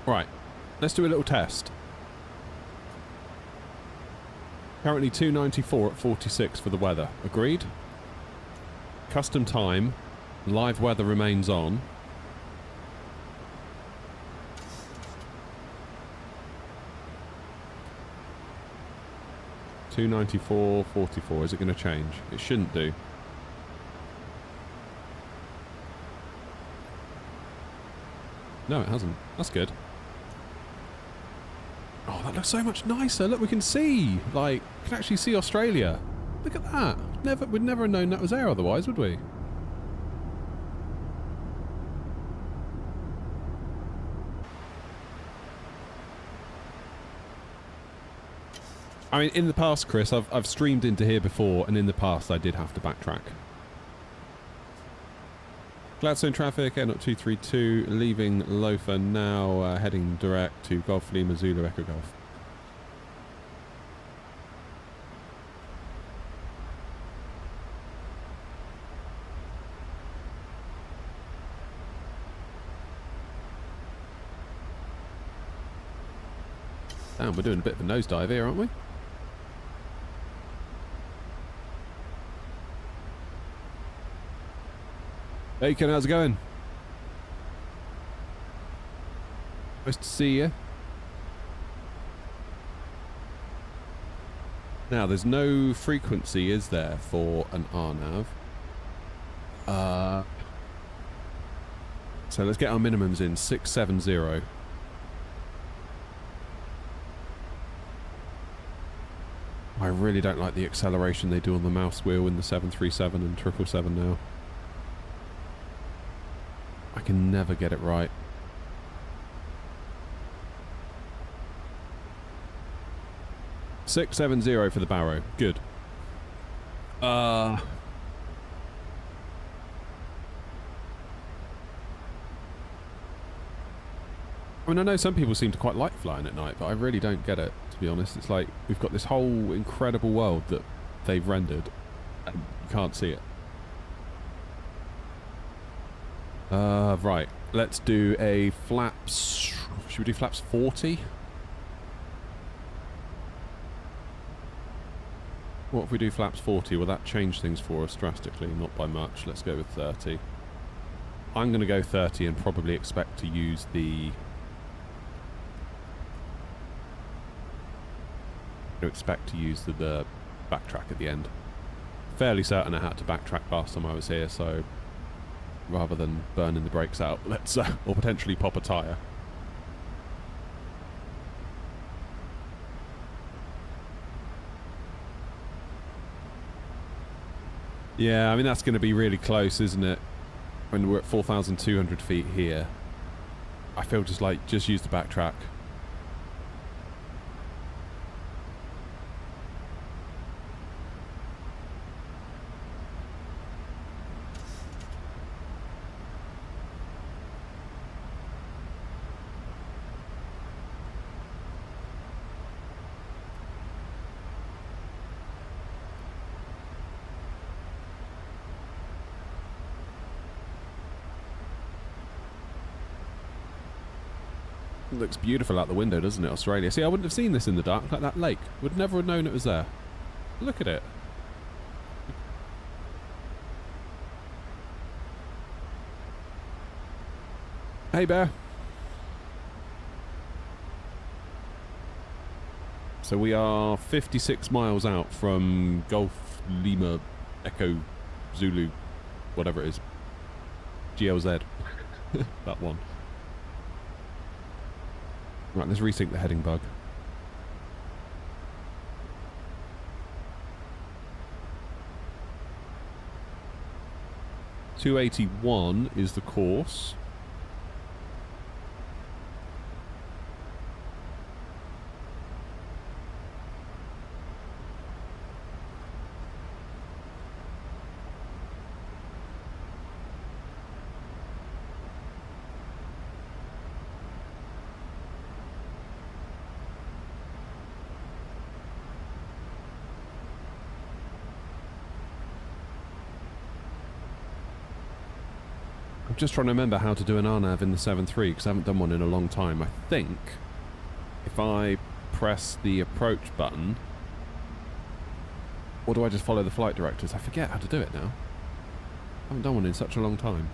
Right, let's do a little test. Currently 294 at 46 for the weather. Agreed? Custom time. Live weather remains on. $294.44. Is it going to change? It shouldn't do. No, it hasn't. That's good. Oh, that looks so much nicer. Look, we can see. Like, we can actually see Australia. Look at that. We'd never have known that was there otherwise, would we? I mean, in the past, Chris, I've streamed into here before, and in the past I did have to backtrack. Gladstone traffic, Air Knot 232, leaving Lofa now, heading direct to Golf Lima Zulu Echo Golf. Damn, we're doing a bit of a nosedive here, aren't we? Hey Ken, how's it going? Nice to see you. Now, there's no frequency, is there, for an RNAV? So let's get our minimums in. 670. I really don't like the acceleration they do on the mouse wheel in the 737 and 777 now. I can never get it right. $670 for the Barrow. Good. I mean, I know some people seem to quite like flying at night, but I really don't get it, to be honest. It's like we've got this whole incredible world that they've rendered, and you can't see it. Right. Let's do a flaps... Should we do flaps 40? What if we do flaps 40? Will that change things for us drastically? Not by much. Let's go with 30. I'm going to go 30 and probably expect to use the... the backtrack at the end. Fairly certain I had to backtrack last time I was here, so rather than burning the brakes out, let's or potentially pop a tyre. Yeah, I mean that's going to be really close, isn't it? When we're at 4,200 feet here, I feel just use the backtrack. It looks beautiful out the window, doesn't it, Australia? See, I wouldn't have seen this in the dark, like that lake. Would never have known it was there. Look at it. Hey, Bear. So we are 56 miles out from Golf Lima Echo Zulu, whatever it is. GLZ. That one. Right, let's resync the heading bug. .281 is the course. I'm just trying to remember how to do an RNAV in the 7.3 because I haven't done one in a long time. I think if I press the approach button, or do I just follow the flight directors? I forget how to do it now. I haven't done one in such a long time.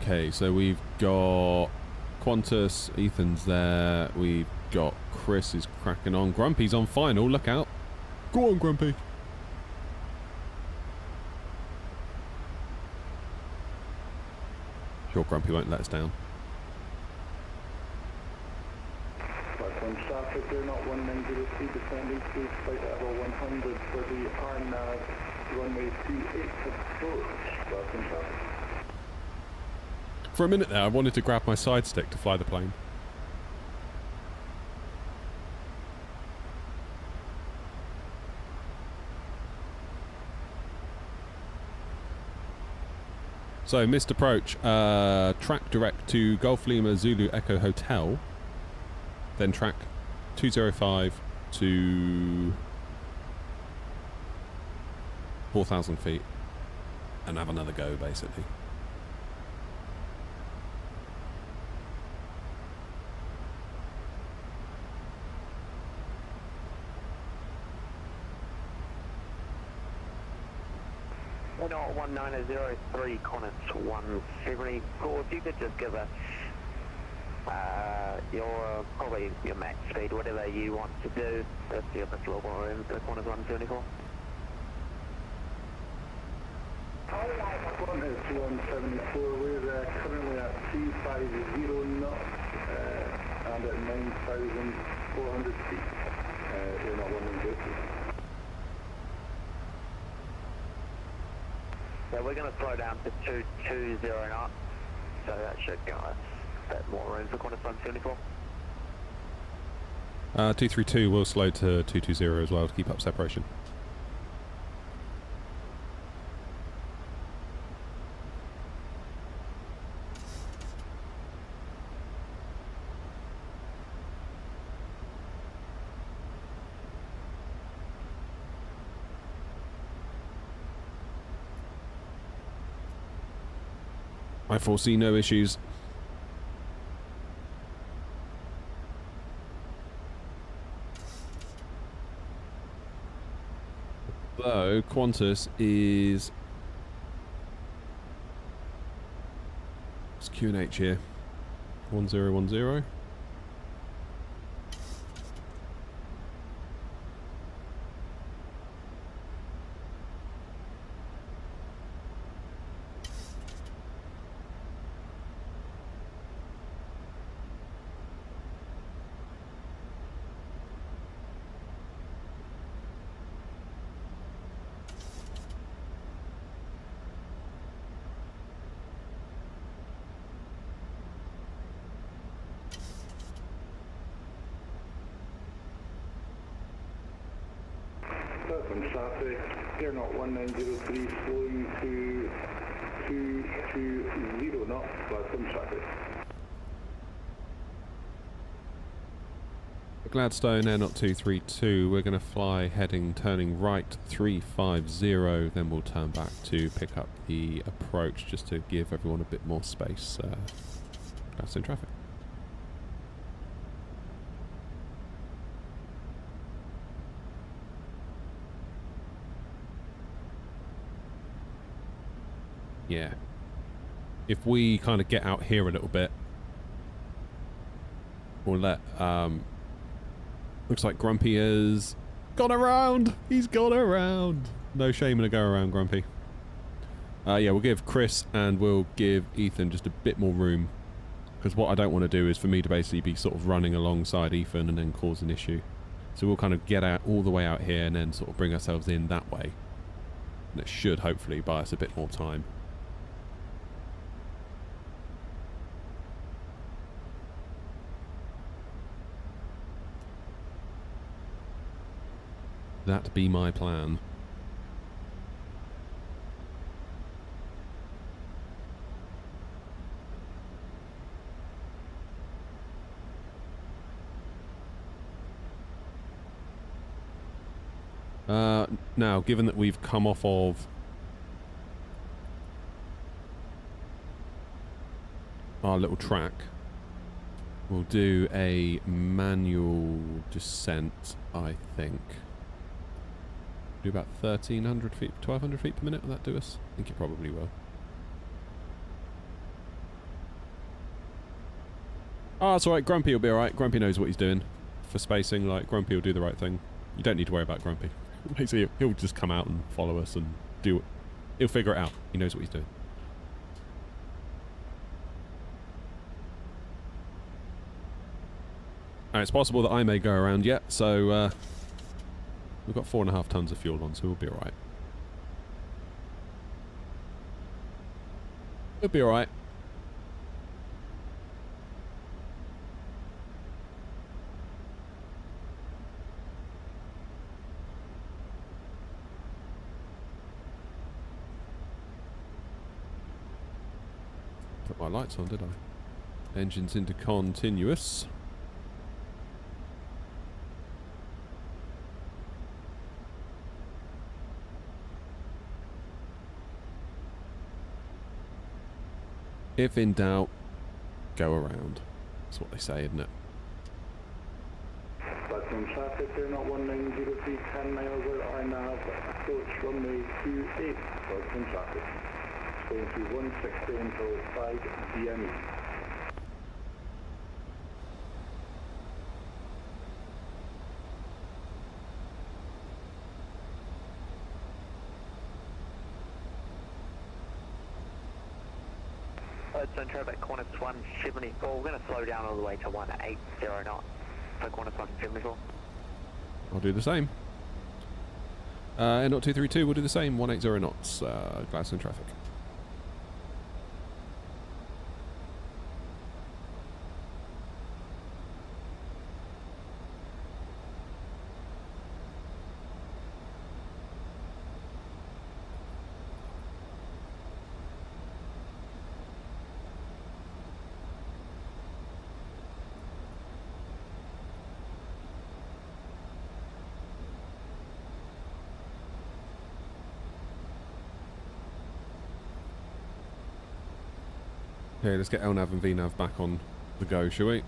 Okay, so we've got Qantas, Ethan's there, we've got Chris is cracking on, Grumpy's on final, look out. Go on, Grumpy. Sure, Grumpy won't let us down. Gladstone traffic, they're not 1903, descending to flight level 100 for the RNAV runway 28 approach. Gladstone traffic. For a minute there, I wanted to grab my side stick to fly the plane. So, missed approach, track direct to Golf Lima Zulu Echo Hotel, then track 205 to 4,000 feet, and have another go, basically. No, 1903 Qantas 170. Paul, if you could just give a Probably your max speed, whatever you want to do. That's the upper global room, the corner's 174. One is 174, we're currently at 250 knots and at 9,400 feet. We're not 190. So we're going to slow down to 220 knots, so that should give us a bit more room for corner's 174. 232 will slow to 220 as well to keep up separation. I foresee no issues. Though Qantas is... It's QNH here. 1010. From traffic, Air Knot 1903 slowing to 220 knots, Gladstone traffic. Gladstone, Air Knot 232, we're going to fly turning right 350, then we'll turn back to pick up the approach just to give everyone a bit more space. Gladstone traffic. Yeah. If we kind of get out here a little bit, we'll let, looks like Grumpy has gone around. He's gone around. No shame in a go around, Grumpy. Yeah, we'll give Chris and we'll give Ethan just a bit more room. Because what I don't want to do is for me to basically be sort of running alongside Ethan and then cause an issue. So we'll kind of get out all the way out here and then sort of bring ourselves in that way. And it should hopefully buy us a bit more time. That be my plan. Now, given that we've come off of our little track, we'll do a manual descent, I think. Do about 1,300 feet, 1,200 feet per minute. Will that do us? I think it probably will. Oh, that's alright. Grumpy will be alright. Grumpy knows what he's doing. For spacing, like, Grumpy will do the right thing. You don't need to worry about Grumpy. He'll just come out and follow us and do it. He'll figure it out. He knows what he's doing. Alright, it's possible that I may go around yet, so, we've got 4.5 tons of fuel on, so we'll be alright. We'll be alright. Put my lights on, did I? Engines into continuous. If in doubt, go around. That's what they say, isn't it? Gladstone traffic, Air Knot 1903, 10 miles out high nav, approach runway 28, Gladstone traffic. Going to 160 until 5 p.m. Gladstone traffic, Qantas 174. We're going to slow down all the way to 180 knots for Qantas 174. I'll do the same. N0 232 will do the same, 180 knots, Gladstone traffic. Okay, let's get LNAV and VNAV back on the go, shall we?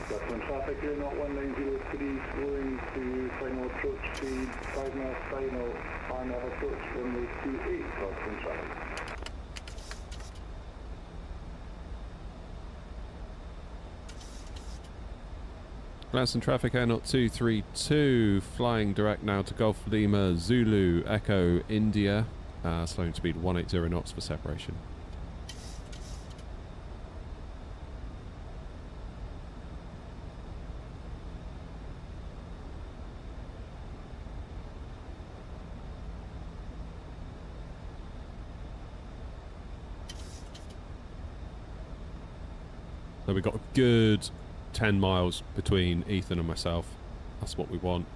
Gladstone traffic here, not 1903, slowing to final approach speed, 5 miles final, final approach runway 28, Gladstone traffic. Gladstone traffic, N0 232, flying direct now to Golf Lima, Zulu, Echo, India, slowing speed 180 knots for separation. So we've got a good 10 miles between Ethan and myself. That's what we want.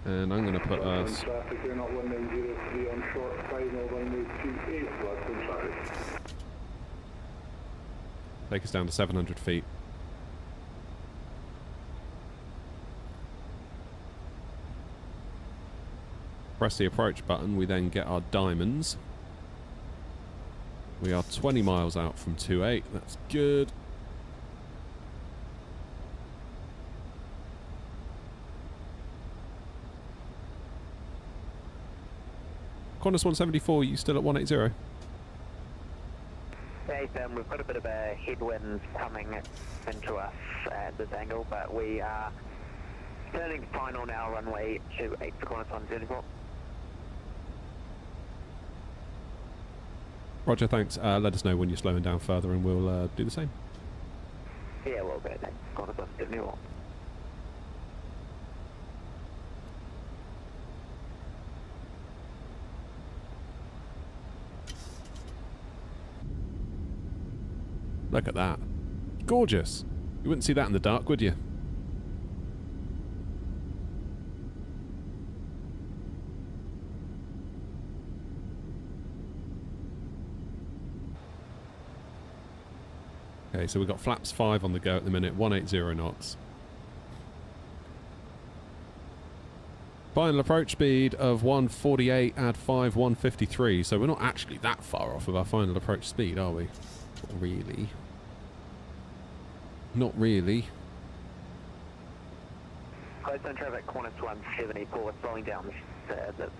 And I'm going to put us... Traffic here, not 1903 on short final, runway 28, Gladstone traffic. Take us down to 700 feet. Press the approach button, we then get our diamonds. We are 20 miles out from 28, that's good. Qantas 174, you still at 180? Hey Sam, we've got a bit of a headwind coming into us at this angle, but we are turning final now, runway 28 for Qantas 174. Roger, thanks. Let us know when you're slowing down further and we'll do the same. Yeah, we'll go then. Qantas 174. Look at that. Gorgeous. You wouldn't see that in the dark, would you? Okay, so we've got flaps 5 on the go at the minute, 180 knots. Final approach speed of 148, add 5, 153. So we're not actually that far off of our final approach speed, are we? Not really. Not really. Gladstone traffic, Qantas 174, slowing down the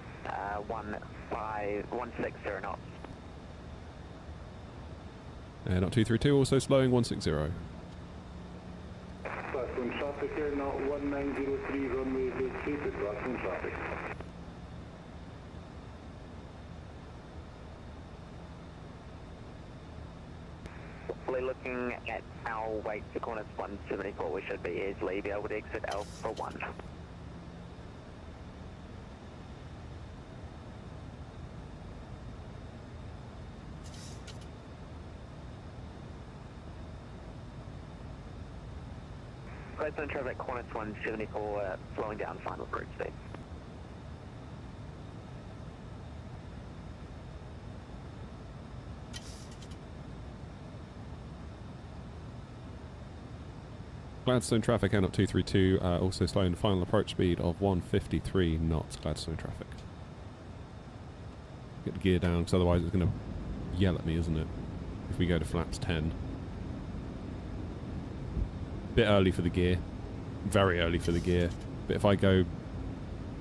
160 knots. Not 232, also slowing 160. Gladstone traffic here, not 1903, runway vacated, Gladstone traffic. We're looking at our weight to Qantas 174. We should be easily be able to exit Alpha 1. Gladstone traffic, Qantas 174, slowing down final approach speed. Gladstone traffic, out 232, also slowing, final approach speed of 153 knots, Gladstone traffic. Get the gear down, because otherwise it's going to yell at me, isn't it? If we go to flaps 10. Bit early for the gear. Very early for the gear. But if I go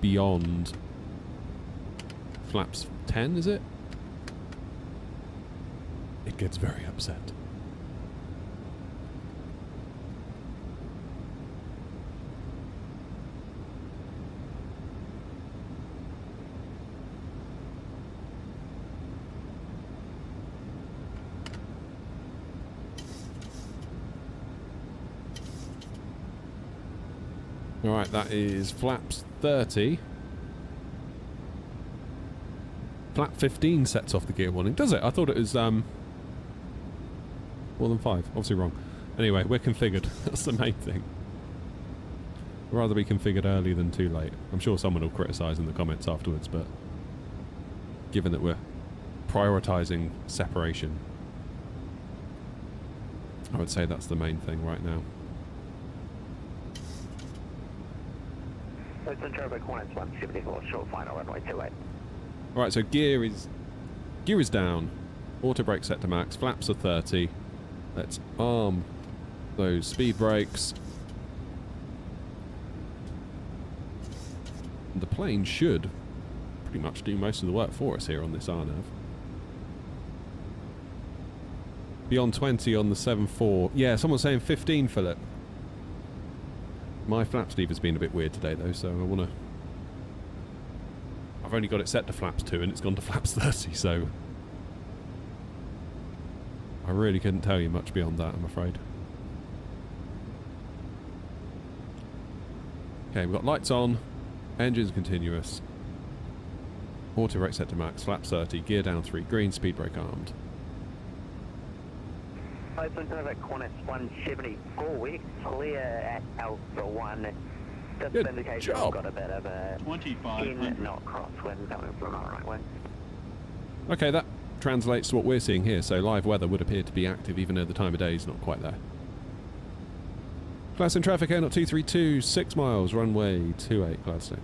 beyond flaps 10, is it? It gets very upset. Alright, that is flaps 30. Flap 15 sets off the gear warning. Does it? I thought it was more than 5. Obviously wrong. Anyway, we're configured. That's the main thing. I'd rather be configured early than too late. I'm sure someone will criticise in the comments afterwards, but given that we're prioritising separation, I would say that's the main thing right now. Gladstone traffic 174, short final runway 28. Alright, so gear is down. Auto brake set to max. Flaps are 30. Let's arm those speed brakes. The plane should pretty much do most of the work for us here on this RNAV. Beyond 20 on the 7.4. Yeah, someone's saying 15, Philip. My flaps lever's been a bit weird today though, so I want to... I've only got it set to flaps 2 and it's gone to flaps 30, so... I really couldn't tell you much beyond that, I'm afraid. Okay, we've got lights on, engines continuous, auto brake set to max, flaps 30, gear down 3, green, speed brake armed. Gladstone traffic Qantas 174, we're clear at Alpha 1. Just Good indication job. we've got a bit of a 10 knot crosswind coming from our right wing. Okay, that translates to what we're seeing here, so live weather would appear to be active even though the time of day is not quite there. Gladstone traffic, air 232, 6 miles, runway 28, Gladstone.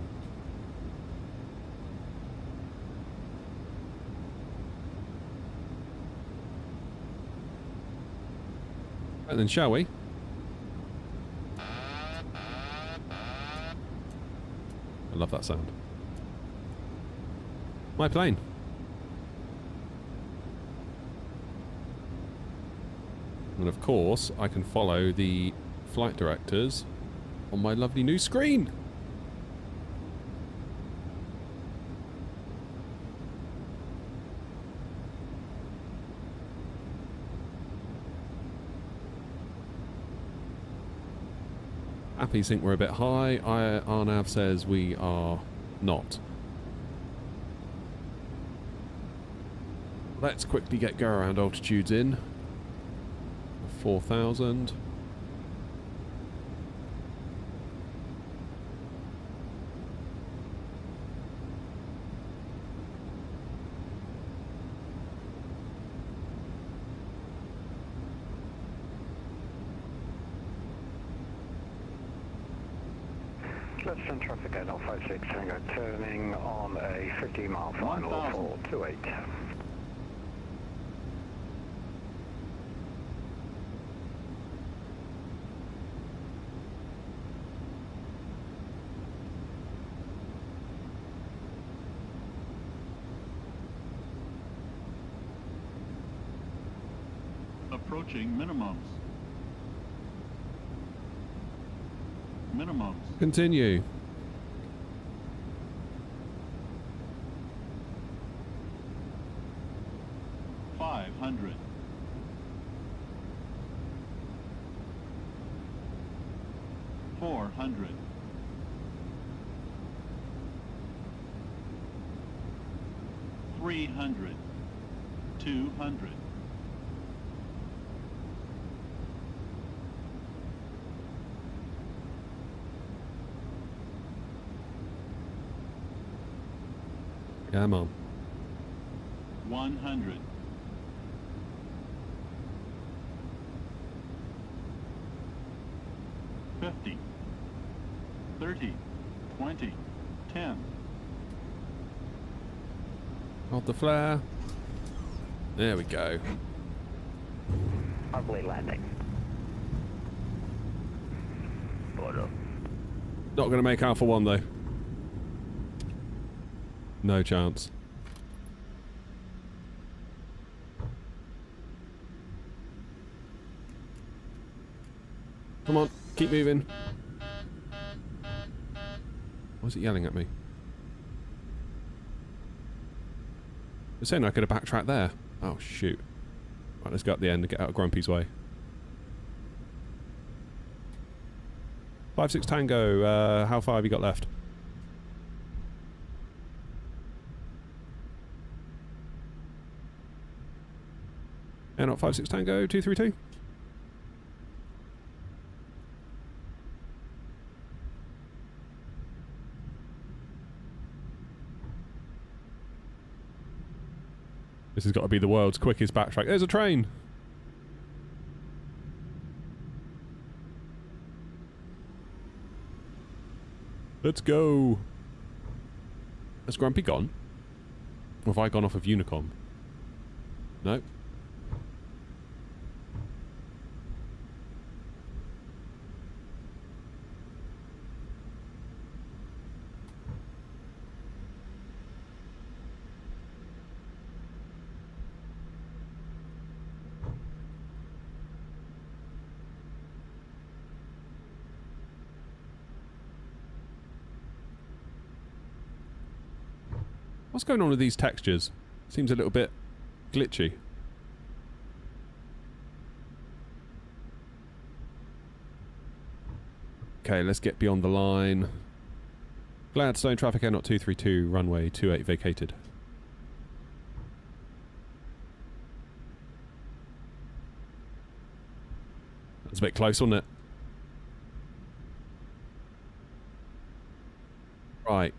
And then shall we? I love that sound. My plane. And of course, I can follow the flight directors on my lovely new screen. Happy think we're a bit high. RNAV says we are not. Let's quickly get go around altitudes in. 4,000. Gladstone traffic at 056 Tango, turning on a 50-mile final for 28. Approaching minimums. Minimums. Continue. $500. $400. $300. $200. Come on. 100. 50, 30, 20, 10. Hold the flare. There we go. Ugly landing. Border. Not going to make Alpha 1 though. No chance. Come on, keep moving. Why is it yelling at me? They're saying I could have backtracked there. Oh shoot. Right, let's go up the end and get out of Grumpy's way. 5-6 Tango, how far have you got left? And not 5-6 Tango, 232. This has got to be the world's quickest backtrack. There's a train! Let's go! Has Grumpy gone? Or have I gone off of Unicom? No. What's going on with these textures? Seems a little bit glitchy. Okay, let's get beyond the line. Gladstone, traffic air not 232, runway 28 vacated. That's a bit close, wasn't it? Right.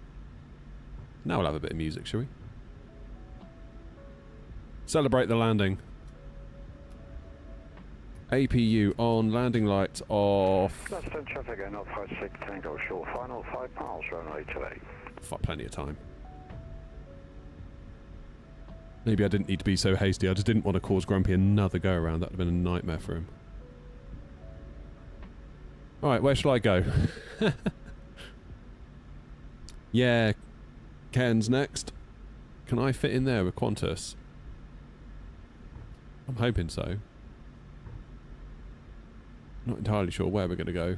Now we'll have a bit of music, shall we? Celebrate the landing. APU on, landing lights off. Gladstone traffic air not 56 Tango short, final 5 miles, runway 28. Plenty of time. Maybe I didn't need to be so hasty, I just didn't want to cause Grumpy another go around, that would have been a nightmare for him. Alright, where shall I go? Yeah, Ken's next. Can I fit in there with Qantas? I'm hoping so. Not entirely sure where we're going to go.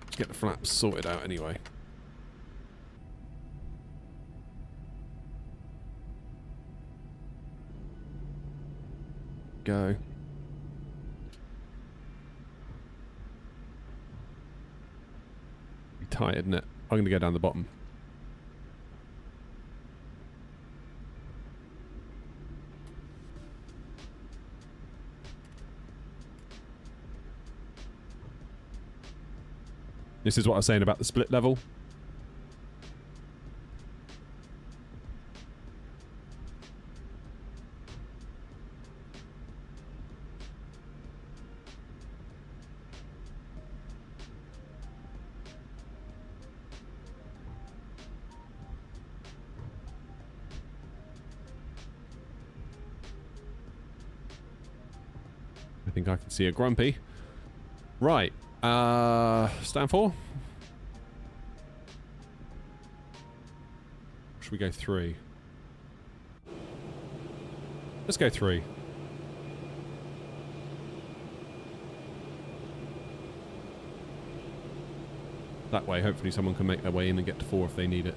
Let's get the flaps sorted out anyway. Go. Be tight, isn't it? I'm going to go down the bottom. This is what I was saying about the split level. I think I can see a Grumpy. Right. Stand for? Should we go 3? Let's go 3. That way, hopefully someone can make their way in and get to 4 if they need it.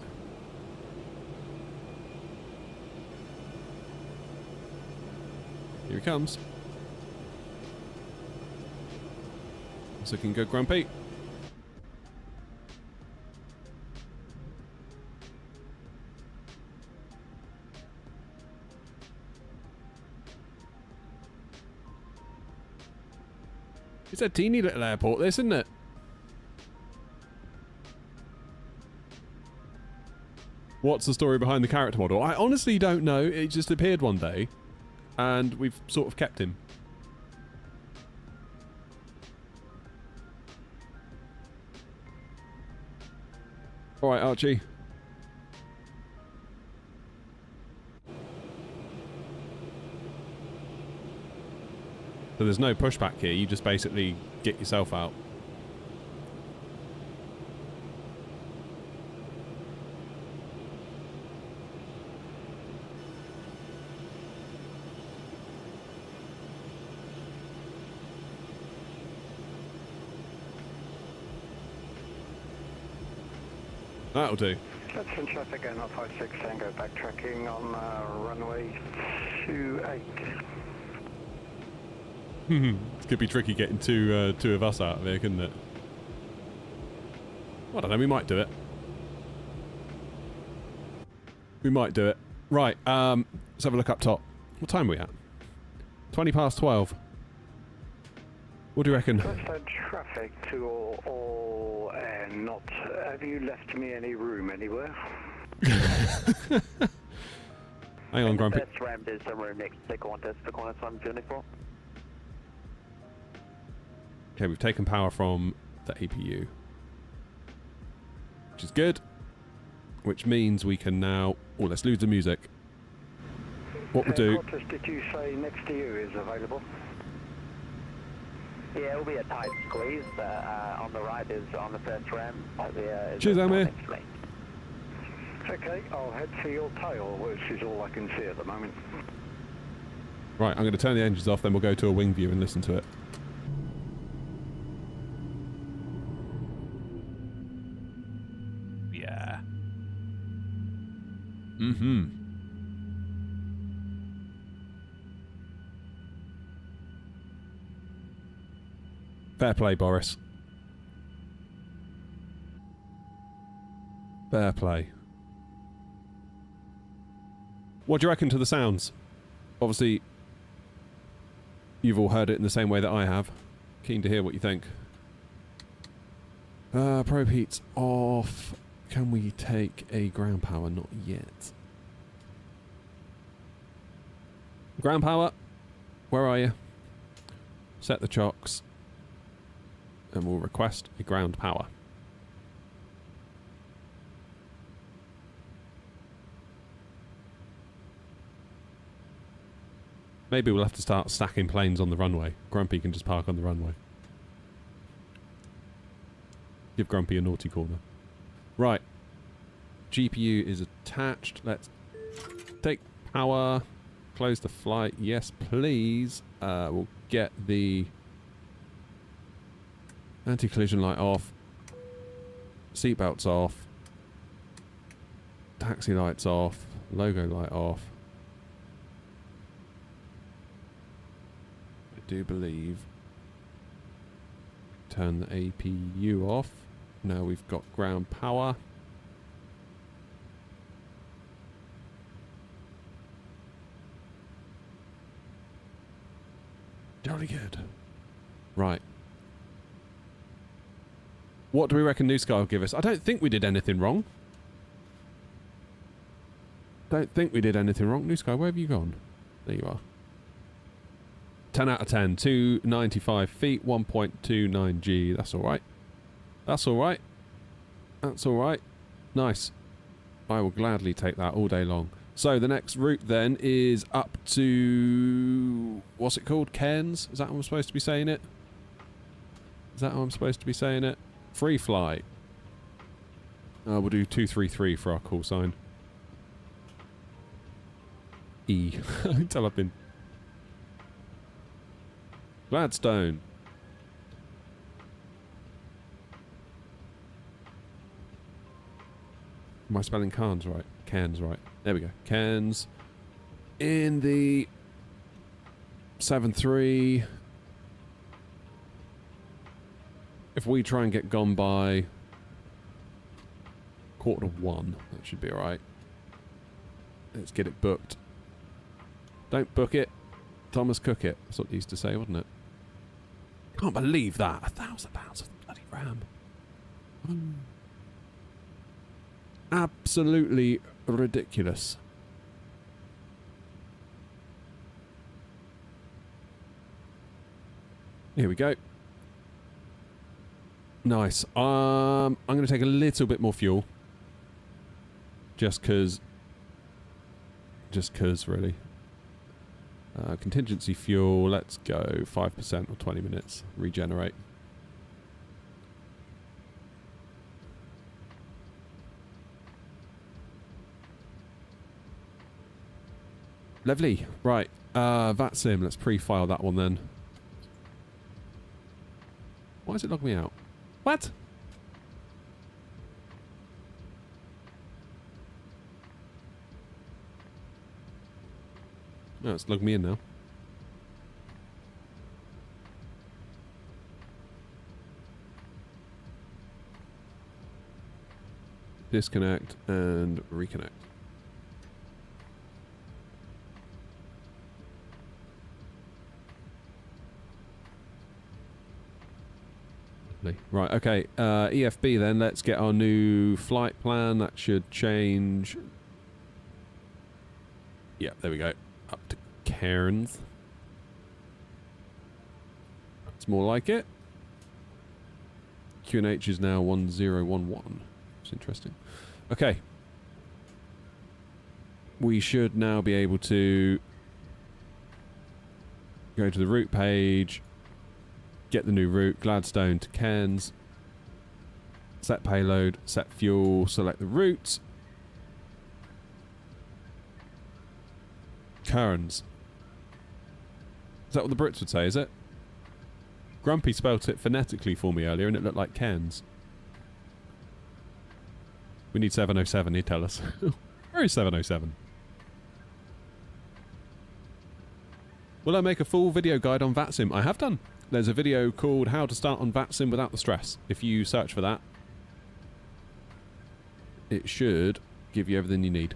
Here he comes. It's looking good, Grumpy. It's a teeny little airport, this, isn't it? What's the story behind the character model? I honestly don't know. It just appeared one day, and we've sort of kept him. All right, Archie. So there's no pushback here. You just basically get yourself out. That'll do. Gladstone traffic going up 56 Tango, backtracking on runway 28. It could be tricky getting two of us out of here, couldn't it? I don't know, we might do it. We might do it. Right, let's have a look up top. What time are we at? 20 past 12. What do you reckon? Gladstone traffic to all and not. Have you left me any room anywhere? Hang on, Grumpy. First ramp is the room next to the Qantas for Qantas 174. Okay, we've taken power from the APU. Which is good. Which means we can now... Oh, let's lose the music. What we'll do... Qantas, did you say next to you is available? Yeah, it'll be a tight squeeze. On the right is on the first ramp. Cheers, Amir. Okay, I'll head for your tail, which is all I can see at the moment. Right, I'm going to turn the engines off, then we'll go to a wing view and listen to it. Yeah. Mm-hmm. Fair play, Boris. Fair play. What do you reckon to the sounds? Obviously, you've all heard it in the same way that I have. Keen to hear what you think. Probe heat's off. Can we take a ground power? Not yet. Ground power, where are you? Set the chocks. And we'll request a ground power. Maybe we'll have to start stacking planes on the runway. Grumpy can just park on the runway. Give Grumpy a naughty corner. Right. GPU is attached. Let's take power. Close the flight. Yes, please. We'll get the anti-collision light off. Seatbelts off. Taxi lights off. Logo light off. I do believe. Turn the APU off. Now we've got ground power. Jolly good. Right. What do we reckon New Sky will give us? I don't think we did anything wrong. Don't think we did anything wrong. New Sky, where have you gone? There you are. 10 out of 10. 295 feet, 1.29 G. That's alright. That's alright. That's alright. Nice. I will gladly take that all day long. So the next route then is up to... What's it called? Cairns? Is that how I'm supposed to be saying it? Is that how I'm supposed to be saying it? Free flight. We'll do 233 for our call sign. E. Until I've been... Gladstone. Am I spelling Cairns right? Cairns right. There we go. Cairns. In the 7-3. If we try and get gone by 1:45, that should be alright. Let's get it booked. Don't book it. Thomas cook it. That's what they used to say, wasn't it? Can't believe that. £1,000 for the bloody RAM. Absolutely ridiculous. Here we go. Nice. I'm going to take a little bit more fuel. Just cause really. Contingency fuel, let's go 5% or 20 minutes. Regenerate. Lovely. Right. VATSIM, let's pre-file that one then. Why does it log me out? What? No, it's logged me in now. Disconnect and reconnect. Right, okay. EFB then, let's get our new flight plan. That should change. Yeah, there we go. Up to Cairns. It's more like it. QNH is now 1011. It's interesting. Okay. We should now be able to go to the route page, get the new route, Gladstone to Cairns, set payload, set fuel, select the route. Cairns. Is that what the Brits would say, is it? Grumpy spelt it phonetically for me earlier and it looked like Cairns. We need 707, he'd tell us. Where is 707? Will I make a full video guide on VATSIM? I have done. There's a video called How to Start on VATSIM Without the Stress. If you search for that, it should give you everything you need.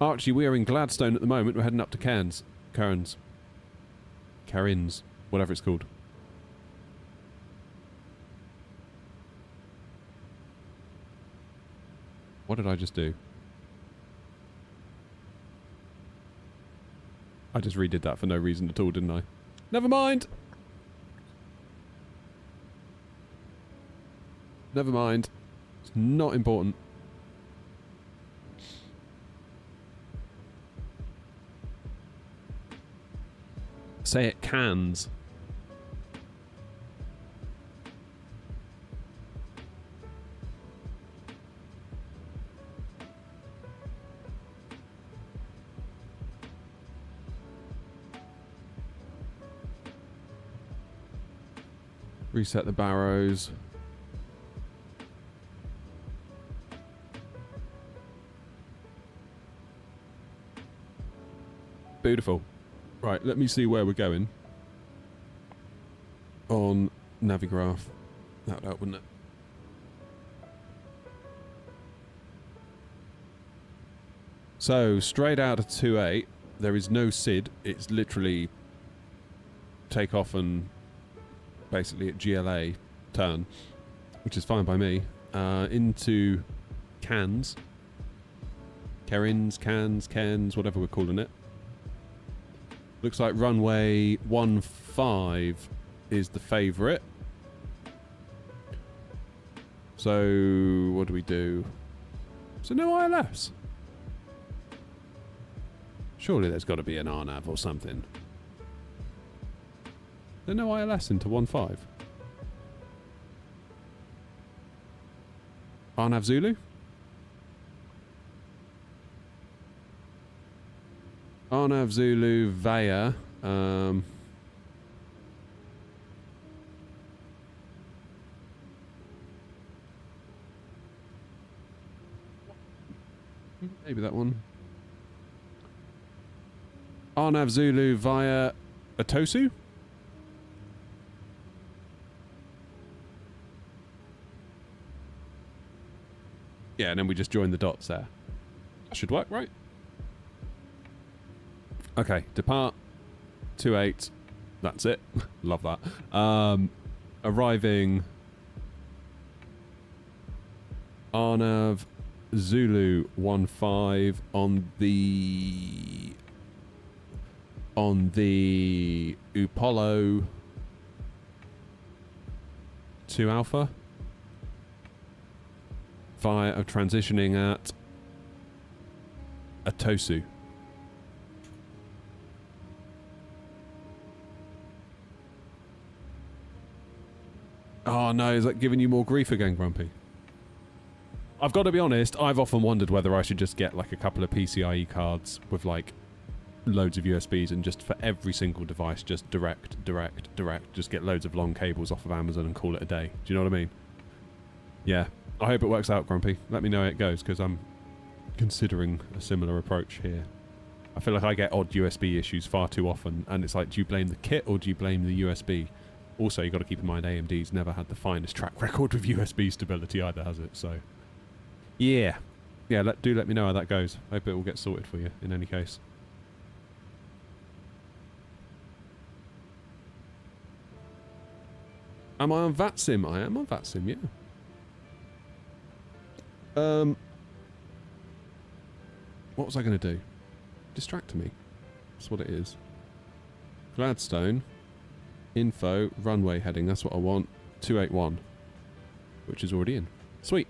Archie, we are in Gladstone at the moment. We're heading up to Cairns. Cairns, whatever it's called. What did I just do? I just redid that for no reason at all, didn't I? Never mind! Never mind. It's not important. Say it cans. Reset the barrows. Beautiful. Right, let me see where we're going. On Navigraph. That would help, wouldn't it? So, straight out of 2.8, there is no SID. It's literally take off and basically at GLA turn, which is fine by me. Into Cairns. Cairns, whatever we're calling it. Looks like runway 15 is the favourite. So, what do we do? So no ILS. Surely there's got to be an RNAV or something. There's no ILS into 15. RNAV Zulu? RNAV Zulu via maybe that one. RNAV Zulu via Atosu? Yeah, and then we just join the dots there. That should work, right? Okay, depart 2.8. That's it. Love that. Arriving RNAV Zulu 15 on the Upollo 2 Alpha. via transitioning at Atosu. Oh no, is that giving you more grief again, Grumpy? I've got to be honest, I've often wondered whether I should just get like a couple of PCIe cards with like loads of USBs and just for every single device just direct, just get loads of long cables off of Amazon and call it a day. Do you know what I mean? Yeah, I hope it works out, Grumpy. Let me know how it goes, because I'm considering a similar approach here. I feel like I get odd USB issues far too often, and it's like, do you blame the kit or do you blame the USB? Also, you've got to keep in mind AMD's never had the finest track record with USB stability either, has it? So, yeah. Yeah, do let me know how that goes. Hope it will get sorted for you, in any case. Am I on VATSIM? I am on VATSIM, yeah. What was I going to do? Distract me. That's what it is. Gladstone. Info. Runway heading. That's what I want. 281. Which is already in. Sweet.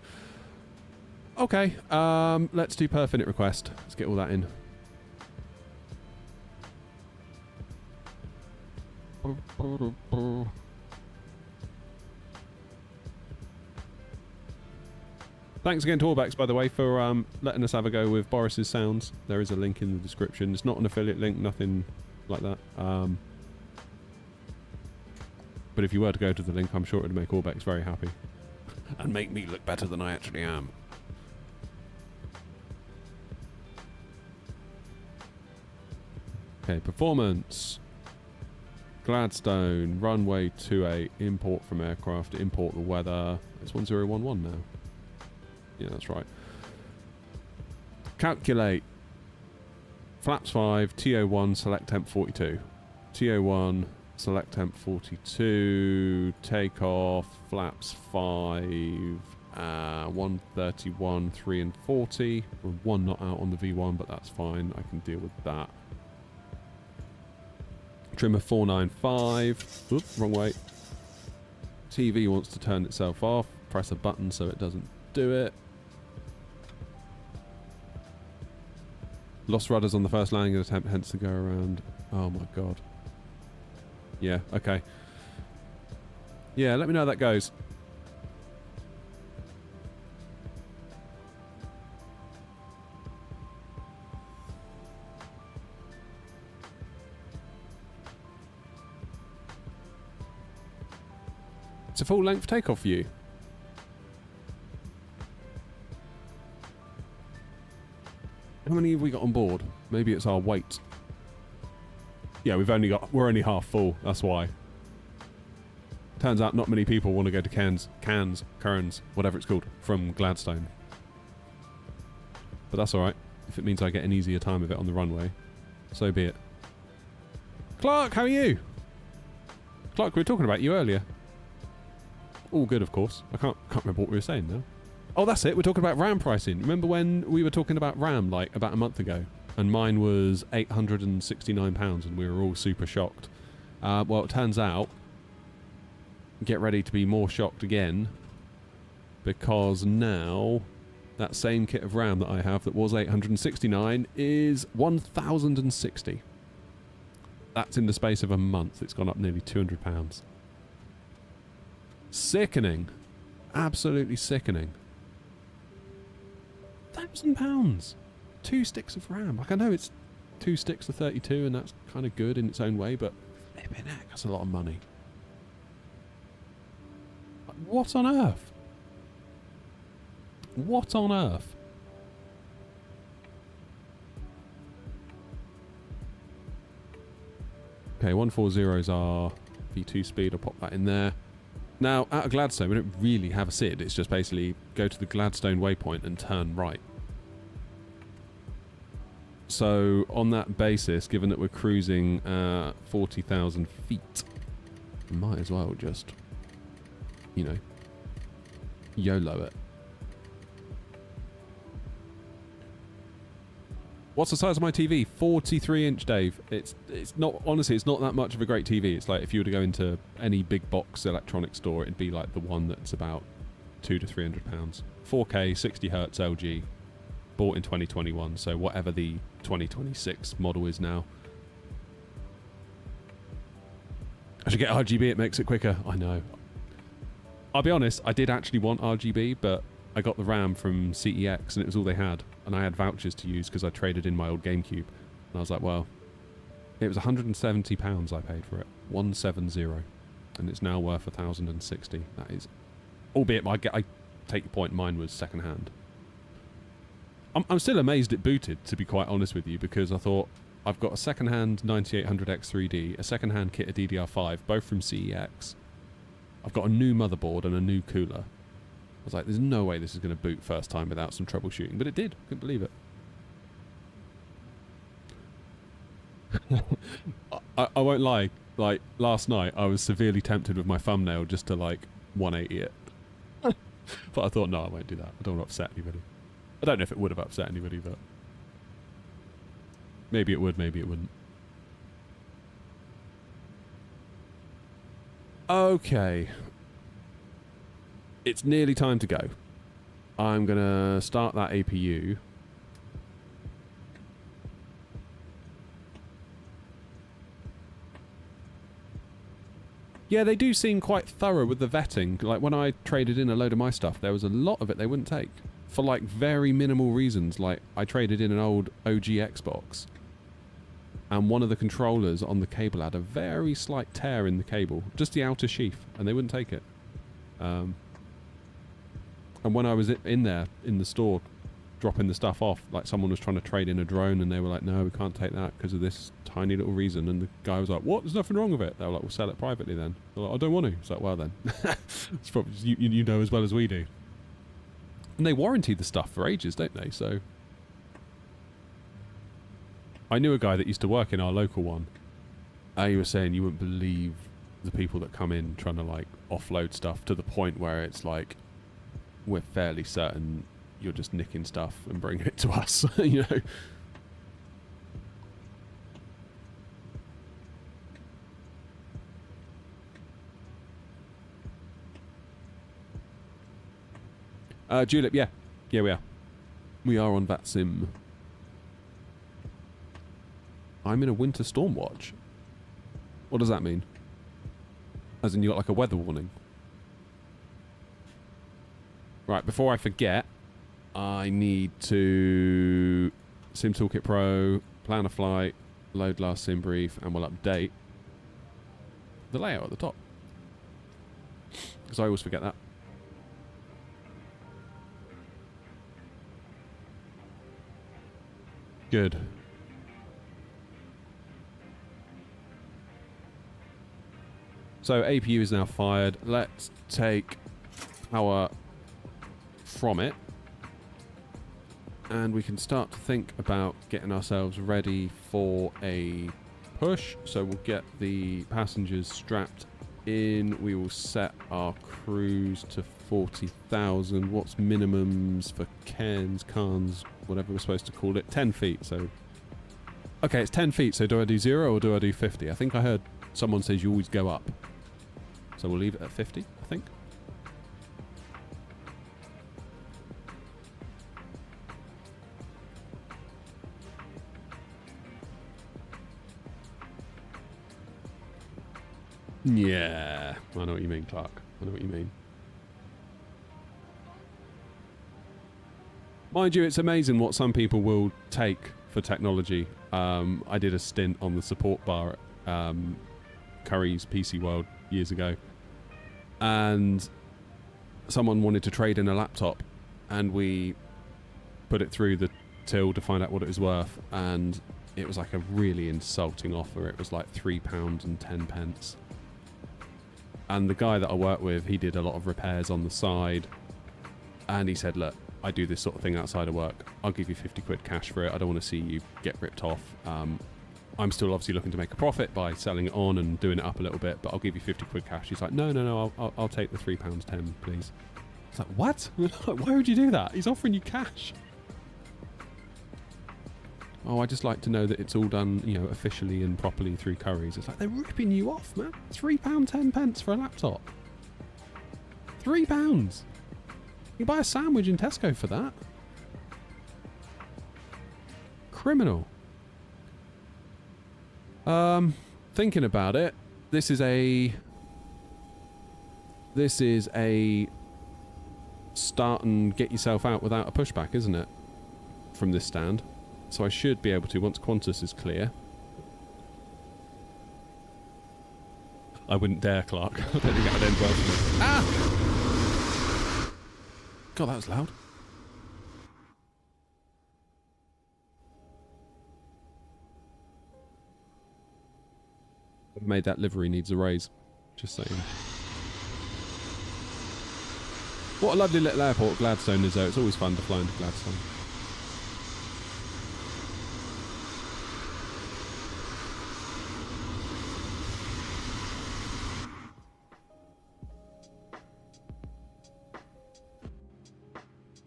Okay. Let's do perf init request. Let's get all that in. Thanks again to Orbx, by the way, for letting us have a go with Boris's sounds. There is a link in the description. It's not an affiliate link, nothing like that. But if you were to go to the link, I'm sure it would make Orbx very happy. And make me look better than I actually am. Okay, performance. Gladstone, runway 28, import from aircraft, import the weather. It's 1011 now. Yeah, that's right. Calculate. Flaps 5, TO1, select temp 42. TO1, select temp 42. Takeoff, flaps 5, 131, 3 and 40. We're 1 knot out on the V1, but that's fine. I can deal with that. Trimmer 495. Oops, wrong way. TV wants to turn itself off. Press a button so it doesn't do it. Lost rudders on the first landing attempt, hence the go around. Oh my god. Yeah, okay. Yeah, let me know how that goes. It's a full length takeoff for you. How many have we got on board? Maybe it's our weight. Yeah, we're only half full, that's why. Turns out not many people want to go to Cairns, whatever it's called, from Gladstone. But that's alright. If it means I get an easier time of it on the runway, so be it. Clark, how are you? Clark, we were talking about you earlier. All good, of course. I can't remember what we were saying now. Oh, that's it. We're talking about RAM pricing. Remember when we were talking about RAM, like, about a month ago? And mine was £869 and we were all super shocked. Well, it turns out, get ready to be more shocked again, because now that same kit of RAM that I have that was £869 is £1,060. That's in the space of a month. It's gone up nearly £200. Sickening. Absolutely sickening. £1,000. 2 sticks of RAM. Like, I know it's 2 sticks of 32 and that's kind of good in its own way, but flipping heck, that's a lot of money. Like, what on earth? What on earth? Okay, 140 is our V2 speed. I'll pop that in there. Now, out of Gladstone, we don't really have a SID. It's just basically go to the Gladstone waypoint and turn right. So, on that basis, given that we're cruising 40,000 feet, we might as well just, you know, YOLO it. What's the size of my TV? 43-inch, Dave. It's not, honestly, it's not that much of a great TV. It's like if you were to go into any big box electronics store, it'd be like the one that's about £200 to £300. 4K 60Hz LG, bought in 2021, so whatever the 2026 model is now. I should get RGB, it makes it quicker. I know. I'll be honest, I did actually want RGB, but I got the RAM from CEX and it was all they had. And I had vouchers to use because I traded in my old GameCube. And I was like, well, it was £170 I paid for it. 170. And it's now worth 1,060. That is... Albeit, I take your point, mine was second hand. I'm still amazed it booted, to be quite honest with you, because I thought, I've got a second-hand 9800X3D, a second-hand kit of DDR5, both from CEX. I've got a new motherboard and a new cooler. I was like, there's no way this is going to boot first time without some troubleshooting, but it did. Couldn't believe it. I won't lie, like, last night I was severely tempted with my thumbnail just to, like, 180 it. But I thought, no, I won't do that. I don't want to upset anybody. I don't know if it would have upset anybody, but... Maybe it would, maybe it wouldn't. Okay. It's nearly time to go. I'm going to start that APU. Yeah, they do seem quite thorough with the vetting. Like, when I traded in a load of my stuff, there was a lot of it they wouldn't take. For, like, very minimal reasons. Like, I traded in an old OG Xbox. And one of the controllers on the cable had a very slight tear in the cable. Just the outer sheath. And they wouldn't take it. And when I was in there, in the store, dropping the stuff off, like, someone was trying to trade in a drone, and they were like, no, we can't take that because of this tiny little reason. And the guy was like, what? There's nothing wrong with it. They were like, we'll sell it privately then. They're like, I don't want to. It's like, well then. It's probably, you know as well as we do. And they warranty the stuff for ages, don't they? So... I knew a guy that used to work in our local one. He was saying you wouldn't believe the people that come in trying to, like, offload stuff to the point where it's like, we're fairly certain you're just nicking stuff and bringing it to us, you know. Julep, yeah. Yeah, we are. We are on VATSIM. I'm in a winter storm watch. What does that mean? As in you got like a weather warning? Right, before I forget, I need to Sim Toolkit Pro, plan a flight, load last sim brief, and we'll update the layout at the top. Because I always forget that. Good. So APU is now fired. Let's take power from it. And we can start to think about getting ourselves ready for a push. So we'll get the passengers strapped in. We will set our cruise to 40,000. What's minimums for cans, whatever we're supposed to call it? 10 feet. So, okay, it's 10 feet. So do I do 0 or do I do 50? I think I heard someone says you always go up. So we'll leave it at 50, I think. Yeah, I know what you mean, Clark. I know what you mean. Mind you, it's amazing what some people will take for technology. I did a stint on the support bar at Curry's PC World years ago. And someone wanted to trade in a laptop, and we put it through the till to find out what it was worth, and it was like a really insulting offer. It was like £3.10. And the guy that I worked with, he did a lot of repairs on the side, and he said, look, I do this sort of thing outside of work. I'll give you 50 quid cash for it. I don't want to see you get ripped off. I'm still obviously looking to make a profit by selling it on and doing it up a little bit, but I'll give you 50 quid cash. He's like, no, I'll take the £3.10, please. It's like, what? Why would you do that? He's offering you cash. Oh, I just like to know that it's all done, you know, officially and properly through Curry's. It's like, they're ripping you off, man. £3.10 for a laptop. £3. You buy a sandwich in Tesco for that? Criminal. Thinking about it, this is a start and get yourself out without a pushback, isn't it? From this stand. So I should be able to once Qantas is clear. I wouldn't dare, Clark. I don't think that would end well for me. Ah! God, that was loud. I've made that livery needs a raise. Just saying. What a lovely little airport Gladstone is, though. It's always fun to fly into Gladstone.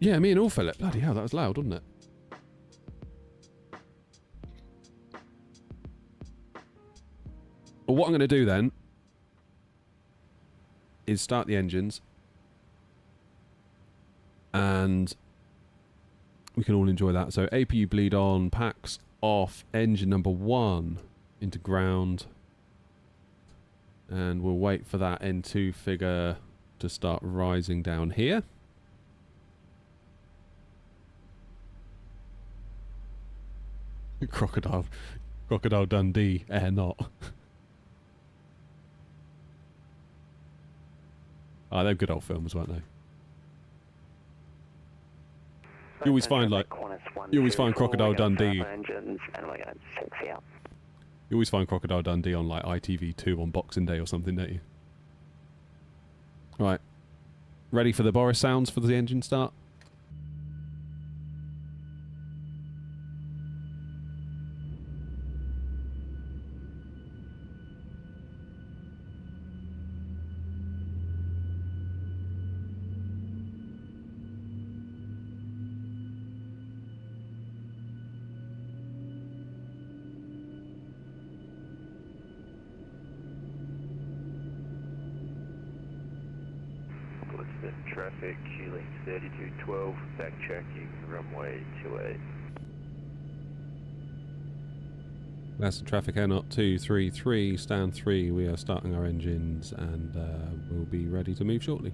Yeah, me and all Philip. Bloody hell, that was loud, wasn't it? Well, what I'm going to do then is start the engines and we can all enjoy that. So APU bleed on, packs off, engine number 1 into ground, and we'll wait for that N2 figure to start rising down here. Crocodile Dundee, air not. Ah, they're good old films, weren't they? You always find Crocodile Dundee. Engines, and we're going to taxi out. You always find Crocodile Dundee on like ITV2 on Boxing Day or something, don't you? Right, ready for the Boris sounds for the engine start? Traffic, Q-link 3212, backtracking, runway 28. That's the traffic air not 233, stand 3. We are starting our engines and we'll be ready to move shortly.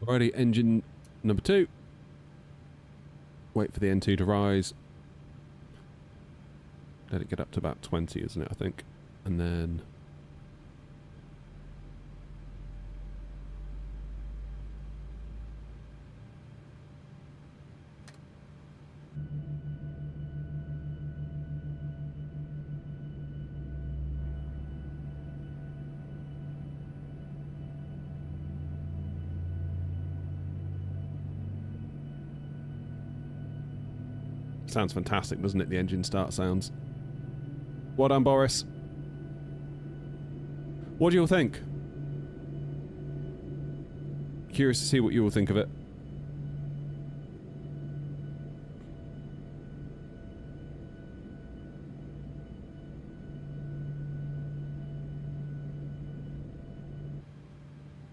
Alrighty, engine number 2. Wait for the N2 to rise. Let it get up to about 20, isn't it, I think? And then... sounds fantastic, doesn't it, the engine start sounds? Well done, Boris. What do you all think? Curious to see what you all think of it.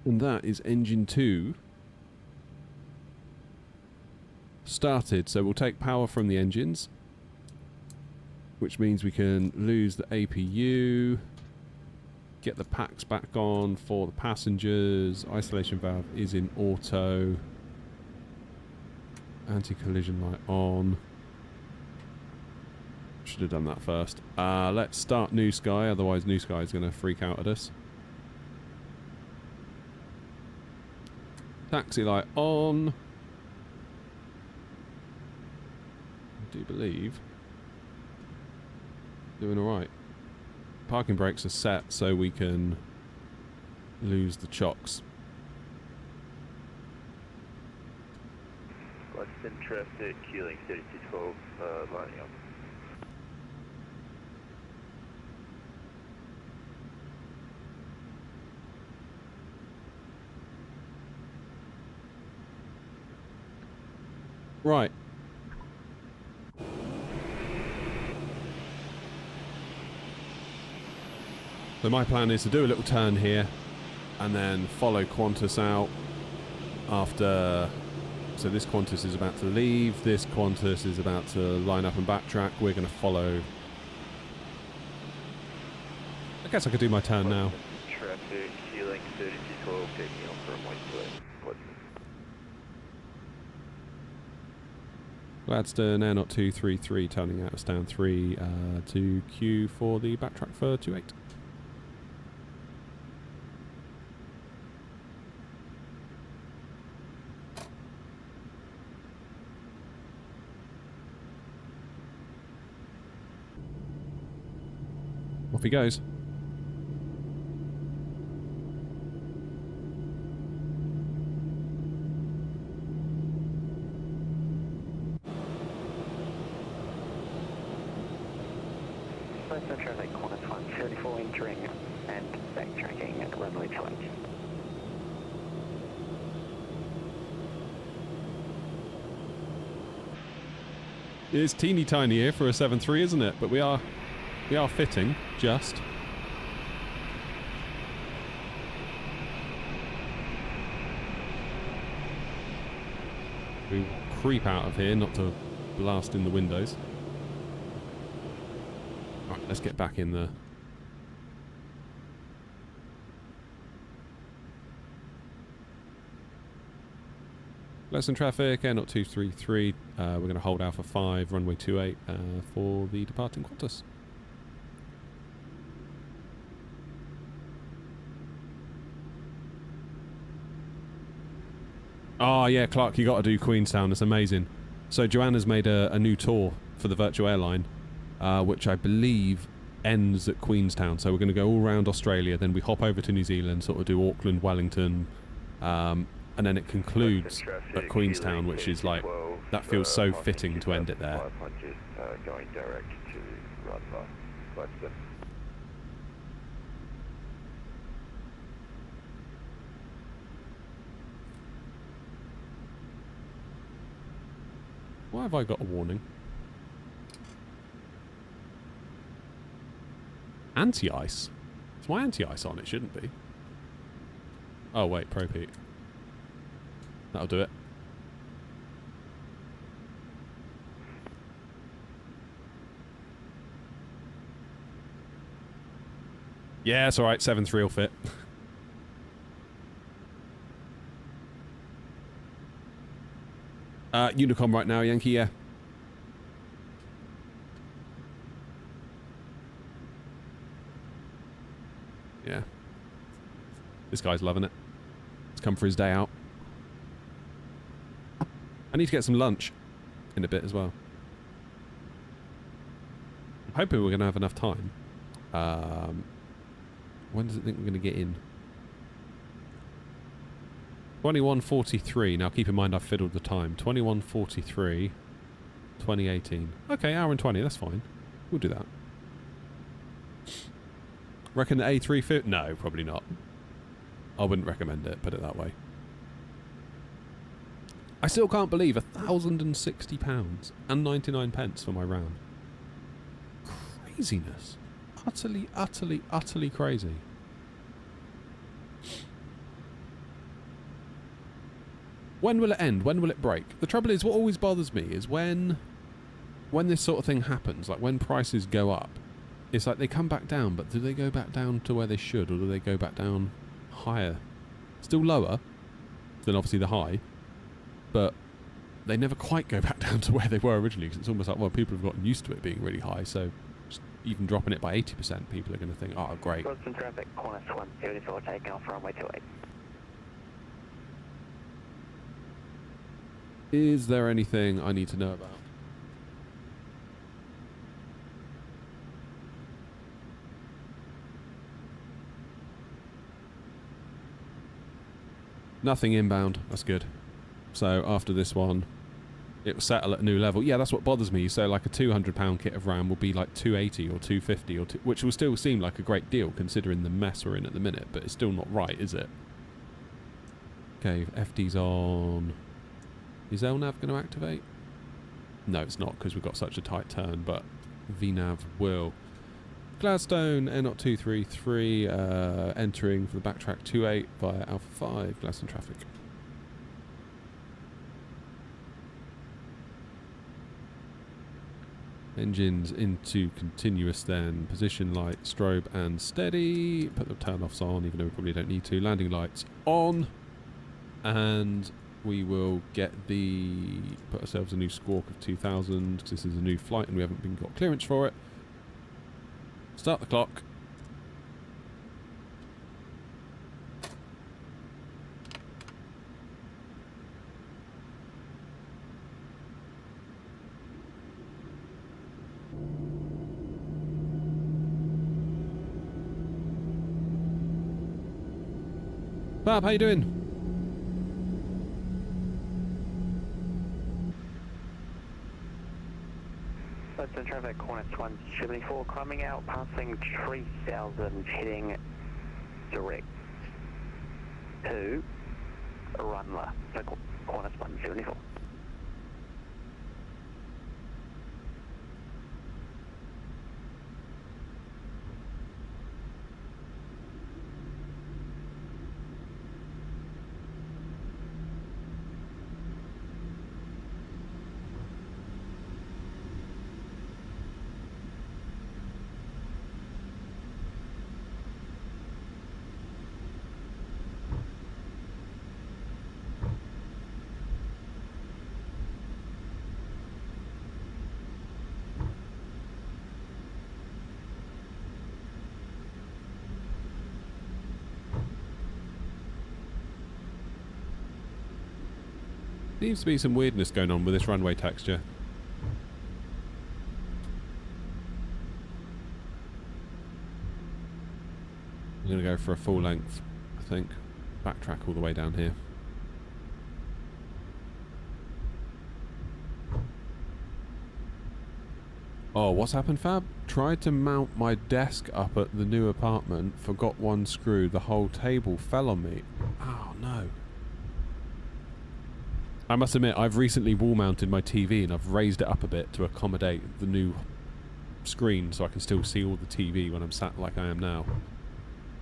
And that is engine 2 started. So we'll take power from the engines, which means we can lose the APU, get the packs back on for the passengers. Isolation valve is in auto. Anti-collision light on. Should have done that first. Let's start New Sky, otherwise New Sky is going to freak out at us. Taxi light on. I do believe doing alright. Parking brakes are set so we can lose the chocks. Gladstone traffic, Q-link 3212, lining up. Right. So my plan is to do a little turn here and then follow Qantas out after... So this Qantas is about to leave, this Qantas is about to line up and backtrack. We're going to follow... I guess I could do my turn now. Traffic, healing 3212, taking off from White. Gladstone, Air Not 233, turning out of stand 3 to queue for the backtrack for 28. Off he goes. Gladstone traffic, Qantas 134 entering and backtracking at runway 28. It's teeny tiny here for a 7.3, isn't it? But we are fitting, just. We creep out of here, not to blast in the windows. Right, let's get back in there. Gladstone traffic, Air Not 233. We're going to hold Alpha 5, runway 28 for the departing Qantas. Oh yeah, Clark, you got to do Queenstown. It's amazing. So Joanna's made a new tour for the virtual airline, which I believe ends at Queenstown. So we're going to go all around Australia, then we hop over to New Zealand, sort of do Auckland, Wellington, and then it concludes at Queenstown, which is like, that feels so fitting to end it there. Going direct to Gladstone. Why have I got a warning? Anti-ice? Is my anti-ice on? It shouldn't be. Oh wait, Pro Peak. That'll do it. Yeah, it's alright, 7.3 will fit. Unicom right now, Yankee, yeah. Yeah. This guy's loving it. He's come for his day out. I need to get some lunch in a bit as well. I'm hoping we're going to have enough time. When does it think we're going to get in? 21:43. Now keep in mind I've fiddled the time. 21:43. 2018. Okay, hour and 20. That's fine. We'll do that. Reckon the A3 fit? No, probably not. I wouldn't recommend it, put it that way. I still can't believe £1,060 and 99 pence for my round. Craziness. Utterly, utterly, utterly crazy. When will it end? When will it break? The trouble is, what always bothers me is when this sort of thing happens, like when prices go up, it's like they come back down, but do they go back down to where they should, or do they go back down higher? Still lower than obviously the high, but they never quite go back down to where they were originally, because it's almost like, well, people have gotten used to it being really high, so just even dropping it by 80%, people are going to think, oh, great. Gladstone traffic, Qantas 174, taking off runway 28. Is there anything I need to know about? Nothing inbound. That's good. So after this one, it will settle at a new level. Yeah, that's what bothers me. So like a £200 kit of RAM will be like 280 or 250, or which will still seem like a great deal considering the mess we're in at the minute, but it's still not right, is it? Okay, FD's on. Is LNAV going to activate? No, it's not, because we've got such a tight turn, but VNAV will. Gladstone, Air 233, entering for the backtrack 28 via Alpha 5, Gladstone traffic. Engines into continuous then, position light, strobe and steady. Put the turn-offs on, even though we probably don't need to. Landing lights on. And we will put ourselves a new squawk of 2000, because this is a new flight and we haven't got clearance for it. Start the clock. Bob, how you doing? Gladstone traffic, Hornets 174, climbing out, passing 3000, heading direct to Runler, so Hornets 174. Seems to be some weirdness going on with this runway texture. I'm going to go for a full length, I think. Backtrack all the way down here. Oh, what's happened, Fab? Tried to mount my desk up at the new apartment, forgot one screw, the whole table fell on me. Oh no. I must admit, I've recently wall mounted my TV and I've raised it up a bit to accommodate the new screen so I can still see all the TV when I'm sat like I am now.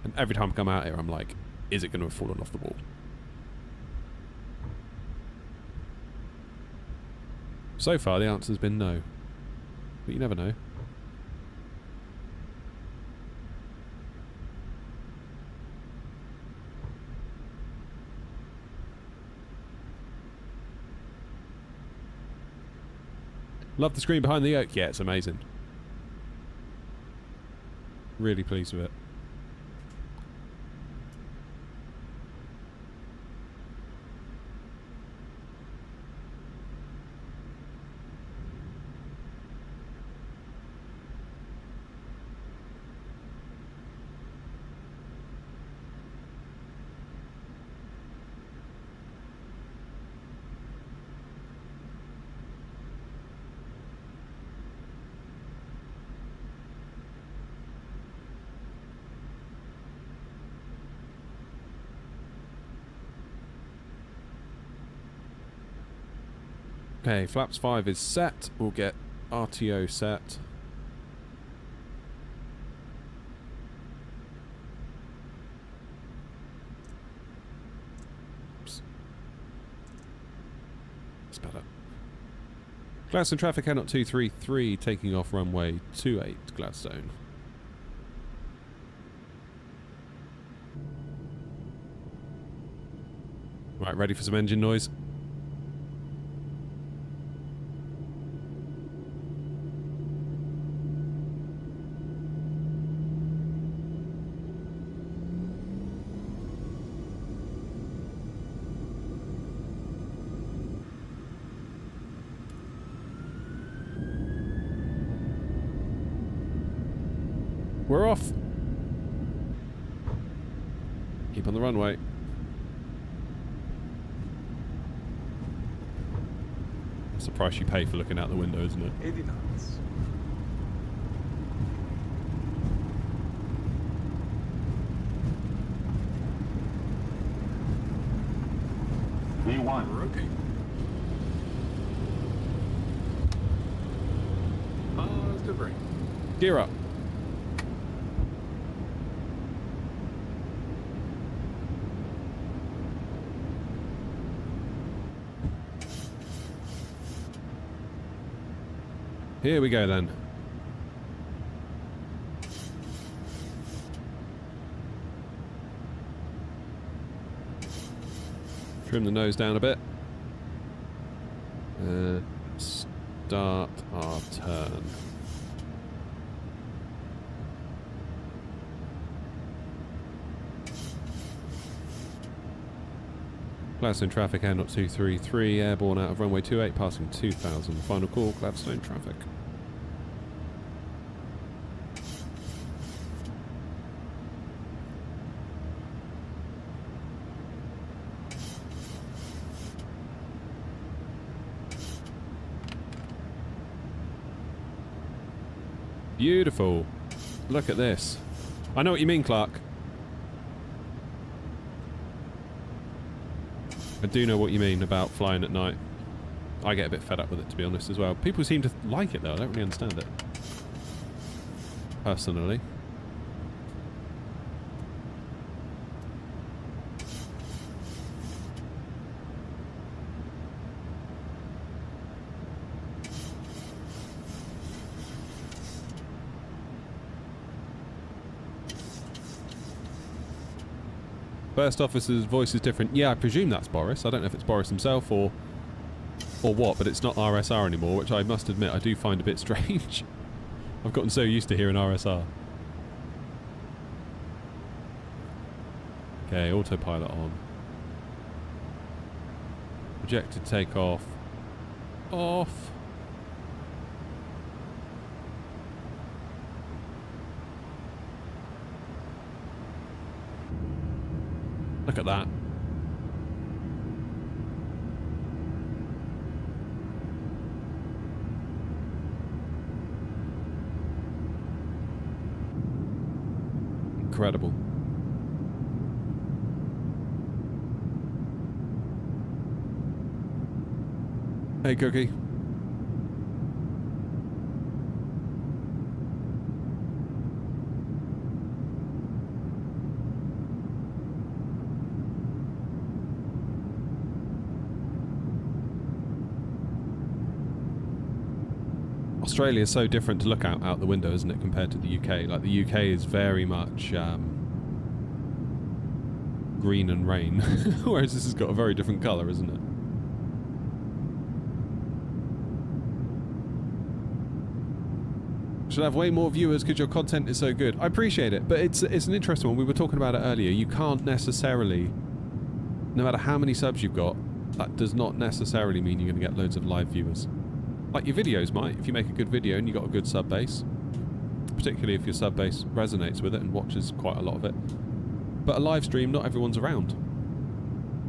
And every time I come out here I'm like, is it going to have fallen off the wall? So far the answer's been no. But you never know. Love the screen behind the yoke. Yeah, it's amazing. Really pleased with it. Okay, flaps 5 is set. We'll get RTO set. Oops. That's better. Gladstone traffic, Air 233, taking off runway 28, Gladstone. Right, ready for some engine noise? We're off. Keep on the runway. That's the price you pay for looking out the window, isn't it? 80 knots. V1. Rotate. Pause to brake. Gear up. Here we go then. Trim the nose down a bit. Start our turn. Gladstone traffic, air 233, airborne out of runway 28, passing 2000. Final call, Gladstone traffic. Beautiful. Look at this. I know what you mean, Clark. I do know what you mean about flying at night. I get a bit fed up with it, to be honest, as well. People seem to like it, though. I don't really understand it. Personally. First officer's voice is different. Yeah, I presume that's Boris. I don't know if it's Boris himself or what, but it's not RSR anymore, which I must admit I do find a bit strange. I've gotten so used to hearing RSR. Okay, autopilot on. Projected takeoff. Off. Look at that. Incredible. Hey, Cookie. Australia is so different to look out the window, isn't it, compared to the UK? Like, the UK is very much green and rain, whereas this has got a very different colour, isn't it? Should have way more viewers because your content is so good. I appreciate it, but it's an interesting one. We were talking about it earlier. You can't necessarily, no matter how many subs you've got, that does not necessarily mean you're going to get loads of live viewers. Like your videos might, if you make a good video and you've got a good sub base. Particularly if your sub base resonates with it and watches quite a lot of it. But a live stream, not everyone's around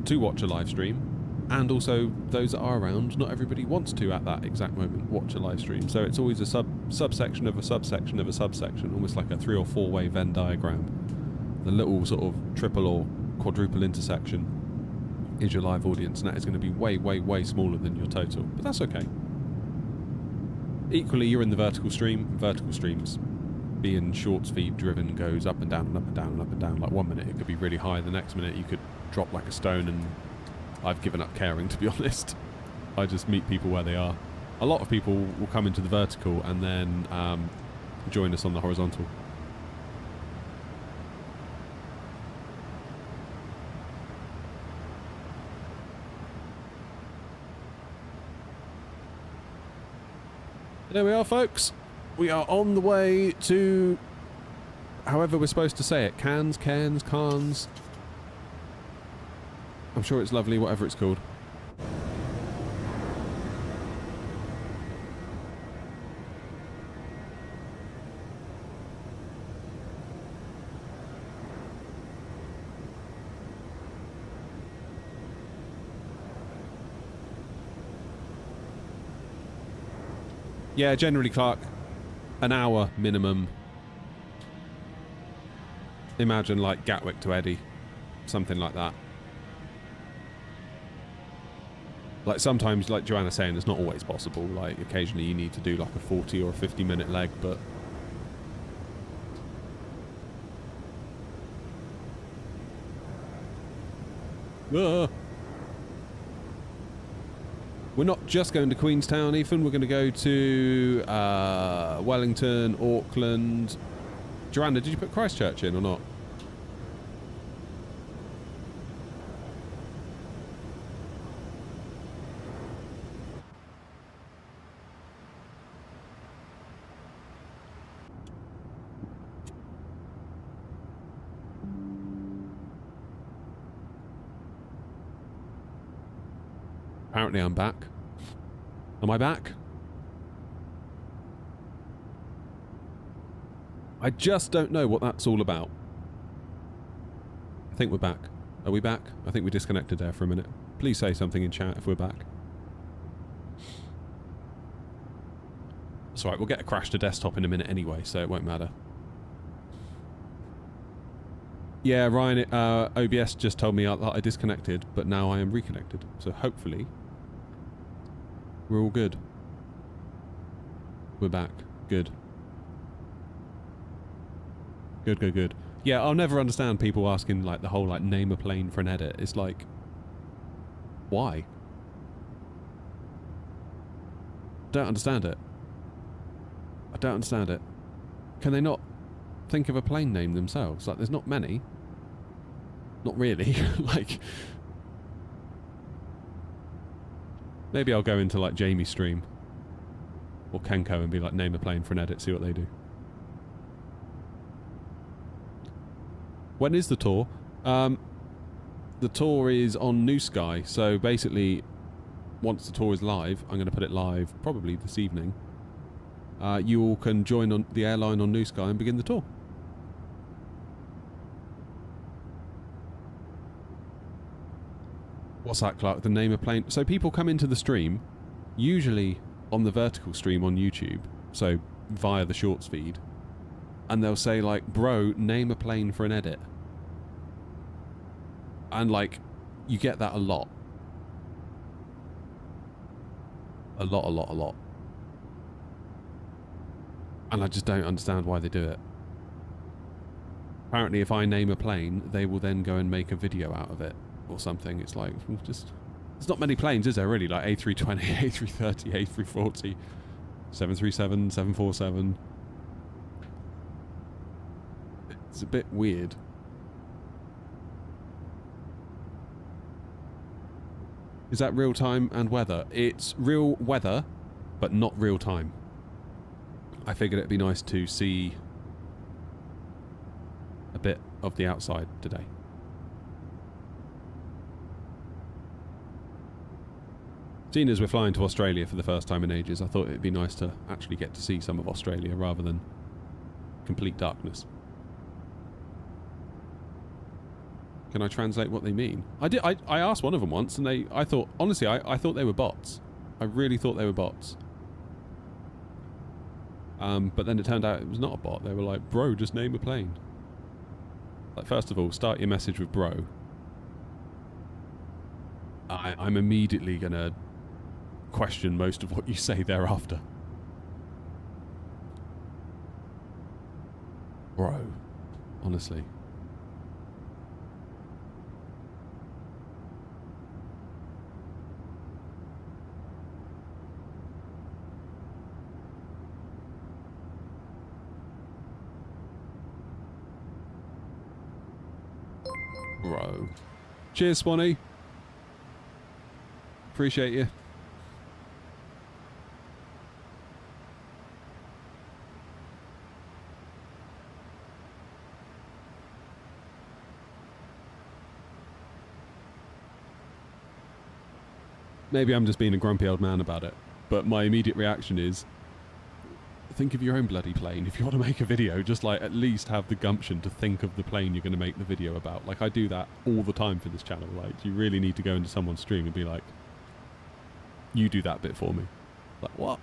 to watch a live stream. And also, those that are around, not everybody wants to, at that exact moment, watch a live stream. So it's always a subsection of a subsection of a subsection, almost like a 3 or 4 way Venn diagram. The little sort of triple or quadruple intersection is your live audience, and that is going to be way, way, way smaller than your total. But that's okay. Equally, you're in the vertical stream. Vertical streams, being short speed driven, goes up and down and up and down and up and down. Like 1 minute it could be really high, the next minute you could drop like a stone, and I've given up caring, to be honest. I just meet people where they are. A lot of people will come into the vertical and then join us on the horizontal. There we are, folks. We are on the way to, however we're supposed to say it, Cairns, Cairns. I'm sure it's lovely, whatever it's called. Yeah, generally, Clark, an hour minimum. Imagine like Gatwick to Eddie, something like that. Like sometimes, like Joanna's saying, it's not always possible. Like occasionally you need to do like a 40 or a 50-minute leg, but We're not just going to Queenstown, Ethan. We're going to go to Wellington, Auckland. Joanna, did you put Christchurch in or not? Apparently I'm back. Am I back? I just don't know what that's all about. I think we're back. Are we back? I think we disconnected there for a minute. Please say something in chat if we're back. It's alright, we'll get a crash to desktop in a minute anyway, so it won't matter. Yeah, Ryan, OBS just told me that I disconnected, but now I am reconnected. So hopefully we're all good. We're back. Good. Good, good, good. Yeah, I'll never understand people asking, like, the whole, like, name a plane for an edit. It's like, why? Don't understand it. I don't understand it. Can they not think of a plane name themselves? Like, there's not many. Not really. Like, maybe I'll go into, like, Jamie's stream or Kenko and be like, name a plane for an edit, see what they do. When is the tour? The tour is on New Sky, so basically once the tour is live, I'm going to put it live probably this evening, you all can join on the airline on New Sky and begin the tour. What's that, Clark? The name of plane? So people come into the stream, usually on the vertical stream on YouTube, so via the shorts feed, and they'll say, like, bro, name a plane for an edit. And, like, you get that a lot. A lot. And I just don't understand why they do it. Apparently, if I name a plane, they will then go and make a video out of it or something. It's like, just... There's not many planes, is there, really? Like A320, A330, A340, 737, 747... It's a bit weird. Is that real time and weather? It's real weather, but not real time. I figured it'd be nice to see a bit of the outside today. Seeing as we're flying to Australia for the first time in ages, I thought it'd be nice to actually get to see some of Australia rather than complete darkness. Can I translate what they mean? I did. I asked one of them once, and I thought, honestly, I thought they were bots. I really thought they were bots. But then it turned out it was not a bot. They were like, bro, just name a plane. Like, first of all, start your message with bro. I'm immediately gonna question most of what you say thereafter. Bro, honestly. Bro. Cheers, Swanee. Appreciate you. Maybe I'm just being a grumpy old man about it, but my immediate reaction is, think of your own bloody plane. If you want to make a video, just, like, at least have the gumption to think of the plane you're going to make the video about. Like, I do that all the time for this channel. Like, you really need to go into someone's stream and be like, you do that bit for me. Like, what?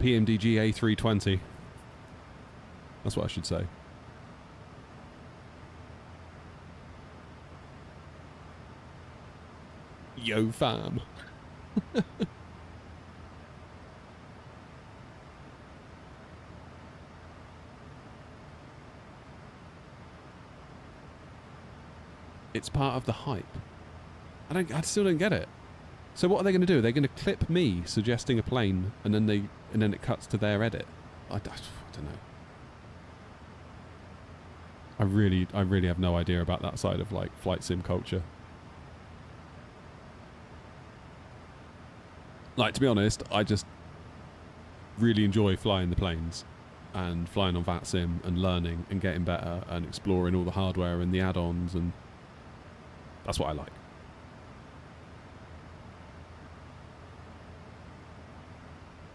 PMDG A320. That's what I should say. Yo, fam. It's part of the hype. I still don't get it. So what are they going to do? They're going to clip me suggesting a plane, and then it cuts to their edit. I don't know. I really have no idea about that side of like flight sim culture. Like, to be honest, I just really enjoy flying the planes and flying on VATSIM and learning and getting better and exploring all the hardware and the add-ons, and that's what I like.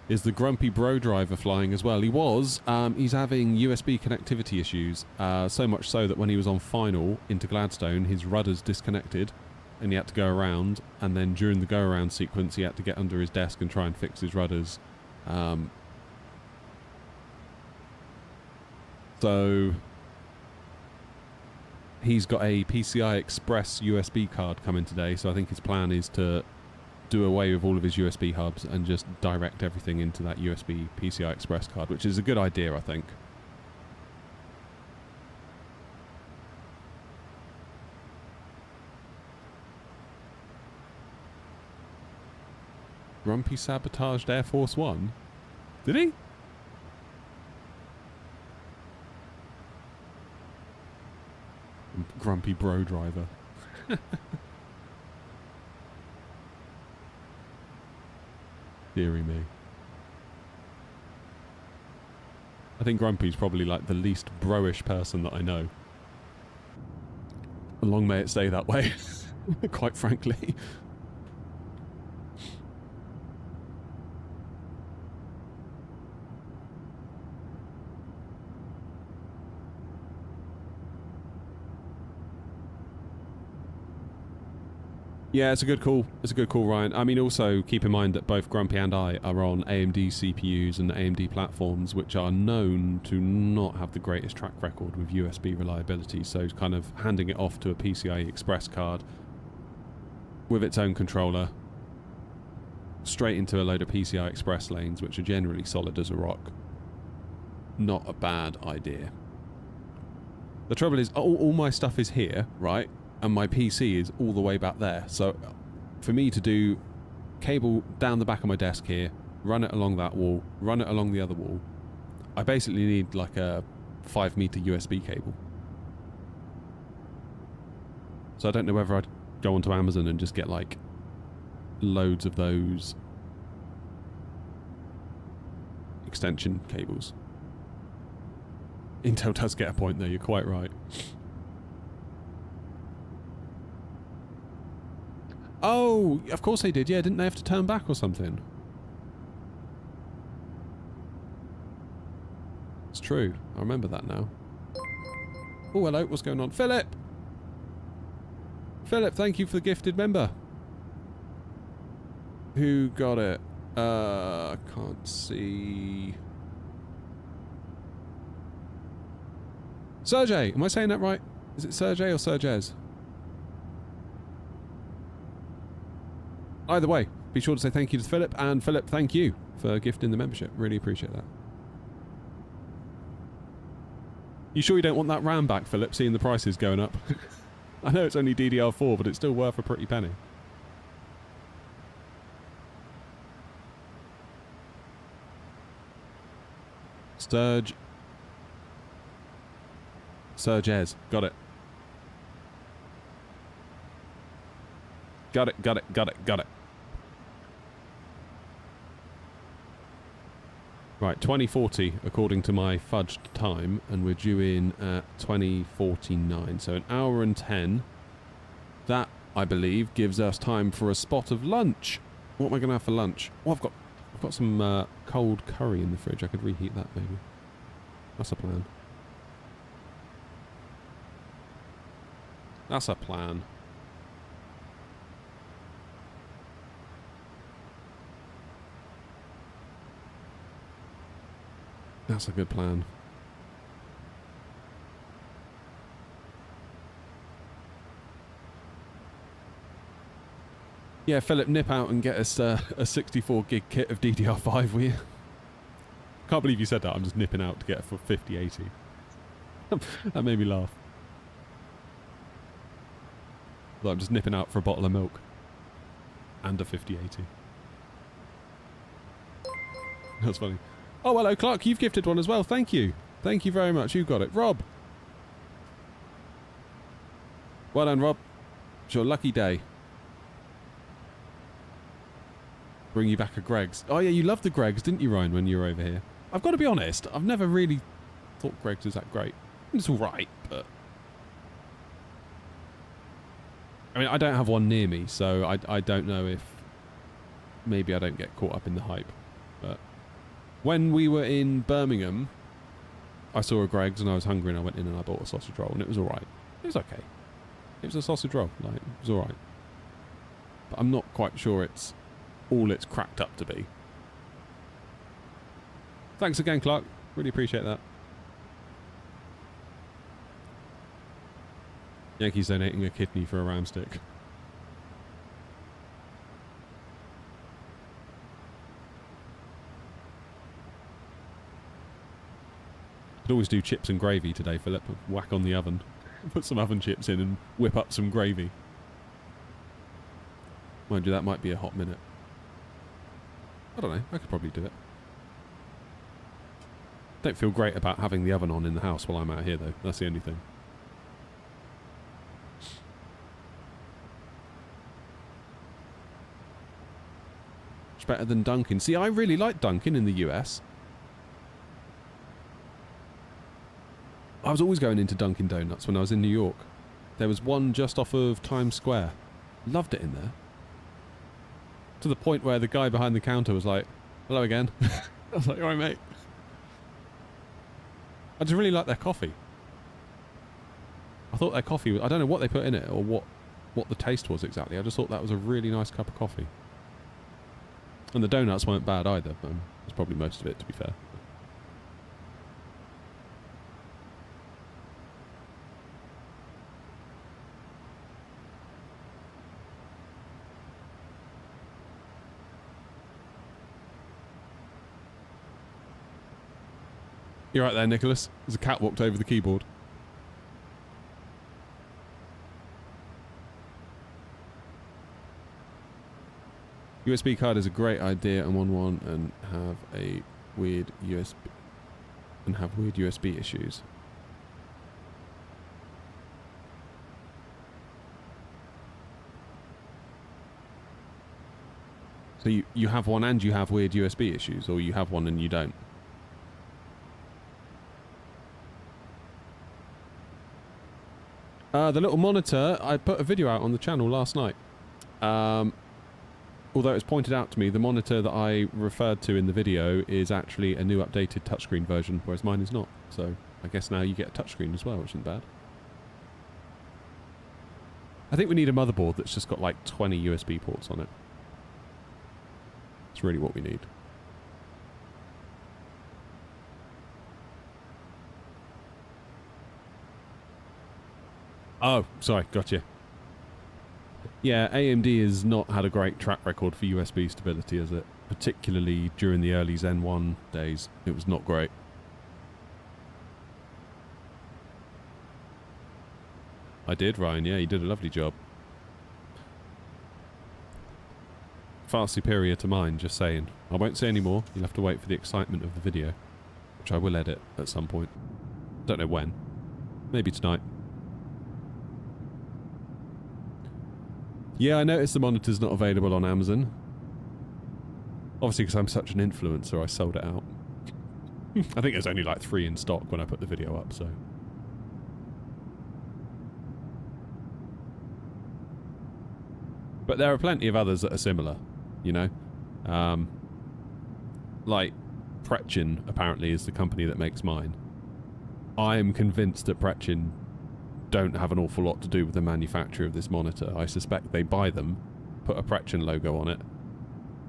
Is the grumpy bro driver flying as well? He was. He's having USB connectivity issues, so much so that when he was on final into Gladstone, his rudders disconnected and he had to go around, and then during the go around sequence he had to get under his desk and try and fix his rudders. So he's got a PCI Express USB card coming today, so I think his plan is to do away with all of his USB hubs and just direct everything into that USB PCI Express card, which is a good idea, I think. Grumpy sabotaged Air Force One? Did he? Grumpy bro driver. Deary me. I think Grumpy's probably like the least bro-ish person that I know. And long may it stay that way, quite frankly. Yeah, it's a good call. It's a good call, Ryan. I mean, also keep in mind that both Grumpy and I are on AMD CPUs and AMD platforms, which are known to not have the greatest track record with USB reliability. So kind of handing it off to a PCI Express card with its own controller straight into a load of PCI Express lanes, which are generally solid as a rock. Not a bad idea. The trouble is, all my stuff is here, right? And my PC is all the way back there. So for me to do cable down the back of my desk here, run it along that wall, run it along the other wall, I basically need like a 5-meter USB cable. So I don't know whether I'd go onto Amazon and just get like loads of those extension cables. Intel does get a point there, you're quite right. Oh, of course they did, yeah. Didn't they have to turn back or something? It's true. I remember that now. Oh, hello. What's going on? Philip! Philip, thank you for the gifted member. Who got it? I can't see. Sergey! Am I saying that right? Is it Sergey or Sergez? Either way, be sure to say thank you to Philip, and Philip, thank you for gifting the membership. Really appreciate that. You sure you don't want that RAM back, Philip, seeing the prices going up? I know it's only DDR4, but it's still worth a pretty penny. Sergez. Got it. Got it. Right, 2040 according to my fudged time, and we're due in at 2049, so an hour and 10. That, I believe, gives us time for a spot of lunch. What am I going to have for lunch? Oh, I've got some cold curry in the fridge. I could reheat that, maybe. That's a plan. That's a plan. That's a good plan. Yeah, Philip, nip out and get us a 64 gig kit of DDR5, will you? Can't believe you said that. I'm just nipping out to get it for 5080. That made me laugh. So I'm just nipping out for a bottle of milk. And a 5080. That's funny. Oh, hello, Clark. You've gifted one as well. Thank you. Thank you very much. You got it. Rob. Well done, Rob. It's your lucky day. Bring you back a Greg's. Oh, yeah, you loved the Greg's, didn't you, Ryan, when you were over here? I've got to be honest. I've never really thought Greg's was that great. It's all right, but... I mean, I don't have one near me, so I don't know if... Maybe I don't get caught up in the hype, but... When we were in Birmingham, I saw a Greg's and I was hungry and I went in and I bought a sausage roll and it was alright. It was okay. It was a sausage roll. Like, it was alright. But I'm not quite sure it's all it's cracked up to be. Thanks again, Clark. Really appreciate that. Yankees donating a kidney for a ram stick. Could always do chips and gravy today, Philip. Whack on the oven. Put some oven chips in and whip up some gravy. Mind you, that might be a hot minute. I don't know. I could probably do it. Don't feel great about having the oven on in the house while I'm out here, though. That's the only thing. It's better than Dunkin'. See, I really like Dunkin' in the US. I was always going into Dunkin' Donuts when I was in New York. There was one just off of Times Square. Loved it in there. To the point where the guy behind the counter was like, hello again. I was like, alright mate. I just really like their coffee. I thought their coffee, I don't know what they put in it or what the taste was exactly. I just thought that was a really nice cup of coffee. And the donuts weren't bad either. It's probably most of it, to be fair. You're right there, Nicholas. There's a cat walked over the keyboard. USB card is a great idea and one and have a weird USB issues. So you have one and you have weird USB issues, or you have one and you don't? The little monitor, I put a video out on the channel last night. Although it was pointed out to me, the monitor that I referred to in the video is actually a new updated touchscreen version, whereas mine is not. So I guess now you get a touchscreen as well, which isn't bad. I think we need a motherboard that's just got like 20 USB ports on it. That's really what we need. Oh, sorry, gotcha. Yeah, AMD has not had a great track record for USB stability, has it? Particularly during the early Zen 1 days. It was not great. I did, Ryan. Yeah, you did a lovely job. Far superior to mine, just saying. I won't say any more. You'll have to wait for the excitement of the video, which I will edit at some point. Don't know when. Maybe tonight. Yeah, I noticed the monitor's not available on Amazon. Obviously, because I'm such an influencer, I sold it out. I think there's only like 3 in stock when I put the video up, so... But there are plenty of others that are similar, you know? Like, Pretchin, apparently, is the company that makes mine. I am convinced that Pretchin don't have an awful lot to do with the manufacture of this monitor. I suspect they buy them, put a Pretchin logo on it,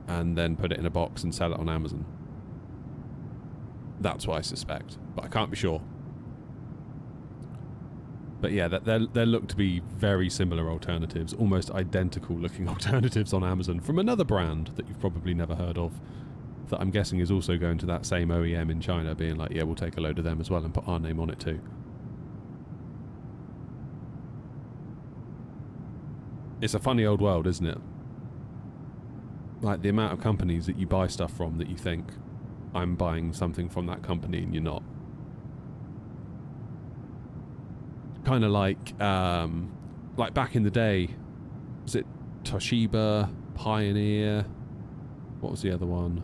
and then put it in a box and sell it on Amazon. That's what I suspect, but I can't be sure. But yeah, there look to be very similar alternatives, almost identical looking alternatives on Amazon from another brand that you've probably never heard of, that I'm guessing is also going to that same OEM in China, being like, yeah, we'll take a load of them as well and put our name on it too. It's a funny old world, isn't it? Like the amount of companies that you buy stuff from that you think, I'm buying something from that company, and you're not. Kind of like back in the day, was it Toshiba, Pioneer? What was the other one?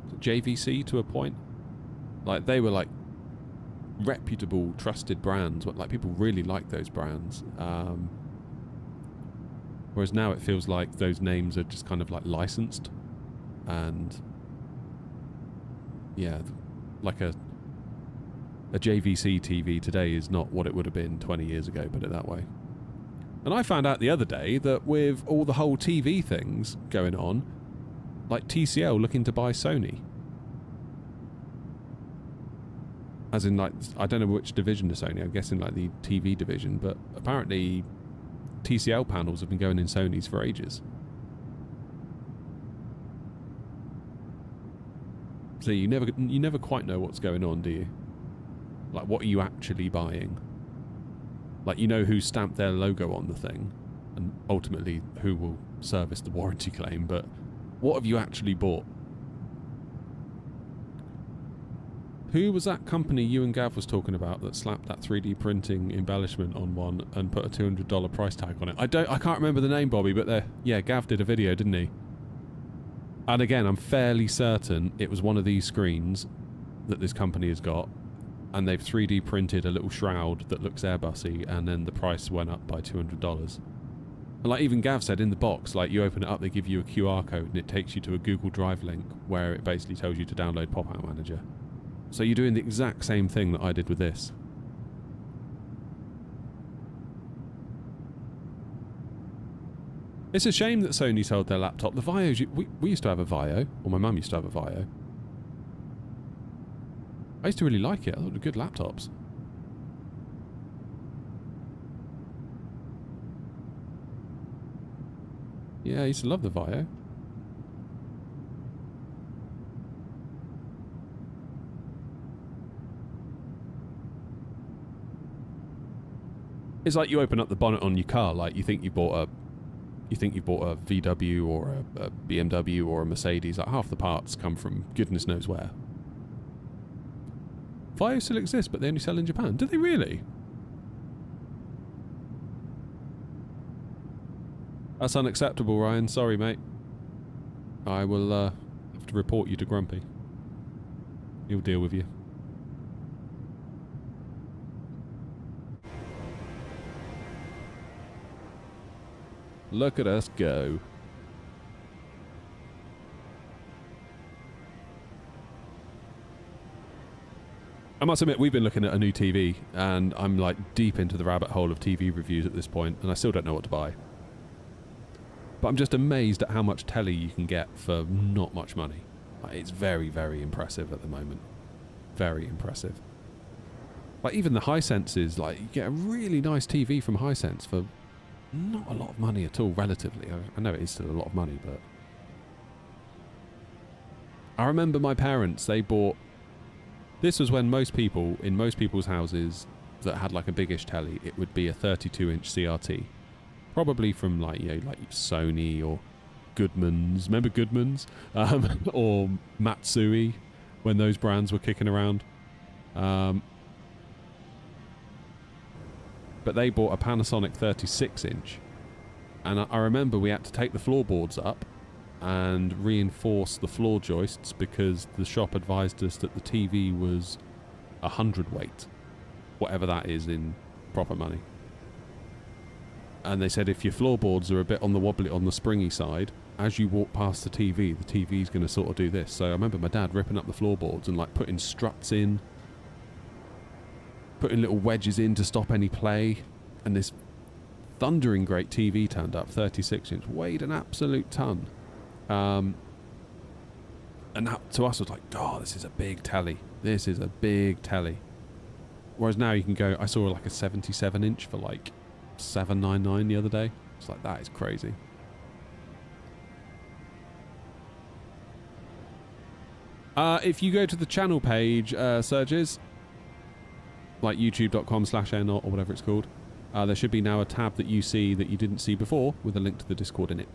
Was it JVC to a point? Like they were like reputable, trusted brands. Like people really like those brands. Whereas now it feels like those names are just kind of like licensed, and yeah, like a JVC TV today is not what it would have been 20 years ago, put it that way. And I found out the other day that with all the whole TV things going on, like TCL looking to buy Sony. As in, like, I don't know which division of Sony, I'm guessing like the TV division, but apparently TCL panels have been going in Sony's for ages. So you never quite know what's going on, do you? Like, what are you actually buying? Like, you know who stamped their logo on the thing, and ultimately who will service the warranty claim, but what have you actually bought? Who was that company you and Gav was talking about that slapped that 3D printing embellishment on one and put a $200 price tag on it? I can't remember the name, Bobby, but yeah, Gav did a video, didn't he? And again, I'm fairly certain it was one of these screens that this company has got, and they've 3D printed a little shroud that looks Airbusy, and then the price went up by $200. And like even Gav said in the box, like you open it up, they give you a QR code and it takes you to a Google Drive link where it basically tells you to download Pop-Out Manager. So you're doing the exact same thing that I did with this. It's a shame that Sony sold their laptop. The Vios, we used to have a Vio, or my mum used to have a Vio. I used to really like it. I thought they were good laptops. Yeah, I used to love the Vio. It's like you open up the bonnet on your car, like you think you bought a VW or a BMW or a Mercedes. Like half the parts come from goodness knows where. Vio still exists, but they only sell in Japan. Do they really? That's unacceptable, Ryan. Sorry, mate. I will have to report you to Grumpy. He'll deal with you. Look at us go. I must admit, we've been looking at a new TV, and I'm like deep into the rabbit hole of TV reviews at this point, and I still don't know what to buy. But I'm just amazed at how much telly you can get for not much money. Like, it's very, very impressive at the moment. Very impressive. Like even the Hisenses, like you get a really nice TV from Hisense for not a lot of money at all, relatively. I know it is still a lot of money, but I remember my parents, they bought. This was when most people, in most people's houses that had like a biggish telly, it would be a 32-inch CRT. Probably from like, you know, like Sony or Goodman's. Remember Goodman's? Or Matsui, when those brands were kicking around. But they bought a Panasonic 36-inch. And I remember we had to take the floorboards up and reinforce the floor joists because the shop advised us that the TV was 100 weight, whatever that is in proper money. And they said if your floorboards are a bit on the wobbly, on the springy side, as you walk past the TV's going to sort of do this. So I remember my dad ripping up the floorboards and like putting struts in, putting little wedges in to stop any play, and this thundering great TV turned up, 36-inch, weighed an absolute ton. And that to us was like, oh, this is a big telly. This is a big telly. Whereas now you can go, I saw like a 77-inch for like $799 the other day. It's like, that is crazy. If you go to the channel page, Surges, like youtube.com/n or whatever it's called, There should be now a tab that you see that you didn't see before with a link to the Discord in it.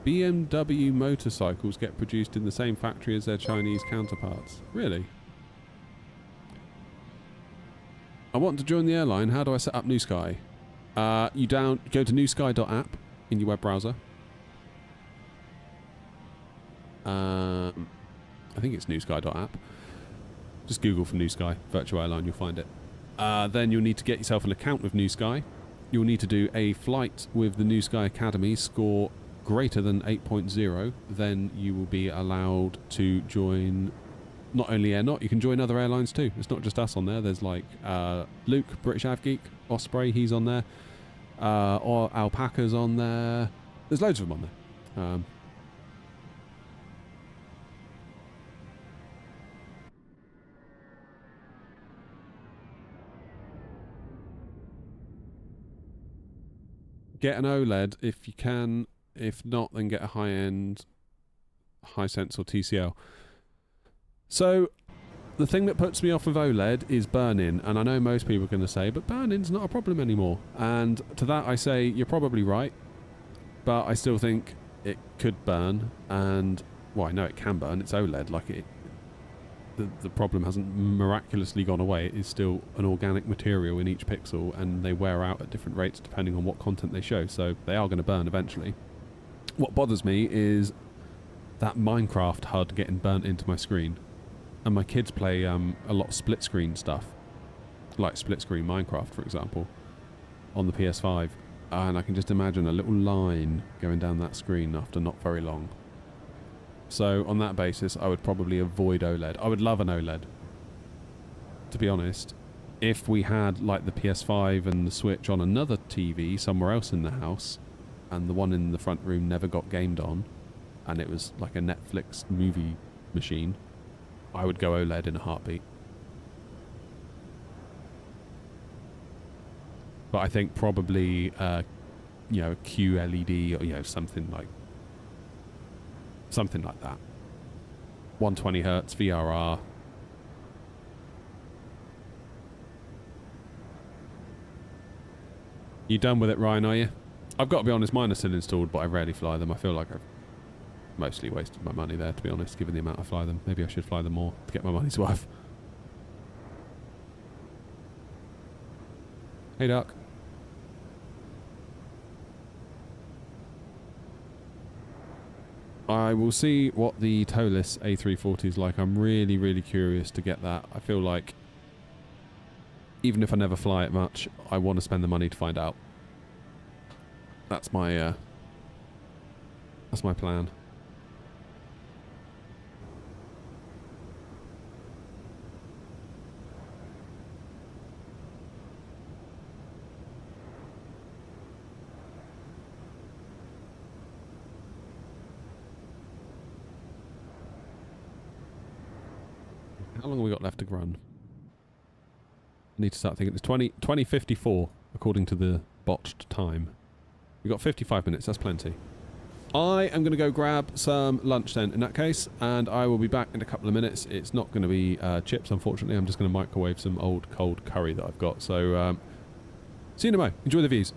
BMW motorcycles get produced in the same factory as their Chinese counterparts. Really? I want to join the airline. How do I set up New Sky? You go to newsky.app in your web browser. I think it's newsky.app. Just Google for New Sky, virtual airline, you'll find it. Then you'll need to get yourself an account with New Sky. You'll need to do a flight with the New Sky Academy, score greater than 8.0. Then you will be allowed to join not only Air Not, you can join other airlines too. It's not just us on there. There's like Luke, British Avgeek, Osprey, he's on there. Or Alpaca's on there. There's loads of them on there. Get an OLED if you can. If not, then get a high-end Hisense or TCL. So, the thing that puts me off of OLED is burn-in. And I know most people are going to say, but burn-in's not a problem anymore. And to that I say, you're probably right. But I still think it could burn. And, well, I know it can burn. It's OLED. Like, the problem hasn't miraculously gone away. It is still an organic material in each pixel, and they wear out at different rates depending on what content they show, so they are going to burn eventually. What bothers me is that Minecraft HUD getting burnt into my screen. And my kids play a lot of split screen stuff, like split screen Minecraft, for example, on the PS5, and I can just imagine a little line going down that screen after not very long. So on that basis, I would probably avoid OLED. I would love an OLED, to be honest. If we had like the PS5 and the Switch on another TV somewhere else in the house, and the one in the front room never got gamed on, and it was like a Netflix movie machine, I would go OLED in a heartbeat. But I think probably, a QLED or something like that. 120 Hz VRR. You done with it, Ryan, are you? I've got to be honest, mine are still installed, but I rarely fly them. I feel like I've mostly wasted my money there, to be honest, given the amount I fly them. Maybe I should fly them more to get my money's worth. Hey, Duck. I will see what the towless A340 is like. I'm really, really curious to get that. I feel like even if I never fly it much, I want to spend the money to find out. That's my plan. How long have we got left to run? I need to start thinking. It's 20:54 according to the botched time. We've got 55 minutes, that's plenty. I am going to go grab some lunch then in that case, and I will be back in a couple of minutes. It's not going to be chips, unfortunately. I'm just going to microwave some old cold curry that I've got. So, see you in a mo. Enjoy the views.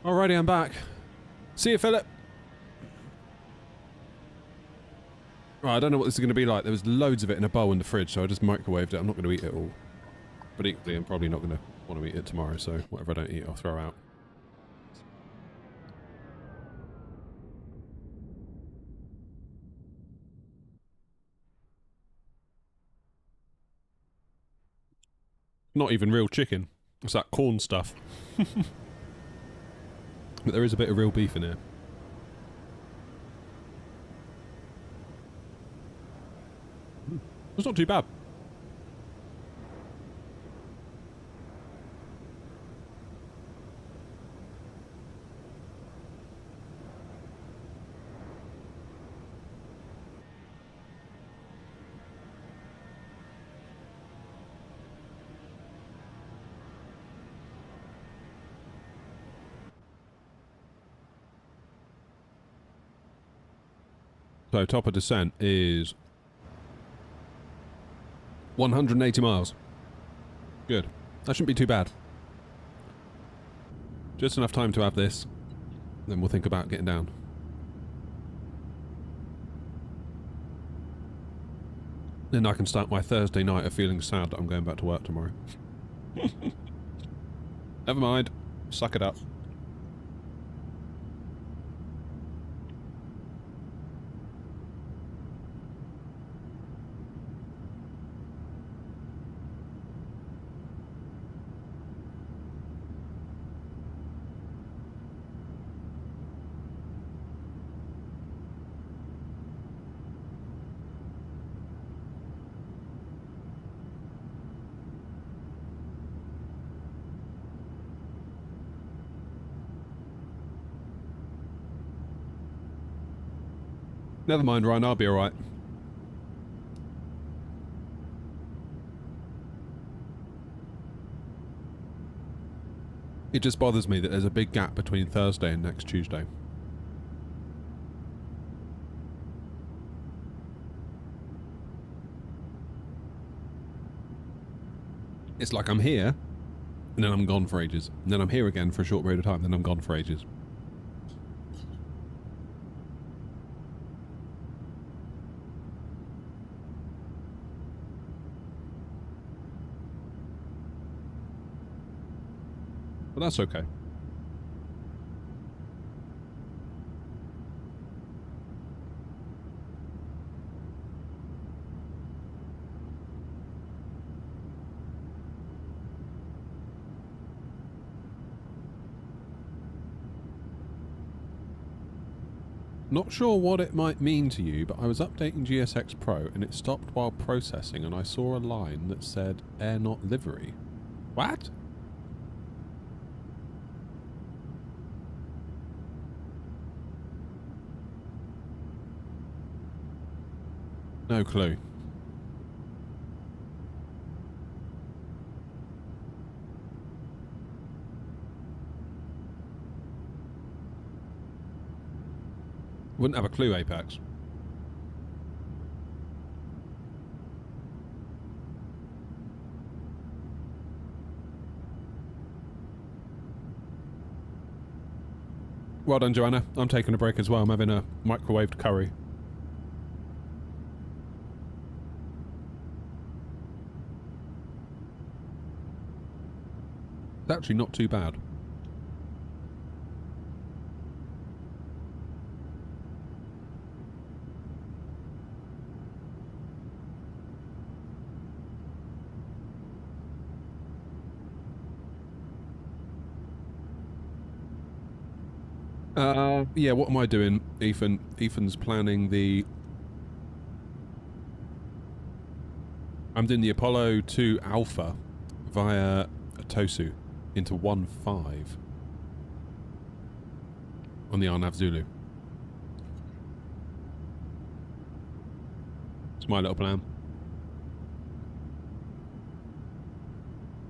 Alrighty, I'm back. See you, Philip. Right, I don't know what this is going to be like. There was loads of it in a bowl in the fridge, so I just microwaved it. I'm not going to eat it all. But equally, I'm probably not going to want to eat it tomorrow, so whatever I don't eat, I'll throw out. Not even real chicken. It's that corn stuff. But there is a bit of real beef in here. It's not too bad. So top of descent is 180 miles. Good. That shouldn't be too bad. Just enough time to have this. Then we'll think about getting down. Then I can start my Thursday night of feeling sad that I'm going back to work tomorrow. Never mind. Suck it up. Never mind, Ryan, I'll be alright. It just bothers me that there's a big gap between Thursday and next Tuesday. It's like I'm here, and then I'm gone for ages. And then I'm here again for a short period of time, then I'm gone for ages. But that's okay. Not sure what it might mean to you, but I was updating GSX Pro and it stopped while processing and I saw a line that said air not livery. What? No clue. Wouldn't have a clue, Apex. Well done, Joanna. I'm taking a break as well. I'm having a microwaved curry. It's actually not too bad. Yeah, what am I doing, Ethan? Ethan's planning the... I'm doing the Apollo 2 Alpha via Tosu into 1.5 on the Arnav Zulu. It's my little plan.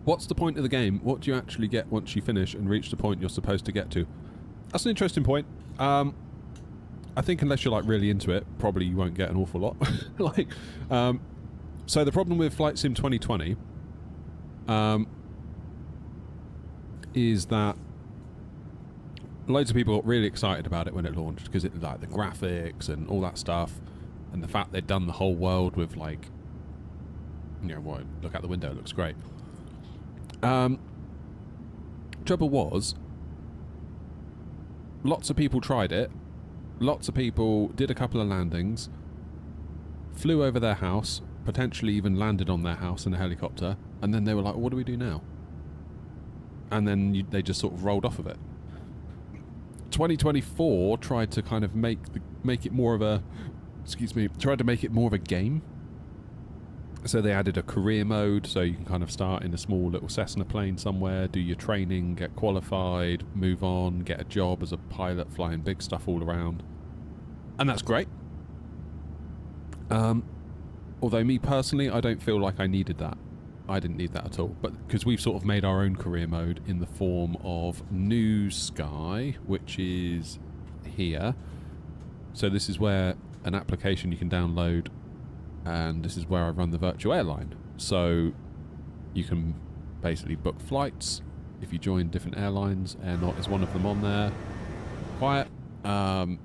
What's the point of the game? What do you actually get once you finish and reach the point you're supposed to get to? That's an interesting point. I think unless you're like really into it, probably you won't get an awful lot. So the problem with Flight Sim 2020 is that loads of people got really excited about it when it launched because it like the graphics and all that stuff, and the fact they'd done the whole world with like, you know, well, look out the window, it looks great. Trouble was, lots of people tried it. Lots of people did a couple of landings, flew over their house, potentially even landed on their house in a helicopter, and then they were like, what do we do now? And then they just sort of rolled off of it. 2024 tried to kind of make it more of a, tried to make it more of a game. So they added a career mode, so you can kind of start in a small little Cessna plane somewhere, do your training, get qualified, move on, get a job as a pilot flying big stuff all around. And that's great. Although me personally, I don't feel like I needed that. I didn't need that at all. But because we've sort of made our own career mode in the form of New Sky, which is here. So this is where an application you can download, and this is where I run the virtual airline. So you can basically book flights if you join different airlines. Airnaut is one of them on there. Quiet. You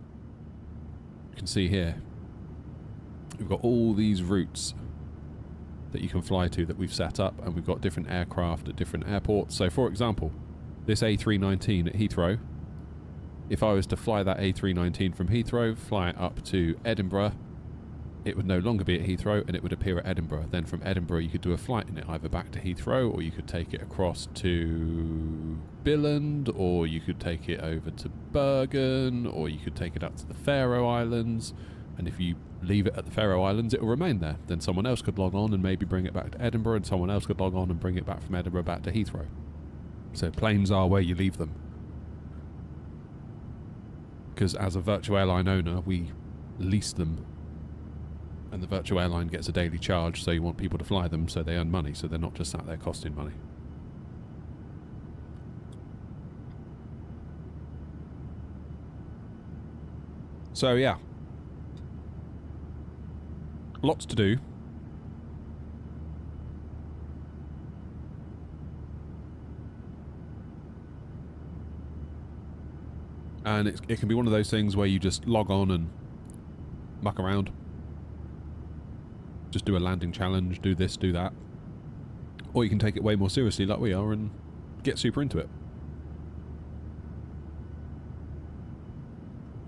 can see here we've got all these routes that you can fly to that we've set up, and we've got different aircraft at different airports. So for example, this A319 at Heathrow, if I was to fly that A319 from Heathrow, fly it up to Edinburgh, it would no longer be at Heathrow and it would appear at Edinburgh. Then from Edinburgh you could do a flight in it, either back to Heathrow, or you could take it across to Billund, or you could take it over to Bergen, or you could take it up to the Faroe Islands. And if you leave it at the Faroe Islands, it will remain there. Then someone else could log on and maybe bring it back to Edinburgh, and someone else could log on and bring it back from Edinburgh back to Heathrow. So planes are where you leave them. Because as a virtual airline owner, we lease them, and the virtual airline gets a daily charge, so you want people to fly them so they earn money, so they're not just sat there costing money. So yeah, lots to do. And it can be one of those things where you just log on and muck around. Just do a landing challenge, do this, do that. Or you can take it way more seriously like we are and get super into it.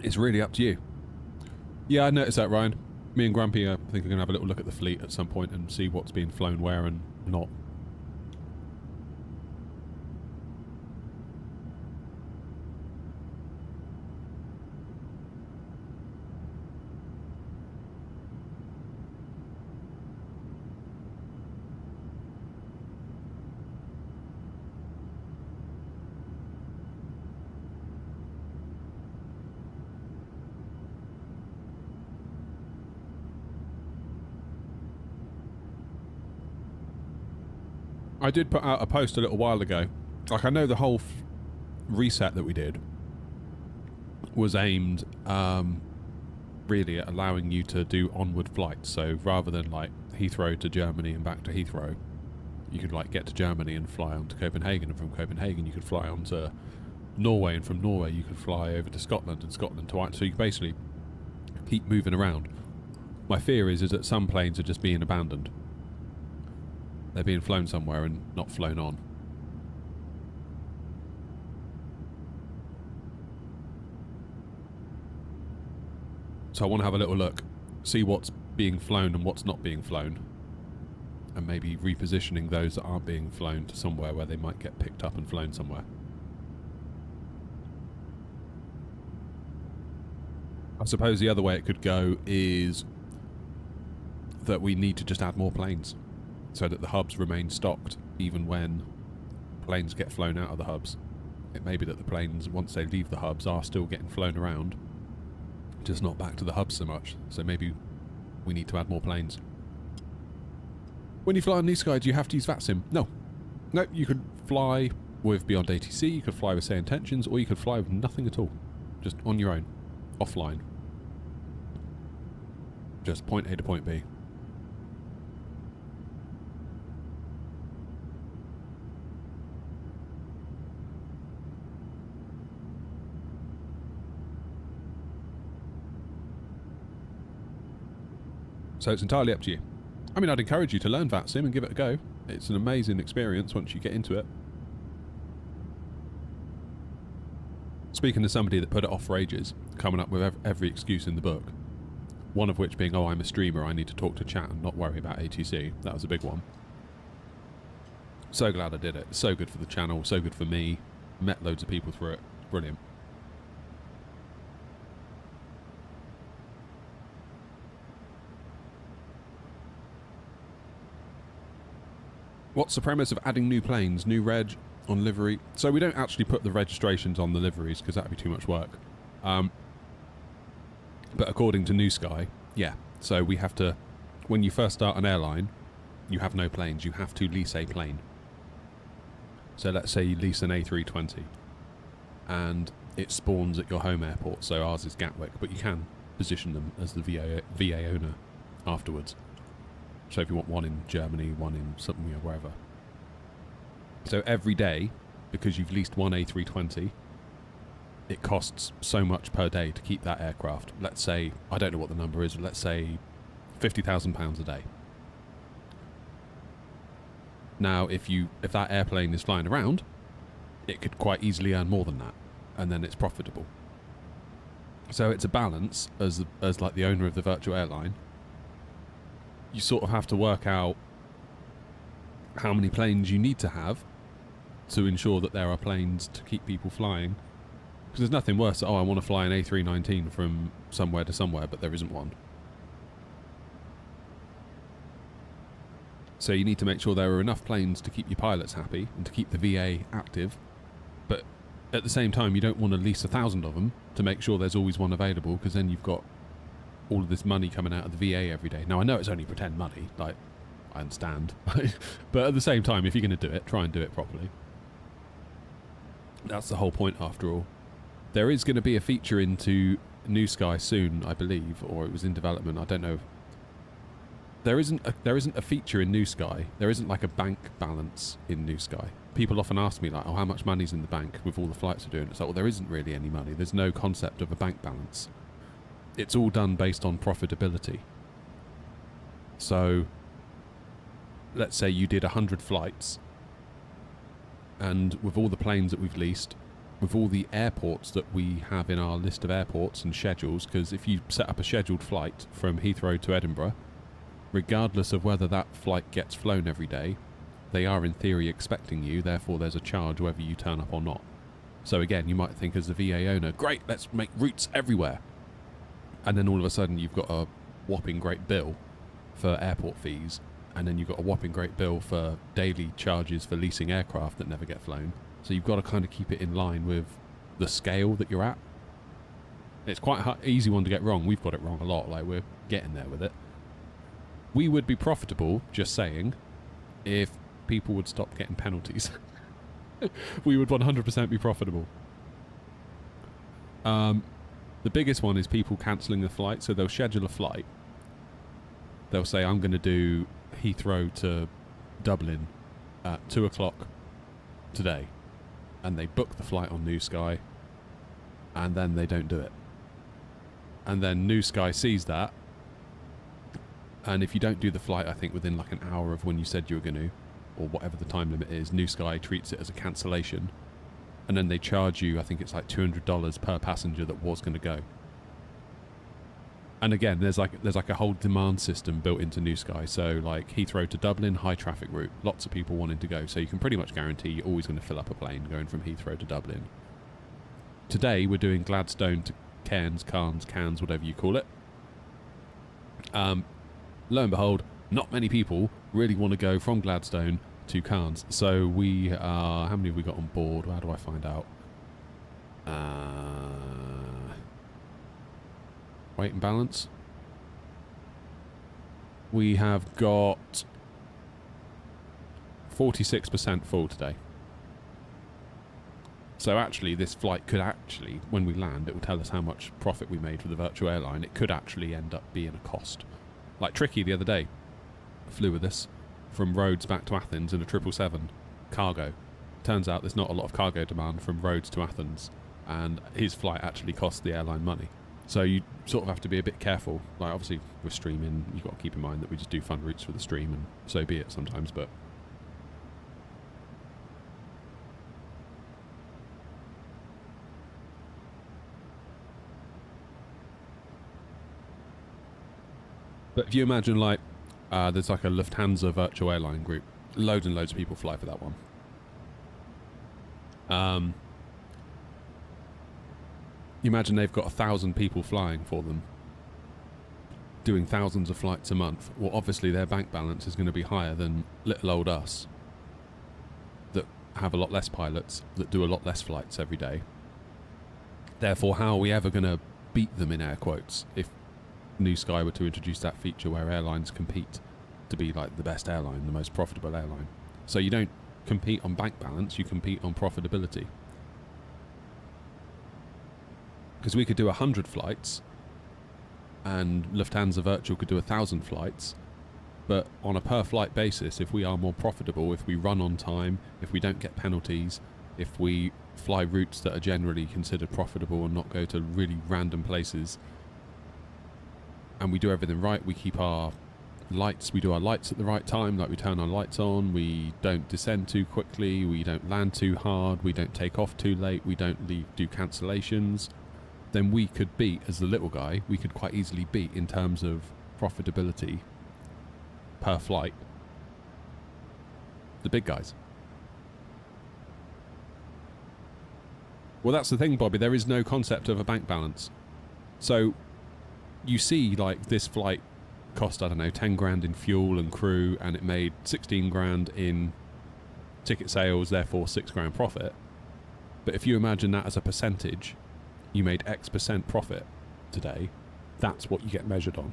It's really up to you. Yeah, I noticed that, Ryan. Me and Grumpy, I think we're going to have a little look at the fleet at some point and see what's being flown where and not. I did put out a post a little while ago. Like, I know the whole reset that we did was aimed really at allowing you to do onward flights. So rather than like Heathrow to Germany and back to Heathrow, you could like get to Germany and fly on to Copenhagen, and from Copenhagen you could fly on to Norway, and from Norway you could fly over to Scotland, and Scotland to Ireland. So you could basically keep moving around. My fear is that some planes are just being abandoned. They're being flown somewhere and not flown on. So I want to have a little look, see what's being flown and what's not being flown, and maybe repositioning those that aren't being flown to somewhere where they might get picked up and flown somewhere. I suppose the other way it could go is that we need to just add more planes, so that the hubs remain stocked even when planes get flown out of the hubs. It may be that the planes, once they leave the hubs, are still getting flown around, just not back to the hubs so much. So maybe we need to add more planes. When you fly on New Sky, do you have to use VATSIM? No. No, you could fly with Beyond ATC, you could fly with Say Intentions, or you could fly with nothing at all. Just on your own. Offline. Just point A to point B. So it's entirely up to you. I mean, I'd encourage you to learn VATSIM and give it a go. It's an amazing experience once you get into it. Speaking to somebody that put it off for ages, coming up with every excuse in the book, one of which being, oh, I'm a streamer, I need to talk to chat and not worry about ATC. That was a big one. So glad I did it. So good for the channel, so good for me. Met loads of people through it. Brilliant. What's the premise of adding new planes, new reg on livery? So we don't actually put the registrations on the liveries because that'd be too much work. But according to New Sky, yeah. So we have to, when you first start an airline, you have no planes. You have to lease a plane. So let's say you lease an A320 and it spawns at your home airport. So ours is Gatwick, but you can position them as the VA owner afterwards. So if you want one in Germany, one in something, you know, wherever. So every day, because you've leased one A320, it costs so much per day to keep that aircraft. Let's say, I don't know what the number is, but let's say £50,000 a day. Now, if that airplane is flying around, it could quite easily earn more than that, and then it's profitable. So it's a balance as like the owner of the virtual airline. You sort of have to work out how many planes you need to have to ensure that there are planes to keep people flying. Because there's nothing worse than, oh, I want to fly an A319 from somewhere to somewhere, but there isn't one. So you need to make sure there are enough planes to keep your pilots happy and to keep the VA active. But at the same time, you don't want to lease 1,000 of them to make sure there's always one available, because then you've got all of this money coming out of the VA every day. Now, I know it's only pretend money, like, I understand. But at the same time, if you're going to do it, try and do it properly. That's the whole point, after all. There is going to be a feature into New Sky soon, I believe, or it was in development, I don't know. There isn't a feature in New Sky. There isn't like a bank balance in New Sky. People often ask me, like, oh, how much money's in the bank with all the flights we're doing? It's like, well, there isn't really any money. There's no concept of a bank balance. It's all done based on profitability. So, let's say you did 100 flights, and with all the planes that we've leased, with all the airports that we have in our list of airports and schedules, because if you set up a scheduled flight from Heathrow to Edinburgh, regardless of whether that flight gets flown every day, they are in theory expecting you, therefore there's a charge whether you turn up or not. So again, you might think as the VA owner, great, let's make routes everywhere. And then all of a sudden you've got a whopping great bill for airport fees, and then you've got a whopping great bill for daily charges for leasing aircraft that never get flown. So you've got to kind of keep it in line with the scale that you're at. It's quite an easy one to get wrong. We've got it wrong a lot, like we're getting there with it. We would be profitable, just saying, if people would stop getting penalties. We would 100% be profitable. The biggest one is people cancelling the flight. So they'll schedule a flight. They'll say, I'm going to do Heathrow to Dublin at 2 o'clock today. And they book the flight on New Sky. And then they don't do it. And then New Sky sees that. And if you don't do the flight, I think within like an hour of when you said you were going to, or whatever the time limit is, New Sky treats it as a cancellation. And then they charge you, I think it's like $200 per passenger that was going to go. And again, there's like a whole demand system built into New Sky. So like Heathrow to Dublin, high traffic route, lots of people wanting to go. So you can pretty much guarantee you're always going to fill up a plane going from Heathrow to Dublin. Today we're doing Gladstone to Cairns, whatever you call it. Lo and behold, not many people really want to go from Gladstone to Cairns. So we are... How many have we got on board? How do I find out? Weight and balance. We have got 46% full today. So actually, this flight could actually, when we land, it will tell us how much profit we made for the virtual airline. It could actually end up being a cost. Like Tricky the other day flew with us from Rhodes back to Athens in a 777 cargo. Turns out there's not a lot of cargo demand from Rhodes to Athens, and his flight actually cost the airline money. So you sort of have to be a bit careful. Like, obviously, with streaming, you've got to keep in mind that we just do fun routes for the stream, and so be it sometimes, but... But if you imagine, like, there's like a Lufthansa virtual airline group. Loads and loads of people fly for that one. You imagine they've got 1,000 people flying for them, doing thousands of flights a month. Well, obviously their bank balance is going to be higher than little old us, that have a lot less pilots, that do a lot less flights every day. Therefore, how are we ever going to beat them, in air quotes, if New Sky were to introduce that feature where airlines compete to be like the best airline, the most profitable airline? So you don't compete on bank balance, you compete on profitability. Because we could do 100 flights and Lufthansa Virtual could do 1,000 flights, but on a per flight basis, if we are more profitable, if we run on time, if we don't get penalties, if we fly routes that are generally considered profitable and not go to really random places, and we do everything right, we keep our lights, we do our lights at the right time, like we turn our lights on, we don't descend too quickly, we don't land too hard, we don't take off too late, we don't do cancellations, then we could beat, as the little guy, we could quite easily beat in terms of profitability per flight the big guys. Well, that's the thing, Bobby, there is no concept of a bank balance. So you see, like, this flight cost, I don't know, 10 grand in fuel and crew, and it made 16 grand in ticket sales, therefore 6 grand profit. But if you imagine that as a percentage, you made X percent profit today, that's what you get measured on.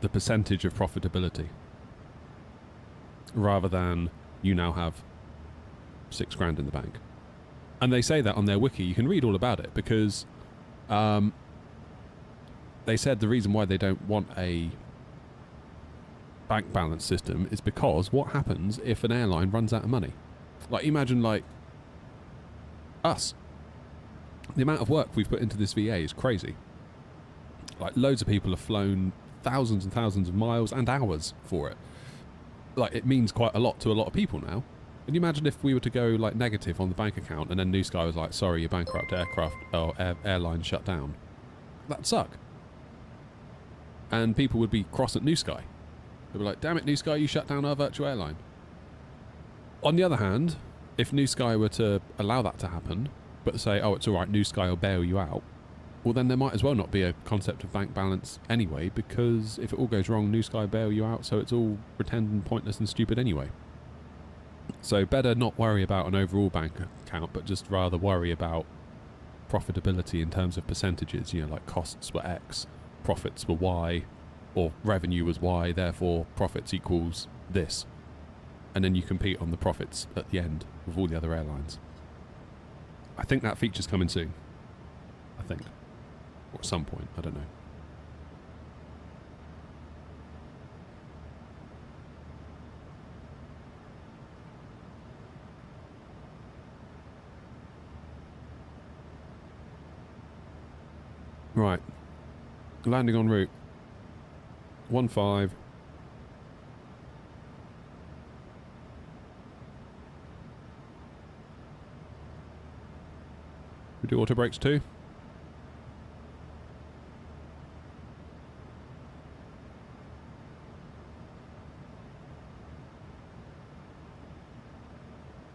The percentage of profitability. Rather than you now have 6 grand in the bank. And they say that on their wiki. You can read all about it, because they said the reason why they don't want a bank balance system is because what happens if an airline runs out of money? Like, imagine, like, us. The amount of work we've put into this VA is crazy. Like, loads of people have flown thousands and thousands of miles and hours for it. Like, it means quite a lot to a lot of people now. Can you imagine if we were to go, like, negative on the bank account and then New Sky was like, sorry, your bankrupt aircraft or airline shut down? That'd suck. And people would be cross at New Sky. They'd be like, damn it, New Sky, you shut down our virtual airline. On the other hand, if New Sky were to allow that to happen, but say, oh, it's alright, New Sky will bail you out, well, then there might as well not be a concept of bank balance anyway, because if it all goes wrong, New Sky bail you out, so it's all pretend and pointless and stupid anyway. So better not worry about an overall bank account, but just rather worry about profitability in terms of percentages. You know, like costs were X, profits were Y, or revenue was Y, therefore profits equals this. And then you compete on the profits at the end with all the other airlines. I think that feature's coming soon. I think. Or at some point, I don't know. Right. Landing en route. 15. We do auto brakes too.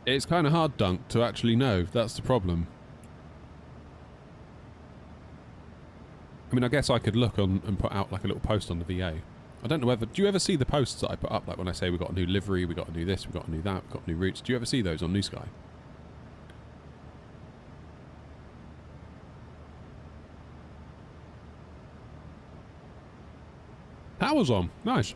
It's kind of hard, Dunk, to actually know. That's the problem. I mean, I guess I could look on and put out like a little post on the VA. I don't know whether... Do you ever see the posts that I put up? Like when I say we've got a new livery, we've got a new this, we've got a new that, we've got new routes. Do you ever see those on New Sky? Power's on. Nice.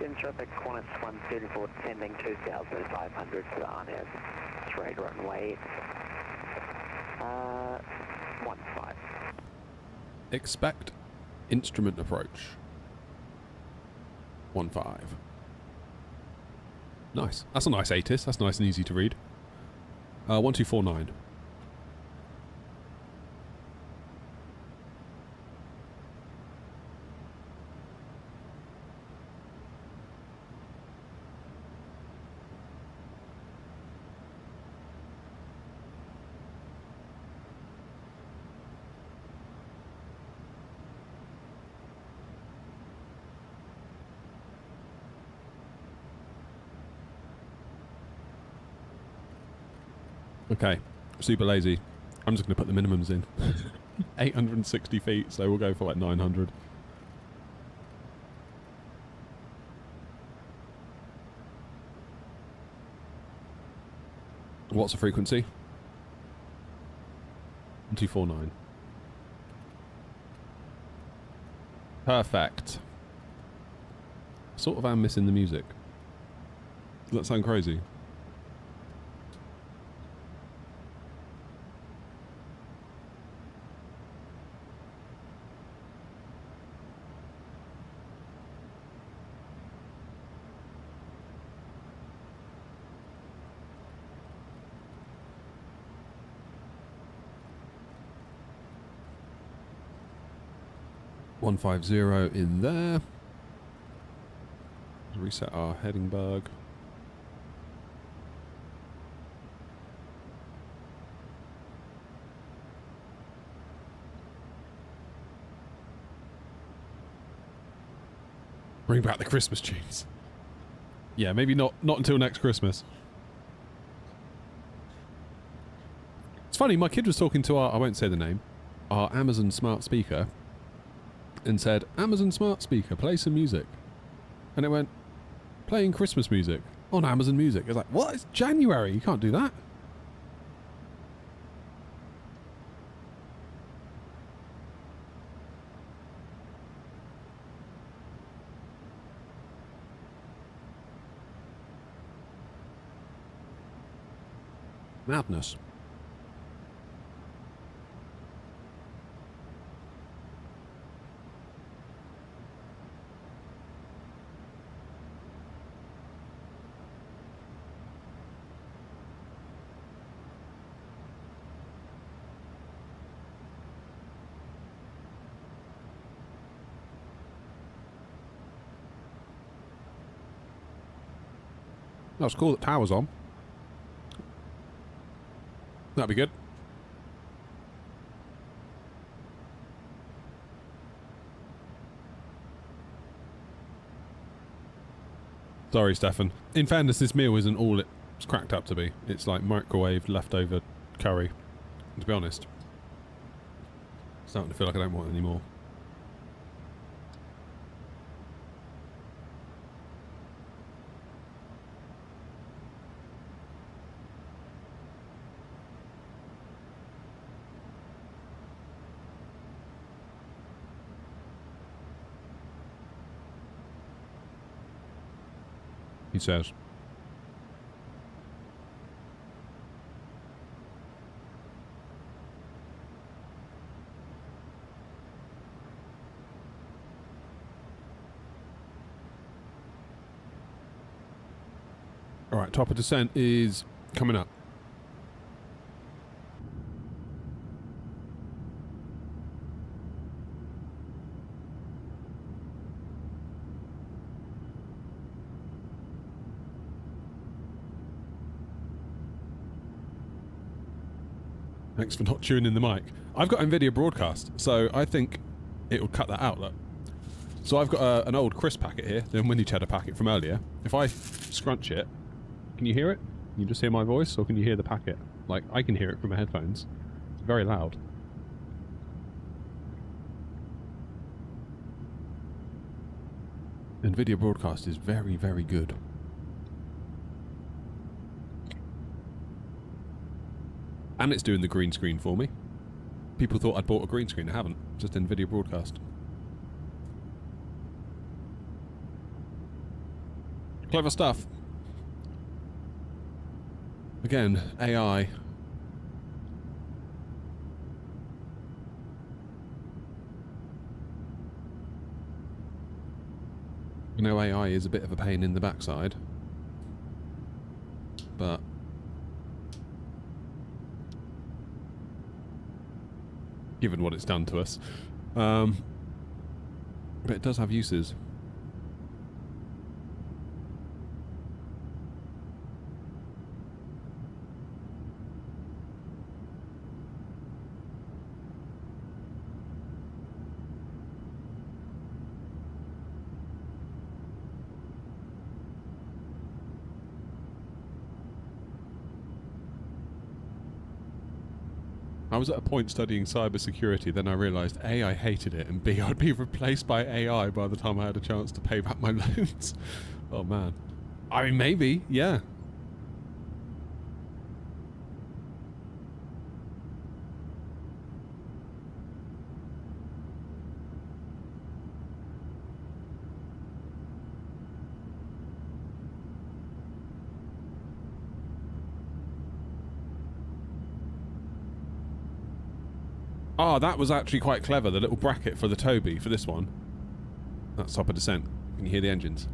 In traffic, Qantas 134 descending 2,500 to the RNS, straight runway 15. Expect instrument approach. 15. Nice. That's a nice ATIS. That's nice and easy to read. 1249. Okay, super lazy. I'm just going to put the minimums in. 860 feet, so we'll go for like 900. What's the frequency? 1249. Perfect. Sort of am missing the music. Does that sound crazy? .150 in there. Reset our heading bug. Bring back the Christmas tunes. Yeah, maybe not until next Christmas. It's funny, my kid was talking to our, I won't say the name, our Amazon smart speaker, and said, Amazon smart speaker, play some music. And it went, playing Christmas music on Amazon Music. I was like, what? It's January, you can't do that. Madness. That was cool that power's on. That'd be good. Sorry, Stefan. In fairness, this meal isn't all it's cracked up to be. It's like microwave leftover curry. To be honest, starting to feel like I don't want any more. He says. Alright, top of descent is coming up. Thanks for not tuning in the mic. I've got NVIDIA Broadcast, so I think it will cut that out, look. So I've got an old Chris packet here, the Windy Cheddar packet from earlier. If I scrunch it, can you hear it? Can you just hear my voice, or can you hear the packet? Like, I can hear it from my headphones. It's very loud. NVIDIA Broadcast is very, very good. And it's doing the green screen for me. People thought I'd bought a green screen. I haven't. Just NVIDIA Broadcast. Clever stuff. Again, AI. You know, AI is a bit of a pain in the backside. but given what it's done to us. But it does have uses. I was at a point studying cybersecurity, then I realised A, I hated it, and B, I'd be replaced by AI by the time I had a chance to pay back my loans. Oh man. I mean, maybe, yeah. Oh, that was actually quite clever, the little bracket for the Toby, for this one. That's top of descent. Can you hear the engines?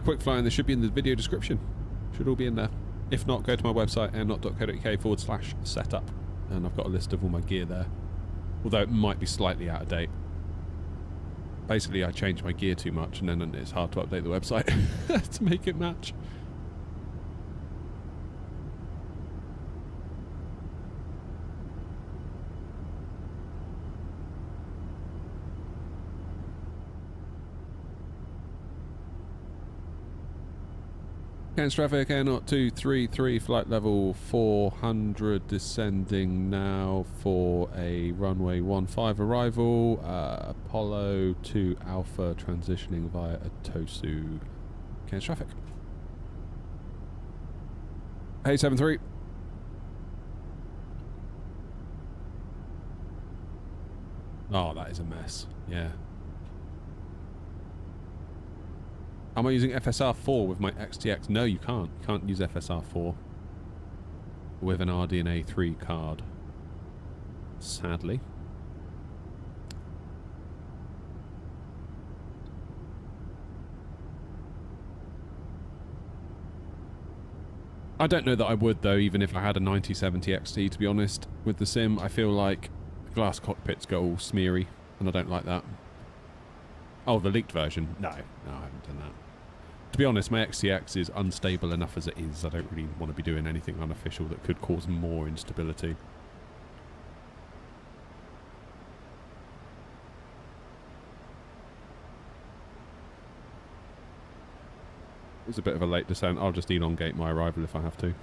Quick flying, this should be in the video description. Should all be in there. If not, go to my website, airnot.co.uk/setup. And I've got a list of all my gear there. Although it might be slightly out of date. Basically, I changed my gear too much, and then it's hard to update the website to make it match. Against traffic, Airnot 233, flight level 400, descending now for a runway 15 arrival, Apollo 2 Alpha transitioning via Atosu. Against traffic. Hey 73. Oh, that is a mess, yeah. Am I using FSR4 with my XTX? No, you can't. You can't use FSR4 with an RDNA 3 card. Sadly. I don't know that I would, though, even if I had a 9070 XT, to be honest. With the sim, I feel like the glass cockpits go all smeary, and I don't like that. Oh, the leaked version? No, I haven't done that. To be honest, my XTX is unstable enough as it is. I don't really want to be doing anything unofficial that could cause more instability. It's a bit of a late descent. I'll just elongate my arrival if I have to.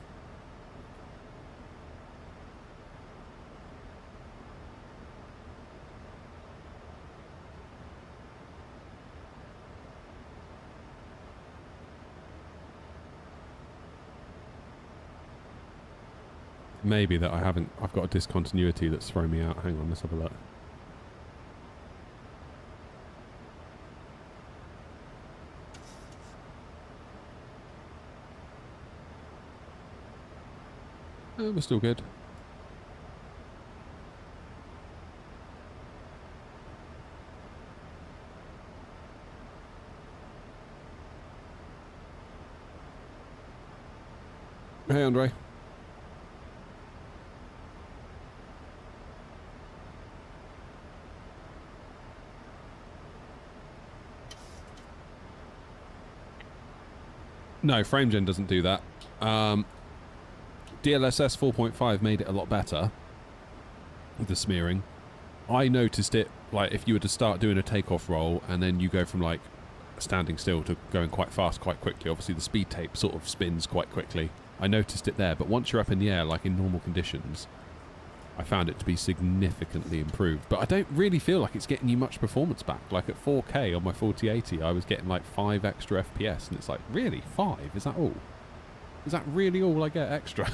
Maybe that I've got a discontinuity that's thrown me out. Hang on, let's have a look. We're still good. Hey, Andre. No, FrameGen doesn't do that. DLSS 4.5 made it a lot better with the smearing. I noticed it, like, if you were to start doing a takeoff roll and then you go from, like, standing still to going quite fast quite quickly. Obviously, the speed tape sort of spins quite quickly. I noticed it there, but once you're up in the air, like in normal conditions, I found it to be significantly improved. But I don't really feel like it's getting you much performance back. Like at 4K on my 4080, I was getting like 5 extra FPS, and it's like, really? 5? Is that all? Is that really all I get extra?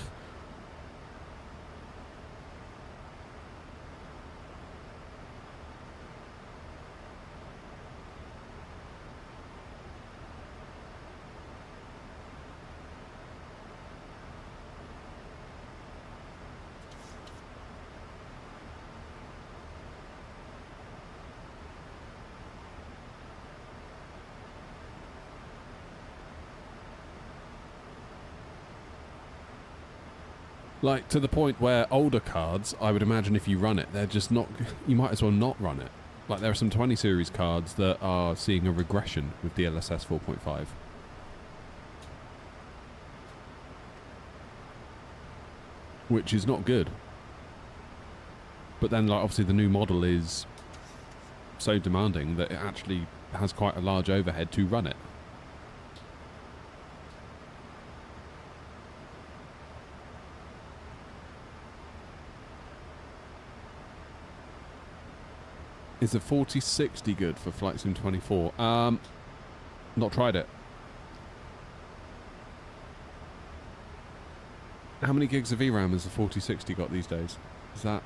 Like, to the point where older cards, I would imagine if you run it, they're just not... You might as well not run it. Like, there are some 20 series cards that are seeing a regression with DLSS 4.5. Which is not good. But then, like, obviously the new model is so demanding that it actually has quite a large overhead to run it. Is the 4060 good for Flight Sim 24? Not tried it. How many gigs of VRAM has the 4060 got these days? Is that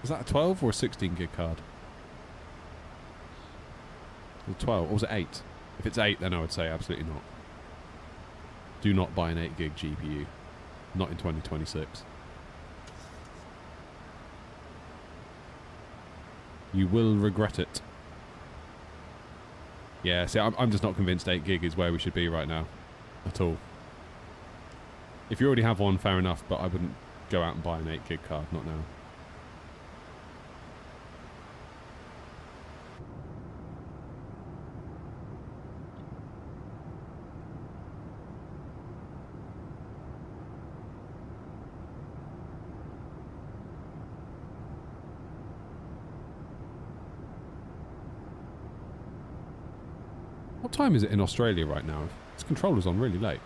a 12 or a 16 gig card? Or 12, or was it 8? If it's 8, then I would say absolutely not. Do not buy an 8 gig GPU. Not in 2026. You will regret it. Yeah, see, I'm just not convinced 8 gig is where we should be right now. At all. If you already have one, fair enough, but I wouldn't go out and buy an 8 gig card, not now. What time is it in Australia right now? This controller's on really late.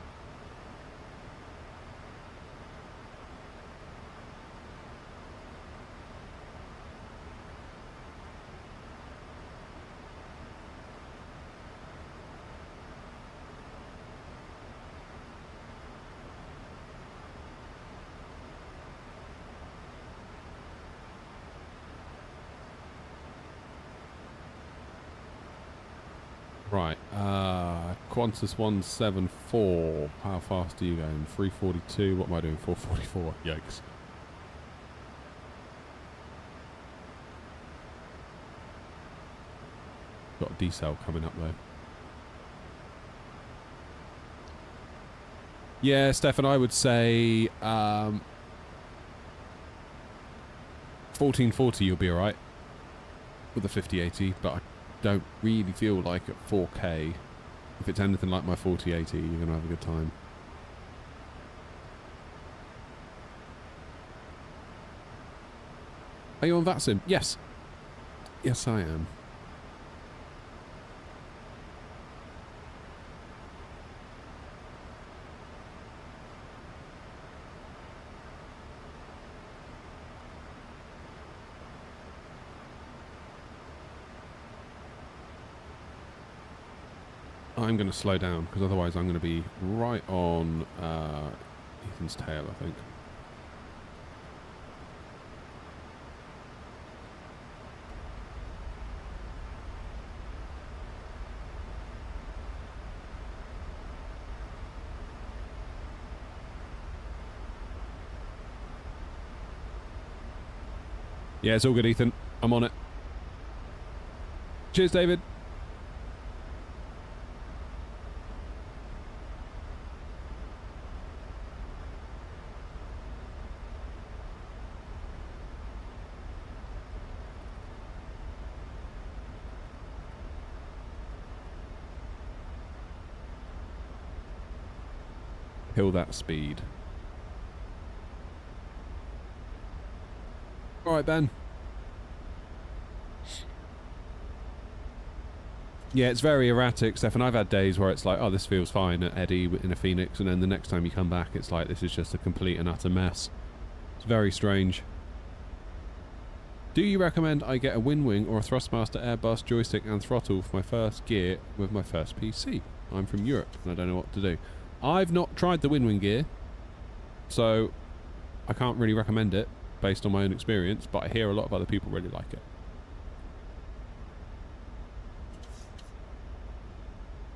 Right, Qantas 174. How fast are you going? 342. What am I doing? 444. Yikes. Got a decel coming up though. Yeah, Stefan, I would say 1440 you'll be alright with the 5080, but I don't really feel like at 4K, if it's anything like my 4080, you're going to have a good time. Are you on VATSIM? Yes. Yes, I am. I'm going to slow down, because otherwise I'm going to be right on Ethan's tail, I think. Yeah, it's all good, Ethan. I'm on it. Cheers, David. Kill that speed. Alright, Ben. Yeah, it's very erratic, Stefan. I've had days where it's like, oh, this feels fine at Eddie in a Phoenix, and then the next time you come back, it's like, this is just a complete and utter mess. It's very strange. Do you recommend I get a Winwing or a Thrustmaster Airbus joystick and throttle for my first gear with my first PC? I'm from Europe, and I don't know what to do. I've not tried the Winwing gear, so I can't really recommend it based on my own experience, but I hear a lot of other people really like it.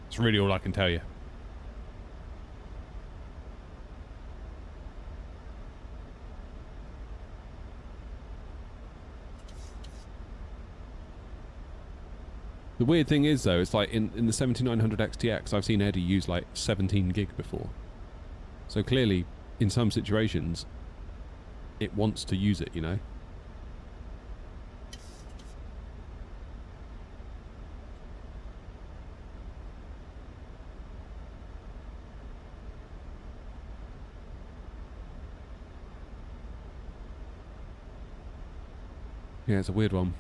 That's really all I can tell you. The weird thing is, though, it's like in the 7900 XTX, I've seen Eddie use like 17 gig before. So clearly, in some situations, it wants to use it, you know. Yeah, it's a weird one.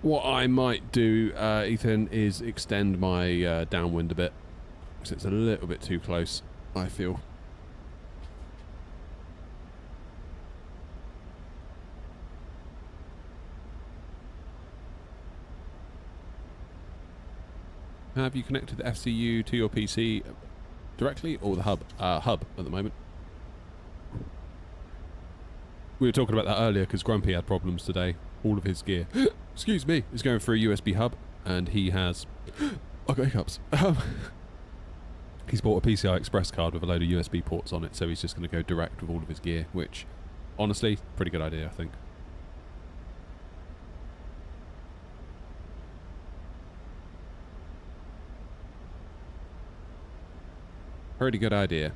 What I might do, Ethan, is extend my downwind a bit. Because it's a little bit too close, I feel. Have you connected the FCU to your PC directly or the hub? Hub at the moment. We were talking about that earlier because Grumpy had problems today. All of his gear, excuse me, is going through a USB hub, and he has... I got hiccups. He's bought a PCI Express card with a load of USB ports on it, so he's just going to go direct with all of his gear, which, honestly, pretty good idea, I think. Pretty good idea.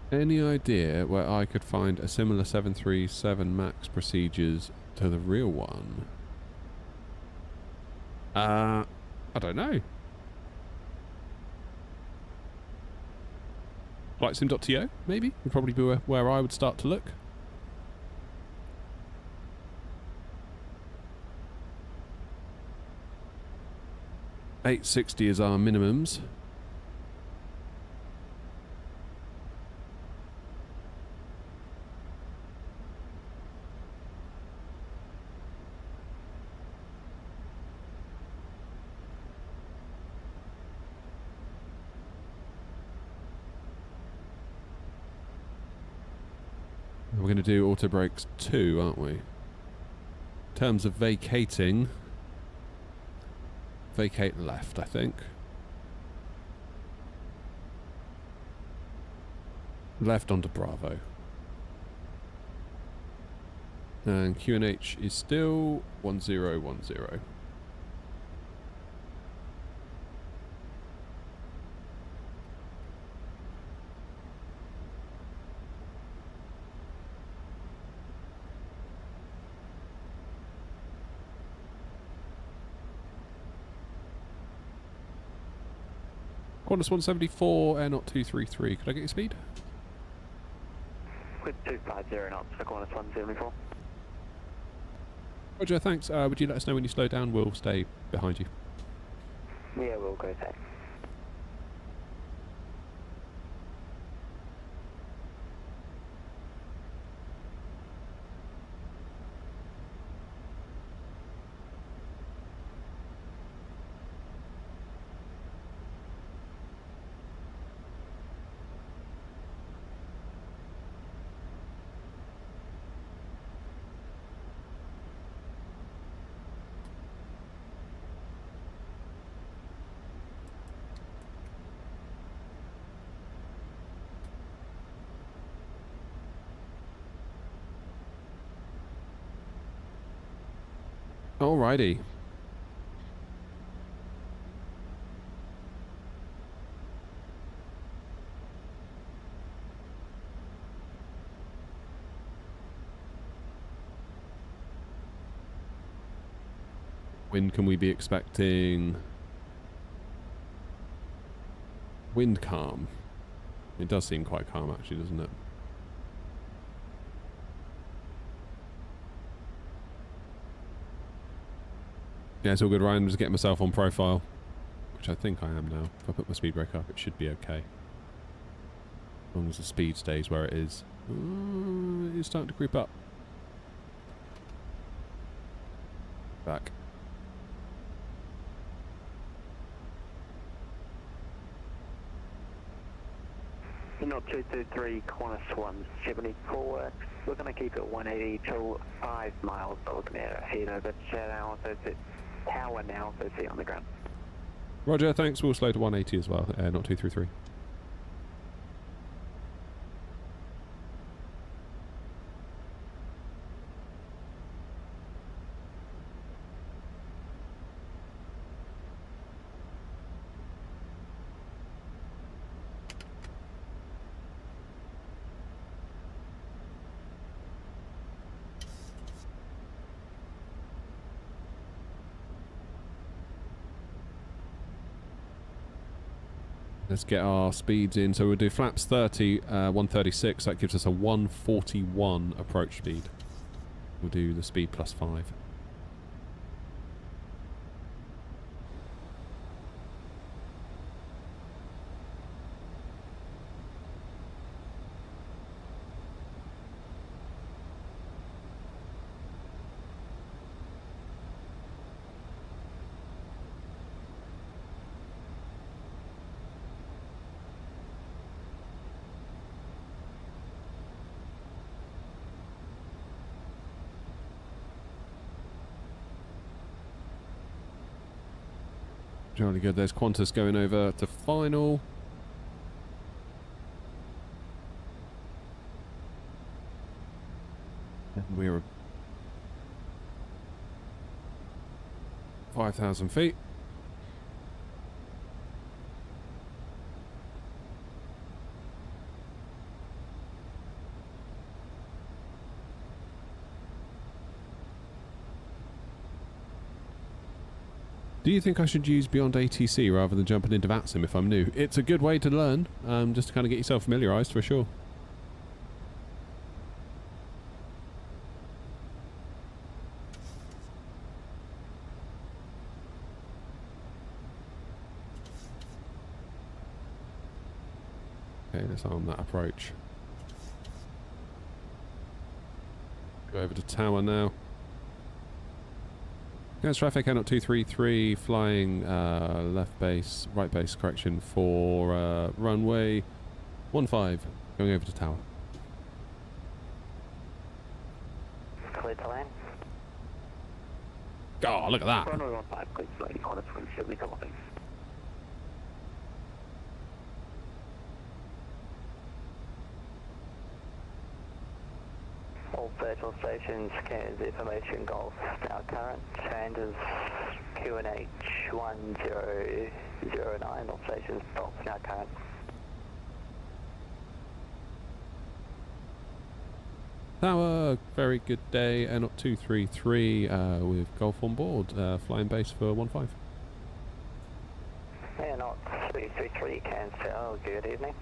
Any idea where I could find a similar 737 MAX procedures to the real one? I don't know. Flightsim.to, maybe? Would probably be where I would start to look. $860 is our minimums. We're going to do auto brakes 2, aren't we? In terms of vacating, vacate left, I think. Left onto Bravo. And QNH is still 1010. Qantas 174, Air Knot 233. Could I get your speed? With 250 knots for Qantas 174. Roger, thanks. Would you let us know when you slow down? We'll stay behind you. Yeah, we'll go there. Alrighty. When can we be expecting? Wind calm. It does seem quite calm actually, doesn't it? Yeah, it's all good, Ryan. I'm just getting myself on profile, which I think I am now. If I put my speed brake up, it should be okay. As long as the speed stays where it is. It's starting to creep up. Back. 223, Qantas 170 for we're going to keep it 180 till 5 miles, but looking at ahead of it, now, so it's tower now, so see on the ground. Roger, thanks. We'll slow to 180 as well, not 233. Let's get our speeds in. So we'll do flaps 30, 136. That gives us a 141 approach speed. We'll do the speed plus 5. Jolly good. There's Qantas going over to final. And we're 5,000 feet. Do you think I should use Beyond ATC rather than jumping into VATSIM if I'm new? It's a good way to learn, just to kind of get yourself familiarised for sure. Okay, let's arm that approach. Go over to tower now. There's traffic, out 233, flying left base, right base, correction, for runway 15, going over to tower. Clear to land. Oh, look at that. Runway 15, clear to land, Qantas 170, copy. All virtual stations scans information Golf now current changes QNH 1009 all stations Golf now current. Tower, very good day, Not 233 with Golf on board, flying base for 15. Not 333 cancel, good evening.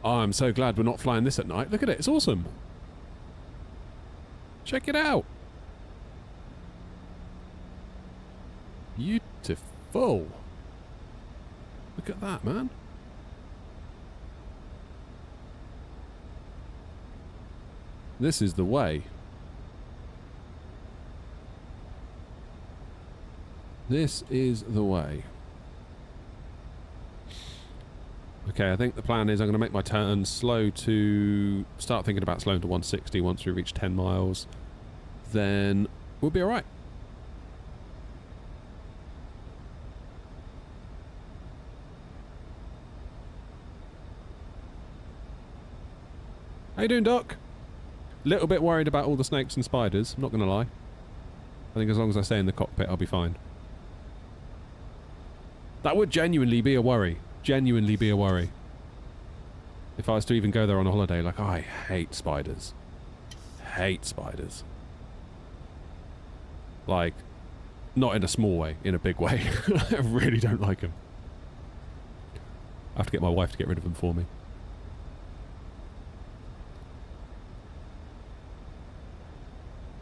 Oh, I'm so glad we're not flying this at night. Look at it, it's awesome. Check it out. Beautiful. Look at that, man. This is the way. This is the way. Okay, I think the plan is I'm going to make my turn slow to... start thinking about slowing to 160 once we reach 10 miles. Then we'll be alright. How you doing, Doc? Little bit worried about all the snakes and spiders, I'm not going to lie. I think as long as I stay in the cockpit, I'll be fine. That would genuinely be a worry. Genuinely be a worry. If I was to even go there on a holiday, like, I hate spiders. Hate spiders. Like, not in a small way, in a big way. I really don't like them. I have to get my wife to get rid of them for me.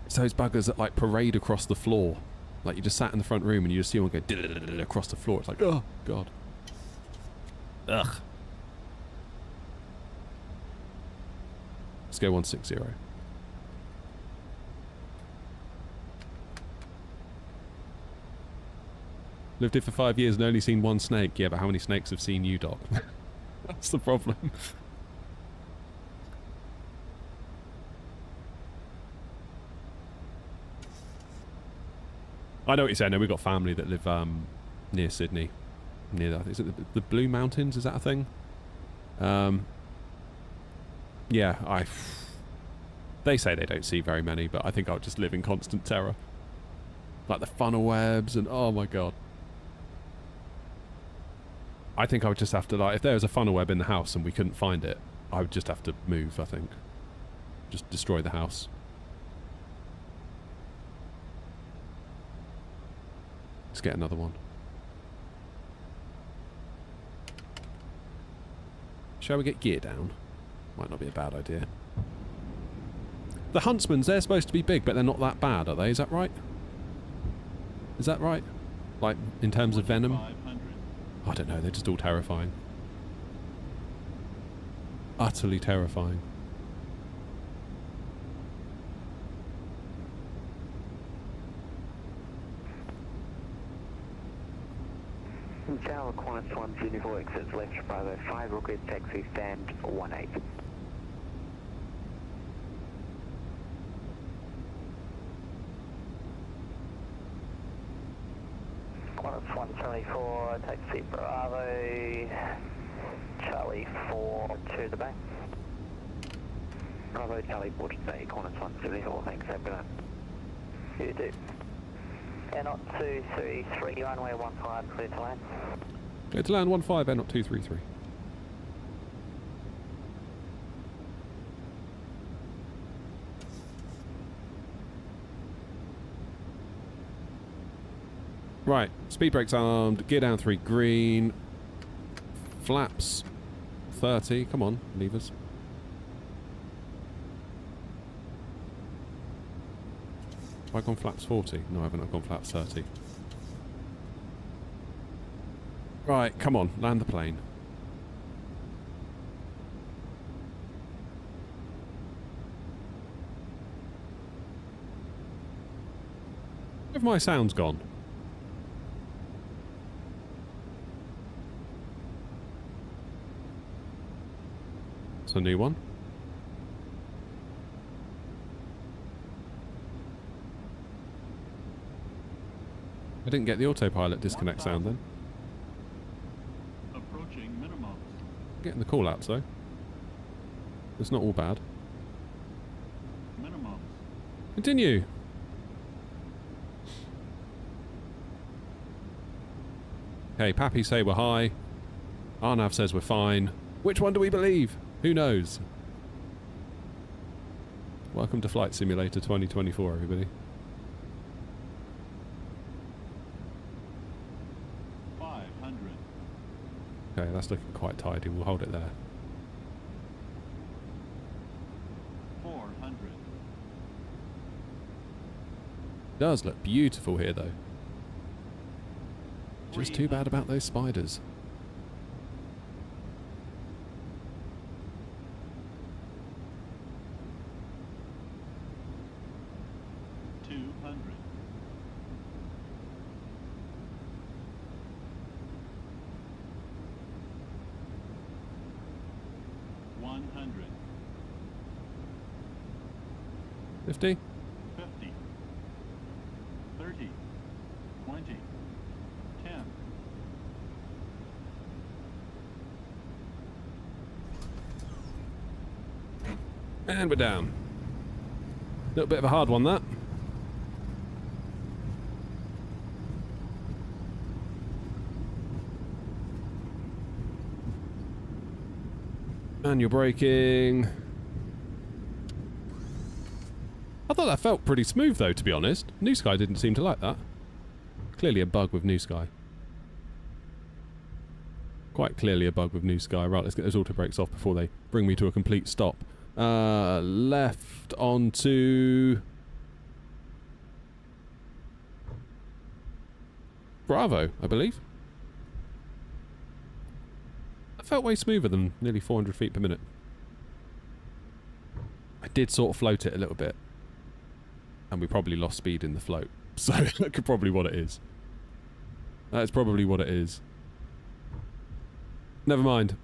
It's those buggers that like parade across the floor. Like you just sat in the front room and you just see one go across the floor. It's like, oh god. Ugh. Let's go 160. Lived here for 5 years and only seen one snake. Yeah, but how many snakes have seen you, Doc? That's the problem. I know what you're saying. No, we've got family that live near Sydney. Near, is it the Blue Mountains? Is that a thing? Yeah, they say they don't see very many, but I think I'll just live in constant terror. Like the funnel webs and oh my god. I think I would just have to, like, if there was a funnel web in the house and we couldn't find it, I would just have to move, I think. Just destroy the house. Let's get another one. Shall we get gear down? Might not be a bad idea. The Huntsmans, they're supposed to be big, but they're not that bad, are they? Is that right? Is that right? Like, in terms of venom? I don't know, they're just all terrifying. Utterly terrifying. Tower Qantas 174 exits left Bravo 5, request taxi stand 18. Qantas 174, taxi Bravo, Charlie 4 to the bay. Bravo, Charlie 4 to the bay, Qantas 174, thanks, have a good night. You do. Not 233, runway 15, clear to land. Clear to land 15, not 233. Right, speed brakes armed, gear down 3 green, flaps 30, come on, levers. Have I gone flaps 40? No, I haven't. I've gone flaps 30. Right, come on, land the plane. Where have my sounds gone? It's a new one. I didn't get the autopilot disconnect sound then. Approaching minimums. Getting the call outs though. It's not all bad. Minimums. Continue. Okay, Pappy say we're high. Arnav says we're fine. Which one do we believe? Who knows? Welcome to Flight Simulator 2024, everybody. Okay, that's looking quite tidy. We'll hold it there. 400. Does look beautiful here, though. Just too bad about those spiders. $50? 50. 30. 20. 10. And we're down. A little bit of a hard one, that. And you're braking. I thought that felt pretty smooth though, to be honest. New Sky didn't seem to like that. Clearly a bug with New Sky. Quite clearly a bug with New Sky. Right, let's get those auto brakes off before they bring me to a complete stop. Left onto Bravo, I believe. felt way smoother than nearly 400 feet per minute. I did sort of float it a little bit. And we probably lost speed in the float. So that could probably what it is. That is probably what it is. Never mind.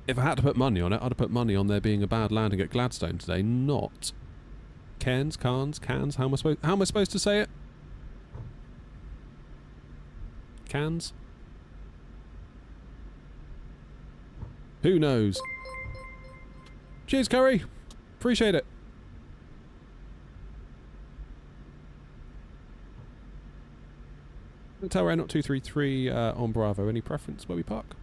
If I had to put money on it, I'd have put money on there being a bad landing at Gladstone today, not Cairns, Cans, how am I supposed to say it? Cans? Who knows? Cheers, Curry. Appreciate it. Tower Air 233 on Bravo. Any preference where we park?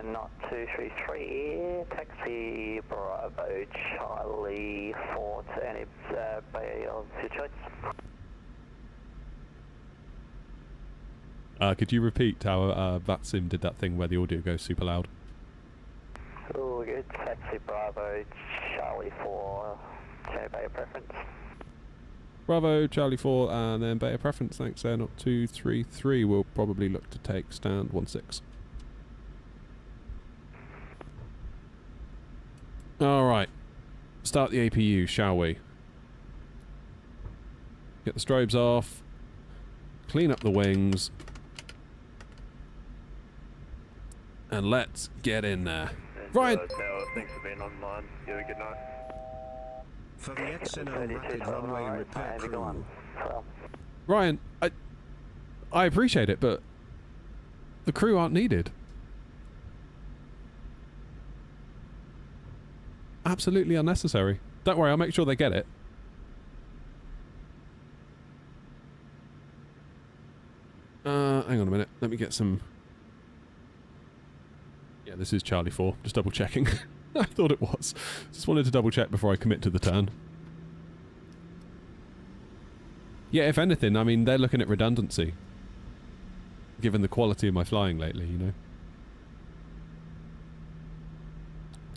Not 233, taxi Bravo Charlie 4 to any bay of your choice. Could you repeat how VATSIM did that thing where the audio goes super loud? Oh, good. Taxi Bravo Charlie 4 to bay of preference. Bravo, Charlie 4, and then Beta Preference. Thanks, Air 233. We'll probably look to take stand 16. Alright. Start the APU, shall we? Get the strobes off. Clean up the wings. And let's get in there. Ryan! Thanks for being online. You have a good night. For the XNL Rapid Runway Repair Crew. Ryan, I appreciate it, but the crew aren't needed. Absolutely unnecessary. Don't worry, I'll make sure they get it. Hang on a minute. Let me get some... Yeah, this is Charlie 4. Just double checking. I thought it was. Just wanted to double check before I commit to the turn. Yeah, if anything, I mean, they're looking at redundancy. Given the quality of my flying lately, you know.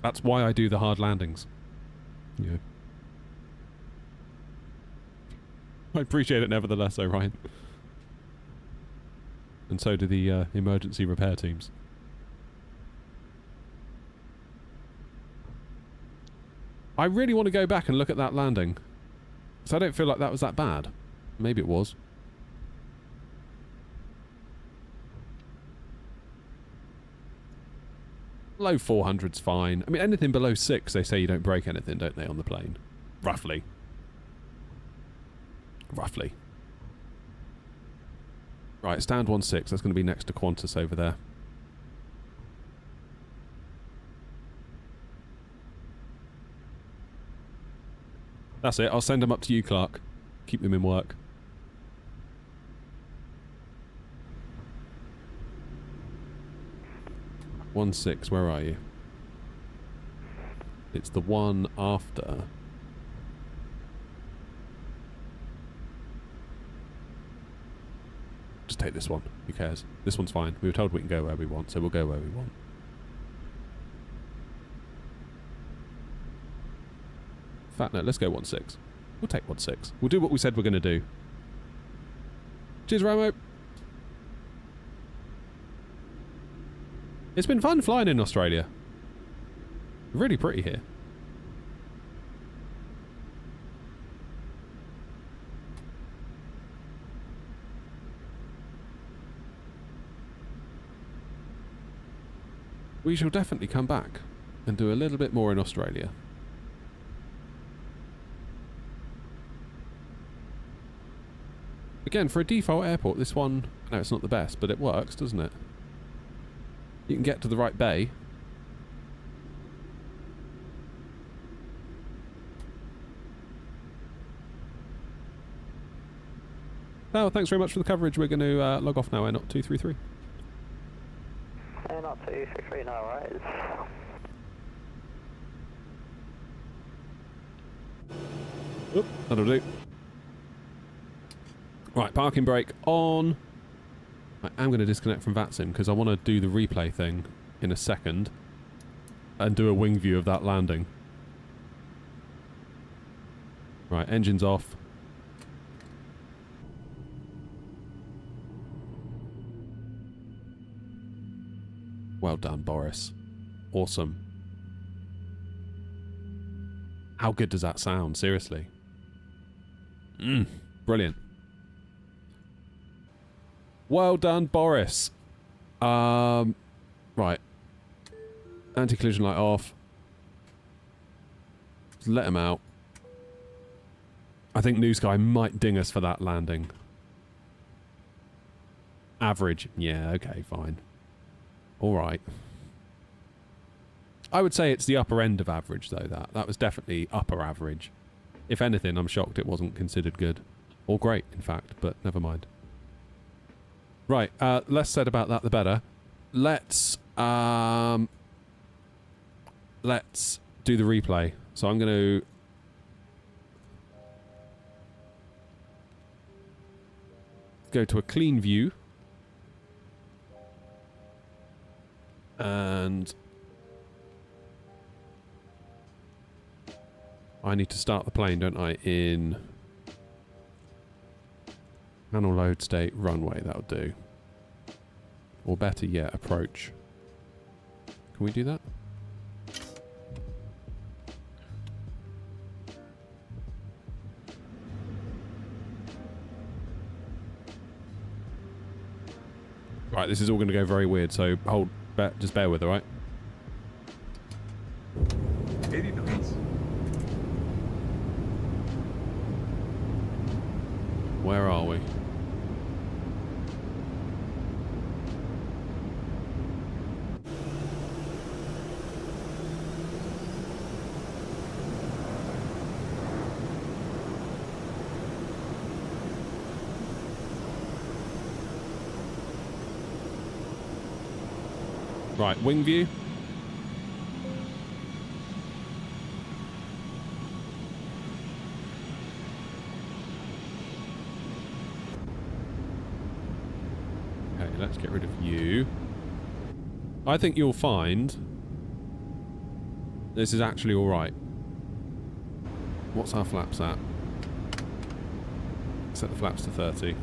That's why I do the hard landings. Yeah. I appreciate it nevertheless, though, Ryan. And so do the emergency repair teams. I really want to go back and look at that landing. So I don't feel like that was that bad. Maybe it was. Low 400's fine. I mean, anything below 6, they say you don't break anything, don't they, on the plane? Roughly. Roughly. Right, stand 16. That's going to be next to Qantas over there. That's it. I'll send them up to you, Clark. Keep them in work. One 6, where are you? It's the one after. Just take this one. Who cares? This one's fine. We were told we can go where we want, so we'll go where we want. Fat note, let's go 16. We'll take 16. We'll do what we said we're going to do. Cheers, Ramo. It's been fun flying in Australia. Really pretty here. We shall definitely come back and do a little bit more in Australia. Again, for a default airport, this one... No, it's not the best, but it works, doesn't it? You can get to the right bay. Oh, thanks very much for the coverage. We're going to log off now, not 233. Not 233, no worries. Oop, that'll do. Right, parking brake on. I am going to disconnect from VATSIM because I want to do the replay thing in a second and do a wing view of that landing. Right, engines off. Well done, Boris. Awesome. How good does that sound? Seriously. Brilliant. Well done, Boris. Right. Anti-collision light off. Just let him out. I think New Sky might ding us for that landing. Average. Yeah, okay, fine. Alright. I would say it's the upper end of average, though, that. That was definitely upper average. If anything, I'm shocked it wasn't considered good. Or great, in fact, but never mind. Right, less said about that, the better. Let's do the replay. So I'm going to... go to a clean view. And... I need to start the plane, don't I, in... panel load state runway, that'll do. Or better yet, approach. Can we do that? Right, this is all going to go very weird, so just bear with, alright? 80 knots. Where are we? Right, wing view. Okay, let's get rid of you. I think you'll find this is actually alright. What's our flaps at? Set the flaps to 30.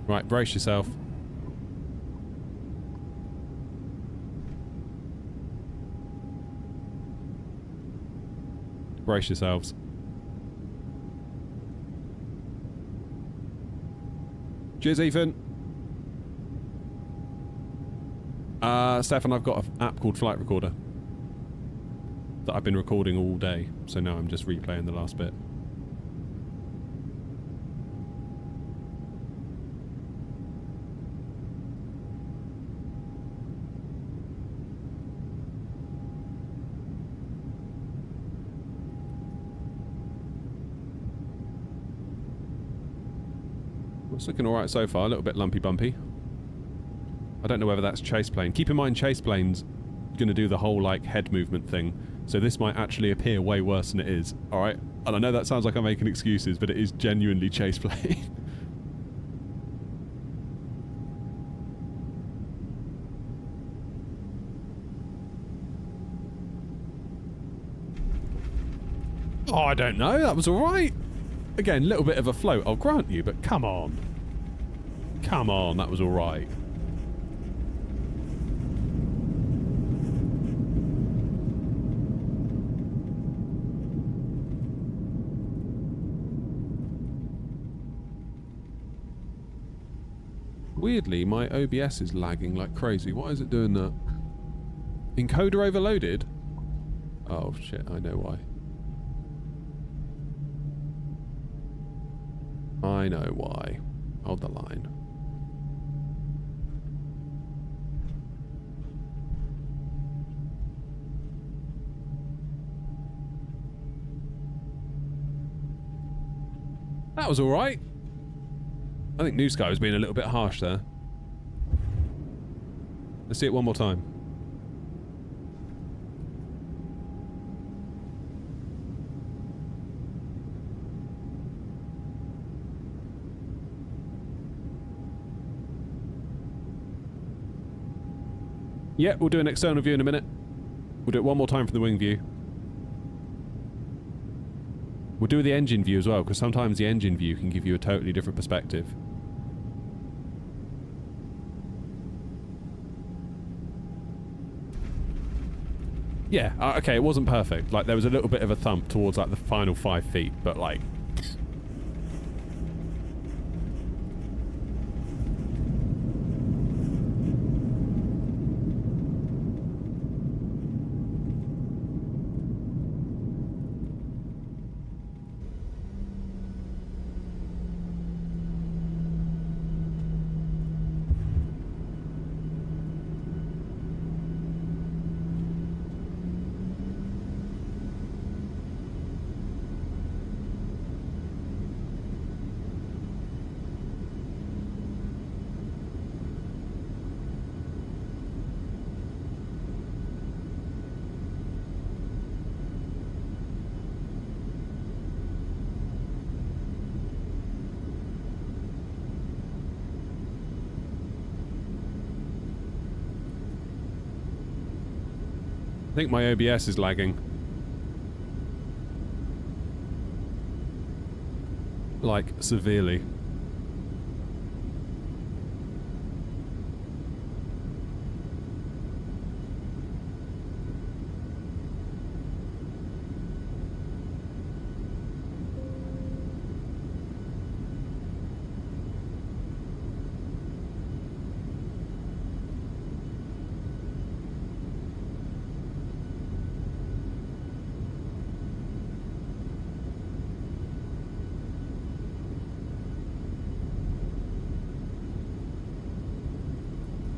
Right, brace yourself. Brace yourselves. Cheers, Ethan. Stefan, I've got an app called Flight Recorder that I've been recording all day, so now I'm just replaying the last bit. It's looking alright so far, a little bit lumpy bumpy. I don't know whether that's chase plane. Keep in mind chase plane's going to do the whole like head movement thing, so this might actually appear way worse than it is, alright? And I know that sounds like I'm making excuses, but it is genuinely chase plane. Oh, I don't know, that was alright. Again, a little bit of a float, I'll grant you, but come on. Come on, that was alright. Weirdly, my OBS is lagging like crazy. Why is it doing that? Encoder overloaded? Oh shit, I know why. I know why. Hold the line. That was alright. I think New Sky was being a little bit harsh there. Let's see it one more time. Yeah, we'll do an external view in a minute. We'll do it one more time from the wing view. We'll do the engine view as well, because sometimes the engine view can give you a totally different perspective. Yeah, okay, it wasn't perfect. Like, there was a little bit of a thump towards, like, the final 5 feet, but, like... I think my OBS is lagging. Like, severely.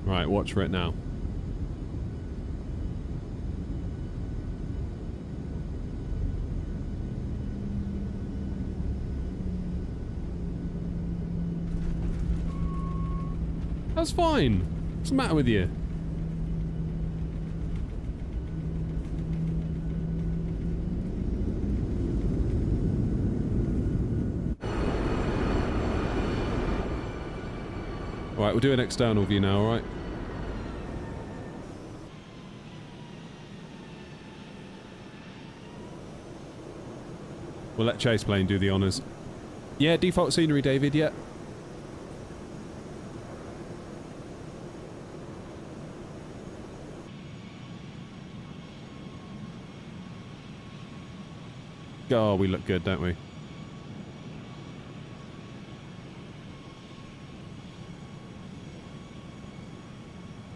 Right, watch for it now. That's fine. What's the matter with you? Alright, we'll do an external view now, alright? We'll let Chase Plane do the honours. Yeah, default scenery, David, yeah. Oh, we look good, don't we?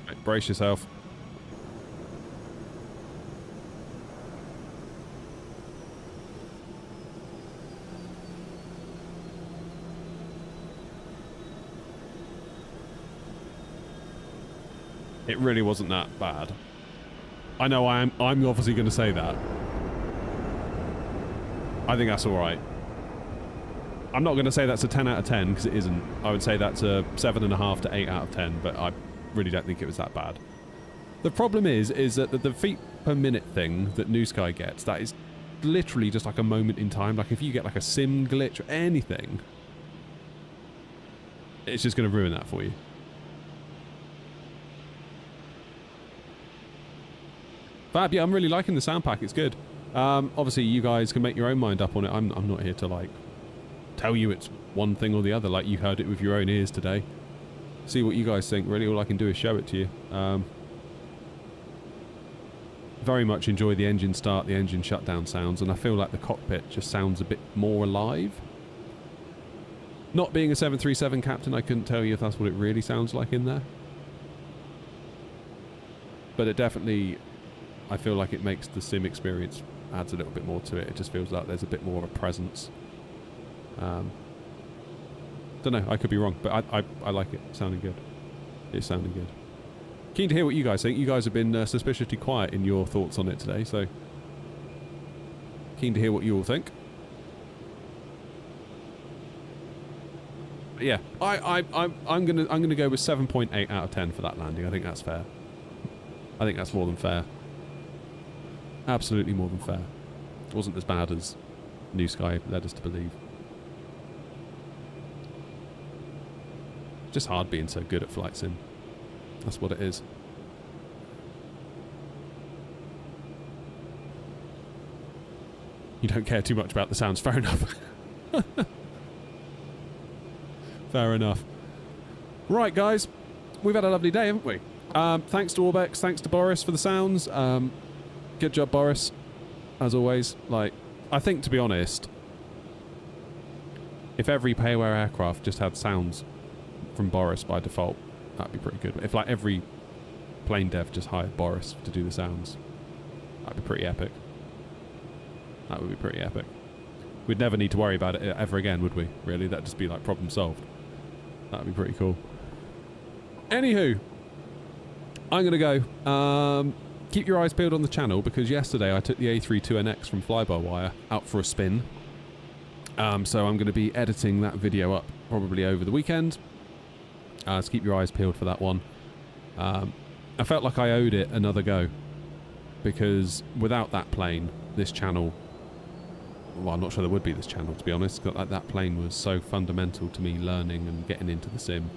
Right, brace yourself. It really wasn't that bad. I know I'm obviously going to say that. I think that's alright. I'm not going to say that's a 10 out of 10, because it isn't. I would say that's a 7.5 to 8 out of 10, but I really don't think it was that bad. The problem is that the feet per minute thing that New Sky gets, that is literally just like a moment in time. Like, if you get like a sim glitch or anything, it's just going to ruin that for you. Fab, yeah, I'm really liking the sound pack. It's good. Obviously, you guys can make your own mind up on it. I'm not here to, like, tell you it's one thing or the other. Like, you heard it with your own ears today. See what you guys think. Really, all I can do is show it to you. Very much enjoy the engine start, the engine shutdown sounds, and I feel like the cockpit just sounds a bit more alive. Not being a 737 captain, I couldn't tell you if that's what it really sounds like in there. But it definitely... I feel like it makes the sim experience, adds a little bit more to it. It just feels like there's a bit more of a presence. Don't know, I could be wrong, but I like it. It's sounding good. It's sounding good. Keen to hear what you guys think. You guys have been suspiciously quiet in your thoughts on it today, so keen to hear what you all think. But yeah, I'm gonna go with 7.8 out of 10 for that landing. I think that's fair. I think that's more than fair. Absolutely more than fair. It wasn't as bad as New Sky led us to believe. Just hard being so good at flight sim. That's what it is. You don't care too much about the sounds. Fair enough. Fair enough. Right, guys. We've had a lovely day, haven't we? Thanks to Orbx. Thanks to Boris for the sounds. Good job, Boris. As always. Like, I think, to be honest, if every pay-aware aircraft just had sounds from Boris by default, that'd be pretty good. If, like, every plane dev just hired Boris to do the sounds, that'd be pretty epic. That would be pretty epic. We'd never need to worry about it ever again, would we? Really? That'd just be, like, problem solved. That'd be pretty cool. Anywho, I'm going to go. Keep your eyes peeled on the channel, because yesterday I took the A32NX from fly-by-wire out for a spin. So I'm going to be editing that video up probably over the weekend. So keep your eyes peeled for that one. I felt like I owed it another go, because without that plane, this channel... Well, I'm not sure there would be this channel, to be honest. Like, that plane was so fundamental to me learning and getting into the sim.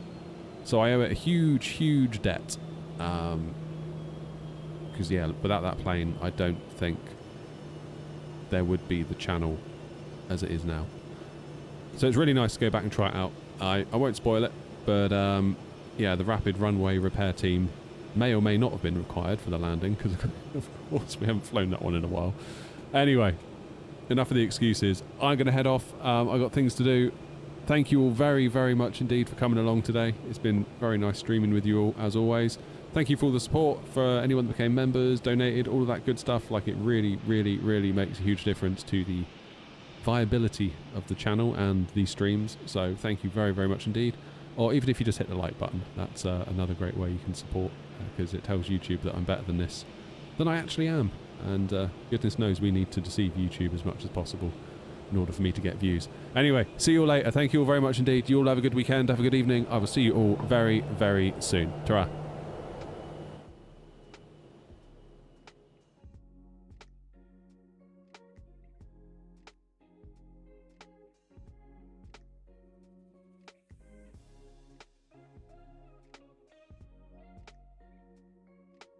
So I owe it a huge, huge debt. Because, yeah, without that plane, I don't think there would be the channel as it is now. So it's really nice to go back and try it out. I won't spoil it, but, yeah, the rapid runway repair team may or may not have been required for the landing, because, of course, we haven't flown that one in a while. Anyway, enough of the excuses. I'm going to head off. I've got things to do. Thank you all very, very much indeed for coming along today. It's been very nice streaming with you all, as always. Thank you for all the support, for anyone that became members, donated, all of that good stuff. Like, it really, really, really makes a huge difference to the viability of the channel and the streams. So thank you very, very much indeed. Or even if you just hit the like button, that's another great way you can support, because it tells YouTube that I'm better than this, than I actually am. And goodness knows we need to deceive YouTube as much as possible in order for me to get views. Anyway, see you all later. Thank you all very much indeed. You all have a good weekend. Have a good evening. I will see you all very, very soon. Ta-ra.